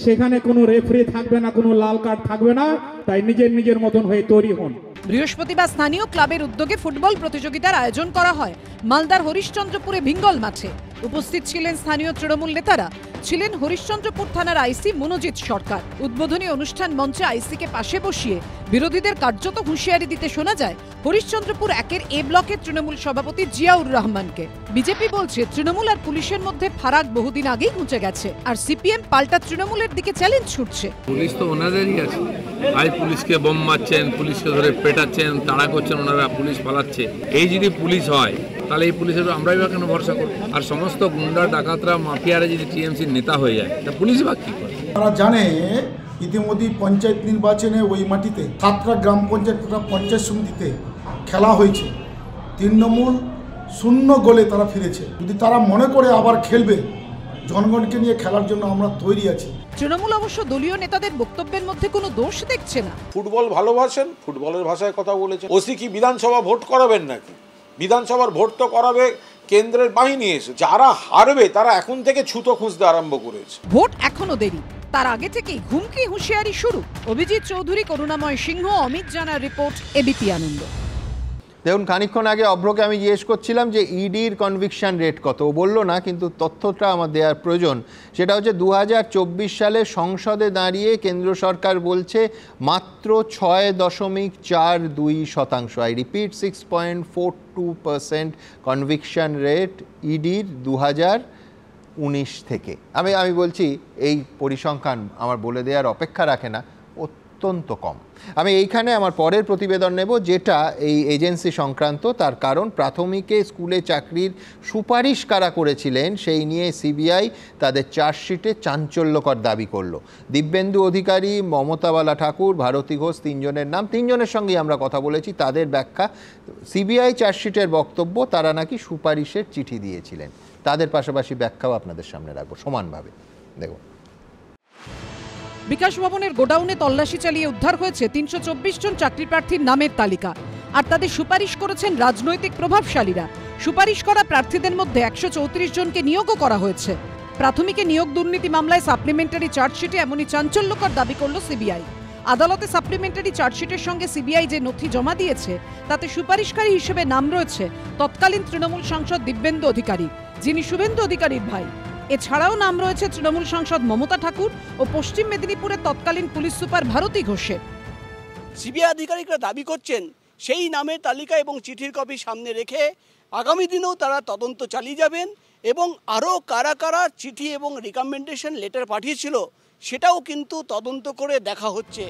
সেখানে কোনো রেফারি থাকবে না, কোনো লাল কার্ড থাকবে না, তাই নিজের মতন হয়ে তৈরি হন। বৃহস্পতিবার স্থানীয় ক্লাবের উদ্যোগে ফুটবল প্রতিযোগিতার আয়োজন করা হয় মালদার হরিশ্চন্দ্রপুরে ভিঙ্গল মাঠে। উপস্থিত ছিলেন স্থানীয় তৃণমূল নেতারা, ছিলেন হরিশ্চন্দ্রপুর থানার আইসি মনোজিৎ সরকার। উদ্বোধনী অনুষ্ঠান মঞ্চে আইসিকে পাশে বসিয়ে বিরোধীদের কার্যত হুঁশিয়ারি দিতে শোনা যায় হরিশ্চন্দ্রপুর 1-এর এ ব্লকের তৃণমূল সভাপতি জিয়াউর রহমানকে। বিজেপি বলছে তৃণমূল আর পুলিশের মধ্যে ফারাক বহুদিন আগেই ঘুচে গেছে, আর সিপিএম পাল্টা তৃণমূলের দিকে চ্যালেঞ্জ ছুটছে। পুলিশ তো ওনাদেরই আছে, আজ পুলিশকে বোম মারছেন, পুলিশকে ধরে পেটাচ্ছেন, তাড়া করছেন ওনারা, পুলিশ পালাচ্ছে। এই যদি পুলিশ হয় তাহলে এই পুলিশের আমরাই বা কেন ভরসা করব? আর সমস্ত গুন্ডা ডাকাতরা মাফিয়ারা যদি টিএমসির নেতা হয়ে যায়, তা পুলিশ বা কি করে? তারা জানে ইতিমধ্যে পঞ্চায়েত নির্বাচনে ওই মাটিতে 7টা গ্রাম পঞ্চায়েত তথা পঞ্চায়েত সমিতিতে খেলা হয়েছে, তৃণমূল 0 গোলে তারা ফিরেছে। যদি তারা মনে করে আবার খেলবে, জনগণকে নিয়ে খেলার জন্য আমরা তৈরি আছি। তৃণমূল অবশ্য দলীয় নেতাদের বক্তব্যের মধ্যে কোনো দোষ দেখছে না। ফুটবল ভালোবাসেন, ফুটবলের ভাষায় কথা বলেছেন। ওসি কি বিধানসভা ভোট করাবেন নাকি? বিধানসভার ভোট তো করাবে কেন্দ্রের বাহিনী এসে, যারা হারবে তারা এখন থেকে ছুতো খুঁজতে আরম্ভ করেছে। ভোট এখনো দেরি, তার আগে থেকেই হুমকি হুঁশিয়ারি শুরু। অভিজিৎ চৌধুরী, করুণাময় সিংহ, অমিত জানার রিপোর্ট, এবিপি আনন্দ। দেখুন, খানিকক্ষণ আগে অভ্রকে আমি জিজ্ঞেস করছিলাম যে ইডির কনভিকশন রেট কত, ও বললো না, কিন্তু তথ্যটা আমার দেওয়ার প্রয়োজন। সেটা হচ্ছে 2024 সালে সংসদে দাঁড়িয়ে কেন্দ্র সরকার বলছে মাত্র 6.42%। আই রিপিট, 6.42% কনভিকশন রেট ইডির 2019 থেকে। আমি বলছি এই পরিসংখ্যান আমার বলে দেওয়ার অপেক্ষা রাখে না, অত্যন্ত কম। আমি এইখানে আমার পরের প্রতিবেদন নেব, যেটা এই এজেন্সি সংক্রান্ত। তার কারণ, প্রাথমিকে স্কুলে চাকরির সুপারিশ কারা করেছিলেন সেই নিয়ে সিবিআই তাদের চার্জশিটে চাঞ্চল্যকর দাবি করলো। দিব্যেন্দু অধিকারী, মমতা বালা ঠাকুর, ভারতী ঘোষ, তিনজনের নাম, তিনজনের সঙ্গেই আমরা কথা বলেছি। তাদের ব্যাখ্যা, সিবিআই চার্জশিটের বক্তব্য, তারা নাকি সুপারিশের চিঠি দিয়েছিলেন। তাদের পাশাপাশি ব্যাখ্যাও আপনাদের সামনে রাখবো সমানভাবে। দেখুন, বিকাশ ভবনের গোডাউনে তল্লাশি চালিয়ে উদ্ধার হয়েছে 324 জন চাকরি প্রার্থীর নামের তালিকা। আর তাদের সুপারিশ করেছেন রাজনৈতিক প্রভাবশালীরা। সুপারিশ করা প্রার্থীদের মধ্যে 134 জনকে নিয়োগও করা হয়েছে। প্রাথমিকে নিয়োগ দুর্নীতি মামলায় সাপ্লিমেন্টারি চার্জশিটে এমনই চাঞ্চল্যকর দাবি করল সিবিআই। আদালতে সাপ্লিমেন্টারি চার্জশিটের সঙ্গে সিবিআই যে নথি জমা দিয়েছে তাতে সুপারিশকারী হিসেবে নাম রয়েছে তৎকালীন তৃণমূল সাংসদ দিব্যেন্দু অধিকারী, যিনি শুভেন্দু অধিকারীর ভাই। এছাড়াও নাম রয়েছে তৃণমূল সাংসদ মমতা ঠাকুর ও পশ্চিম মেদিনীপুরের তৎকালীন পুলিশ সুপার ভারতী ঘোষের। সিবিআই আধিকারিকরা দাবি করছেন সেই নামের তালিকা এবং চিঠির কপি সামনে রেখে আগামী দিনেও তারা তদন্ত চালিয়ে যাবেন এবং আরও কারা কারা চিঠি এবং রিকমেন্ডেশন লেটার পাঠিয়েছিল সেটাও কিন্তু তদন্ত করে দেখা হচ্ছে।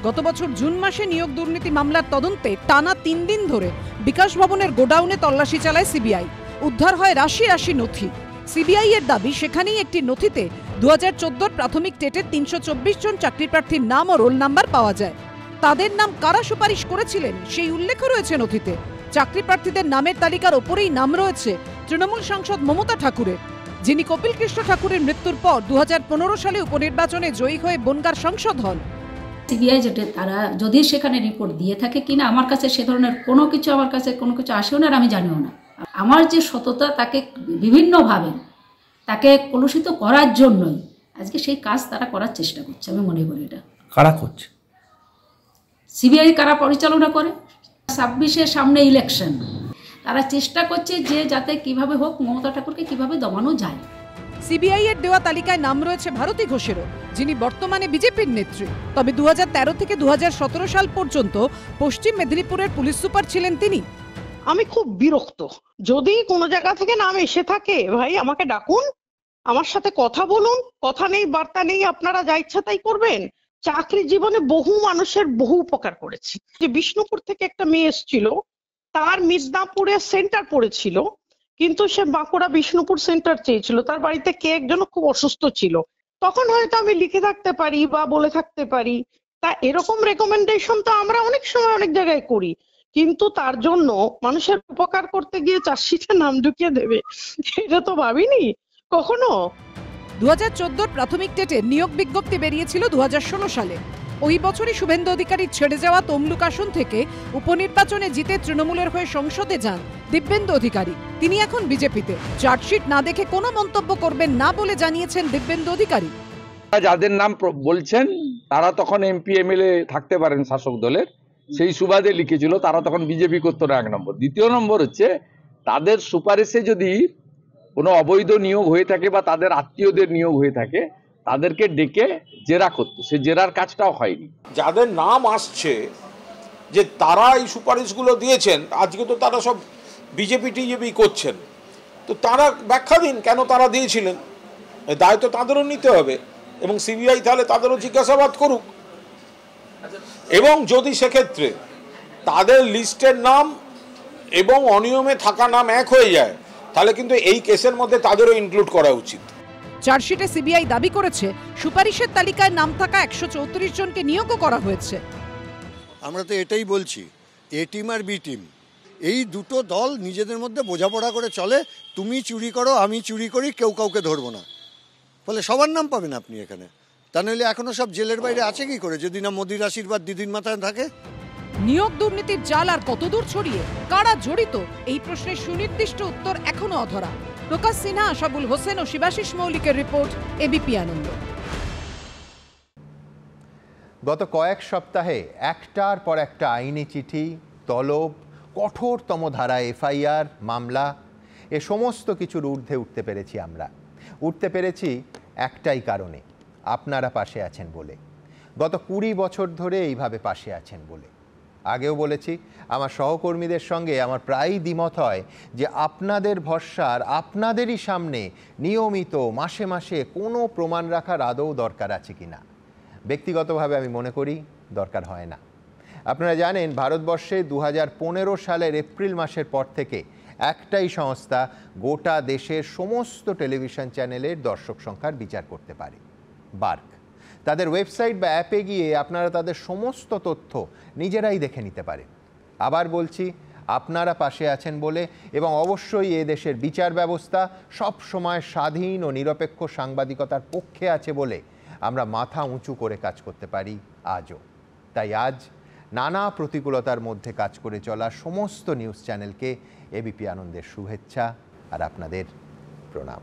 গত বছর জুন মাসে নিয়োগ দুর্নীতি মামলার তদন্তে টানা 3 দিন ধরে বিকাশ ভবনের গোডাউনে তল্লাশি চালায় সিবিআই। উদ্ধার হয় রাশি নথি। সিবিআই এর দাবি, সেখানেই একটি নথিতে 2014 প্রাথমিক টেটের 324 জন চাকরি প্রার্থীর নাম ও রোল নাম্বার পাওয়া যায়। তাদের নাম কারা সুপারিশ করেছিলেন সেই উল্লেখ রয়েছে নথিতে। চাকরি প্রার্থীদের নামের তালিকার ওপরেই নাম রয়েছে তৃণমূল সাংসদ মমতা ঠাকুরের, যিনি কপিল কৃষ্ণ ঠাকুরের মৃত্যুর পর 2015 সালে উপনির্বাচনে জয়ী হয়ে বনগাঁর সাংসদ হন। সিবিআই যেটা তারা যদি সেখানে রিপোর্ট দিয়ে থাকে কিনা আমার কাছে সে ধরনের কোনো কিছু আসেও না, আর আমি জানিও না। আমার যে সততা, তাকে বিভিন্নভাবে তাকে কলুষিত করার জন্যই আজকে সেই কাজ তারা করার চেষ্টা করছে। আমি মনে করি এটা কারা করছে, সিবিআই কারা পরিচালনা করে। 26-এর সামনে ইলেকশন, তারা চেষ্টা করছে যে যাতে কিভাবে হোক মমতা ঠাকুরকে কিভাবে দমানো যায়। সিবিআই এর দেওয়া তালিকায় নাম রয়েছে ভারতী ঘোষেরও, যিনি বর্তমানে বিজেপির নেত্রী। তবে 2013 থেকে 2017 সাল পর্যন্ত পশ্চিম মেদিনীপুরের পুলিশ সুপার ছিলেন তিনি। আমি খুব বিরক্ত। যদি কোনো জায়গা থেকে নাম এসে থাকে, ভাই আমাকে ডাকুন, আমার সাথে কথা বলুন। কথা নেই, বার্তা নেই, আপনারা যা ইচ্ছা তাই করবেন। চাকরি জীবনে বহু মানুষের বহু উপকার করেছি। যে বিষ্ণুপুর থেকে একটা মেয়ে এসেছিল, তার মিদনাপুরে সেন্টার পড়েছিল, কিন্তু সে বাঁকুড়া বিষ্ণুপুর সেন্টার চেয়েছিল। তার বাড়িতে কে একজন খুব অসুস্থ ছিল, তখন হয়তো আমি লিখে থাকতে পারি বা বলে থাকতে পারি। তা এরকম রেকমেন্ডেশন তো আমরা অনেক সময় অনেক জায়গায় করি, কিন্তু তার জন্য মানুষের উপকার করতে গিয়ে চার্জশিটে নাম ঢুকিয়ে দেবে, এটা তো ভাবিনি কখনো। 2014 প্রাথমিক টেটের নিয়োগ বিজ্ঞপ্তি বেরিয়েছিল 2016 সালে। ওই বছরই শুভেন্দু অধিকারীর ছেড়ে যাওয়া তমলুক আসন থেকে উপনির্বাচনে জিতে তৃণমূলের হয়ে সংসদে যান দিব্যেন্দু অধিকারী। তিনি এখন বিজেপিতে। চার্জশিট না দেখে কোনো মন্তব্য করবেন না বলে জানিয়েছেন দিব্যেন্দু অধিকারী। যাদের নাম বলছেন তারা তখন এমপি এমএলএ থাকতে পারেন শাসক দলের, সেই সুবাদে লিখেছিল, তারা তখন বিজেপি করতো না, 1 নম্বর। দ্বিতীয় নম্বর হচ্ছে তাদের সুপারিশে যদি কোনো অবৈধ নিয়োগ হয়ে থাকে বা তাদের আত্মীয়দের নিয়োগ হয়ে থাকে, তাদেরকে ডেকে জেরা করতো, সে জেরার কাজটাও হয়নি। যাদের নাম আসছে যে তারা এই সুপারিশগুলো দিয়েছেন, আজকে তো তারা সব বিজেপি টিজেপি করছেন, তো তারা ব্যাখ্যা দিন কেন তারা দিয়েছিলেন। দায় তো তাদেরও নিতে হবে এবং সিবিআই তাহলে তাদেরও জিজ্ঞাসাবাদ করুক। এবং যদি সেক্ষেত্রে তাদের লিস্টের নাম এবং অনিয়মে থাকা নাম এক হয়ে যায়, তাহলে কিন্তু এই কেসের মধ্যে তাদেরও ইনক্লুড করা উচিত। চার্জশিটে সিবিআই দাবি করেছে সুপারিশের তালিকায় নাম থাকা 134 জনকে নিয়োগও করা হয়েছে। আমরা তো এটাই বলছি, এ টিম আর বি টিম, এই দুটো দল নিজেদের মধ্যে বোঝাপড়া করে চলে। তুমি চুরি করো, আমি চুরি করি, কেউ কাউকে ধরবো না, ফলে সবার নাম পাবেন আপনি এখানে। তা নইলে এখনো সব জেলের বাইরে আছে কি করে, যদি না মোদির আশীর্বাদ দিদির মাথায় থাকে। নিয়োগ দুর্নীতির জাল আর কতদূর ছড়িয়ে কারা জড়িত এই প্রশ্নের সুনির্দিষ্ট উত্তর এখনো অধরা। প্রকাশ সিনহা, আশাবুল হোসেন ও শিবাশিস মৌলিকের রিপোর্ট, এবিপি আনন্দ। গত কয়েক সপ্তাহে একটার পর একটা আইনি চিঠি, তলব, কঠোরতম ধারা এফআইআর, মামলা, এ সমস্ত কিছুর ঊর্ধ্বে উঠতে পেরেছি আমরা। উঠতে পেরেছি একটাই কারণে, আপনারা পাশে আছেন বলে। গত 20 বছর ধরে এইভাবে পাশে আছেন বলে। আগেও বলেছি, আমার সহকর্মীদের সঙ্গে আমার প্রায়ই দ্বিমত হয় যে আপনাদের ভরসার, আপনাদেরই সামনে নিয়মিত মাসে মাসে কোনো প্রমাণ রাখার আদৌ দরকার আছে কিনা। ব্যক্তিগতভাবে আমি মনে করি দরকার হয় না। আপনারা জানেন, ভারতবর্ষে 2015 সালের এপ্রিল মাসের পর থেকে একটাই সংস্থা গোটা দেশের সমস্ত টেলিভিশন চ্যানেলের দর্শক সংখ্যার বিচার করতে পারে, বার্ক। তাদের ওয়েবসাইট বা অ্যাপে গিয়ে আপনারা তাদের সমস্ত তথ্য নিজেরাই দেখে নিতে পারেন। আবার বলছি, আপনারা পাশে আছেন বলে, এবং অবশ্যই এ দেশের বিচার ব্যবস্থা সব সময় স্বাধীন ও নিরপেক্ষ সাংবাদিকতার পক্ষে আছে বলে আমরা মাথা উঁচু করে কাজ করতে পারি আজও। তাই আজ নানা প্রতিকূলতার মধ্যে কাজ করে চলা সমস্ত নিউজ চ্যানেলকে এবিপি আনন্দের শুভেচ্ছা আর আপনাদের প্রণাম।